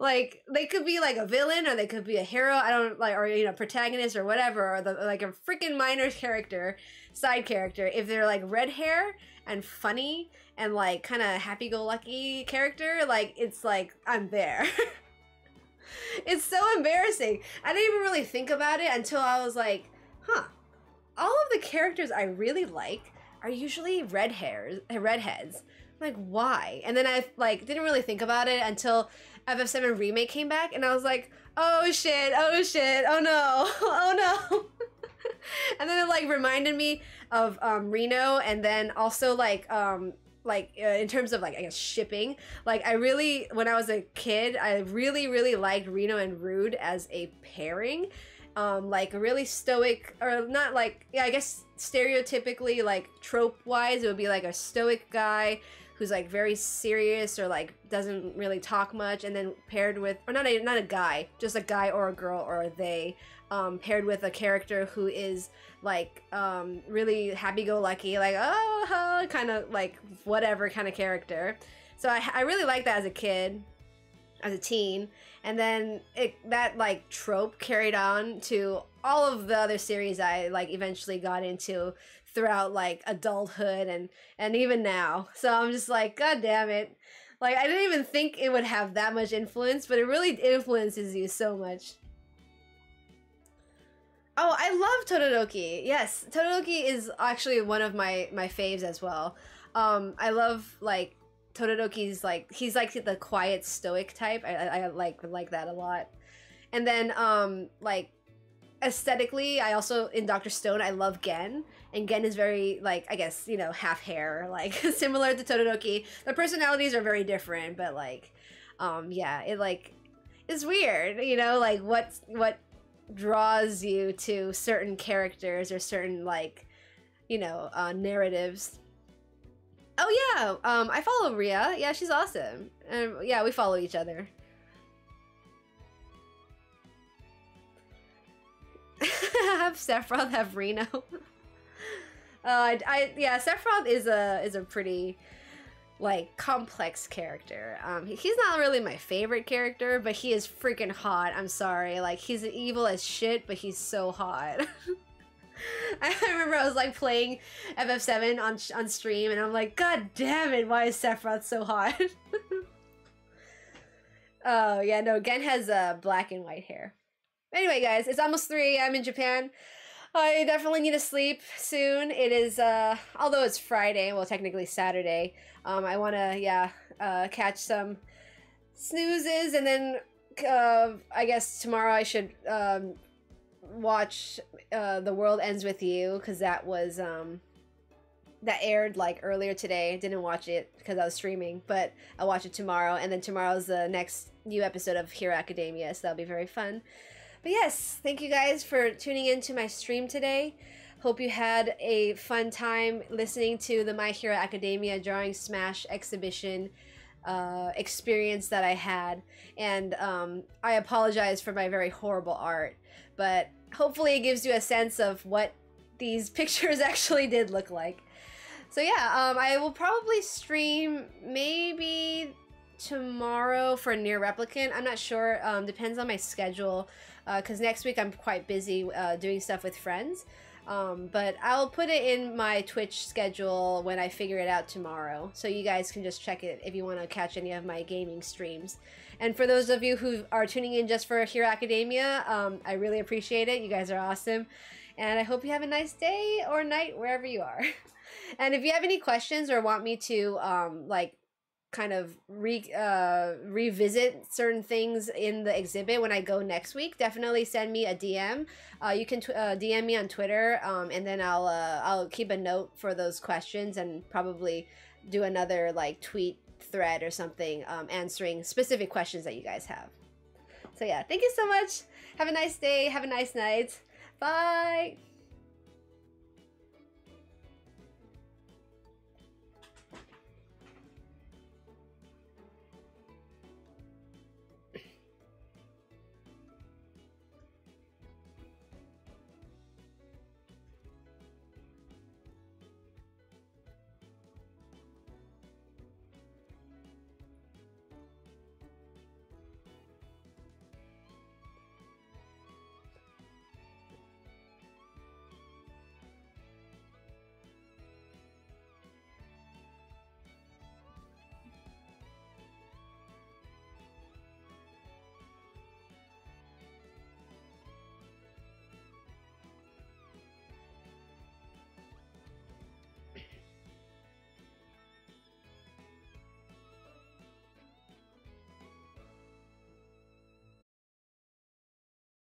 Speaker 1: Like, they could be, like, a villain, or they could be a hero. I don't, like, or, you know, protagonist or whatever, or, like, a freaking minor character, side character. If they're, like, red hair and funny and, like, kind of happy-go-lucky character, like, it's, like, I'm there. It's so embarrassing. I didn't even really think about it until I was like, huh, all of the characters I really like are usually redheads. Like, why? And then I, like, didn't really think about it until FF7 Remake came back, and I was like, oh shit, oh no, oh no. And then it, like, reminded me of Reno, and then also, like, in terms of, like, I guess, shipping, like, I really, when I was a kid, I really, really liked Reno and Rude as a pairing. Like, really stoic, or not, like, yeah, I guess stereotypically, like, trope-wise, it would be, like, a stoic guy who's, like, very serious, or, like, doesn't really talk much, and then paired with, or not a guy, just a guy or a girl or a they, paired with a character who is, like, really happy-go-lucky, like, oh, kind of, like, whatever kind of character. So I really liked that as a kid, as a teen, and then that, like, trope carried on to all of the other series I, like, eventually got into throughout, like, adulthood and even now. So I'm just like, god damn it. Like, I didn't even think it would have that much influence, but it really influences you so much. Oh, I love Todoroki. Yes, Todoroki is actually one of my faves as well. I love, like, Todoroki's, like, he's, like, the quiet stoic type. I like that a lot. And then, like, aesthetically, I also, in Dr. Stone, I love Gen. And Gen is very, like, I guess, you know, half hair, like, similar to Todoroki. Their personalities are very different, but, like, yeah, it, like, it's weird, you know, like, what draws you to certain characters or certain, like, you know, narratives. Oh yeah, I follow Rhea. Yeah, she's awesome. Yeah, we follow each other. Have Sephiroth, have Reno. Yeah, Sephiroth is a pretty, like, complex character. He's not really my favorite character, but he is freaking hot. I'm sorry, like, he's evil as shit, but he's so hot. I remember I was, like, playing FF7 on stream, and I'm like, god damn it, why is Sephiroth so hot? Oh, yeah, no, Gen has black and white hair. Anyway, guys, it's almost 3 a.m. in Japan. I definitely need to sleep soon. It is, although it's Friday, well, technically Saturday, I want to, yeah, catch some snoozes, and then I guess tomorrow I should watch The World Ends With You, because that was that aired like earlier today. I didn't watch it because I was streaming, but I'll watch it tomorrow, and then tomorrow's the next new episode of Hero Academia, so that'll be very fun. But yes, thank you guys for tuning in to my stream today. Hope you had a fun time listening to the My Hero Academia Drawing Smash exhibition experience that I had, and I apologize for my very horrible art, but hopefully it gives you a sense of what these pictures actually did look like. So yeah, I will probably stream maybe tomorrow for Near Replicant. I'm not sure, depends on my schedule, because next week I'm quite busy doing stuff with friends. But I'll put it in my Twitch schedule when I figure it out tomorrow, so you guys can just check it if you want to catch any of my gaming streams. And for those of you who are tuning in just for Hero Academia, I really appreciate it. You guys are awesome, and I hope you have a nice day or night wherever you are. And if you have any questions or want me to like kind of revisit certain things in the exhibit when I go next week, definitely send me a DM. You can DM me on Twitter, and then I'll keep a note for those questions and probably do another like tweet thread or something answering specific questions that you guys have. So yeah, thank you so much. Have a nice day. Have a nice night. Bye.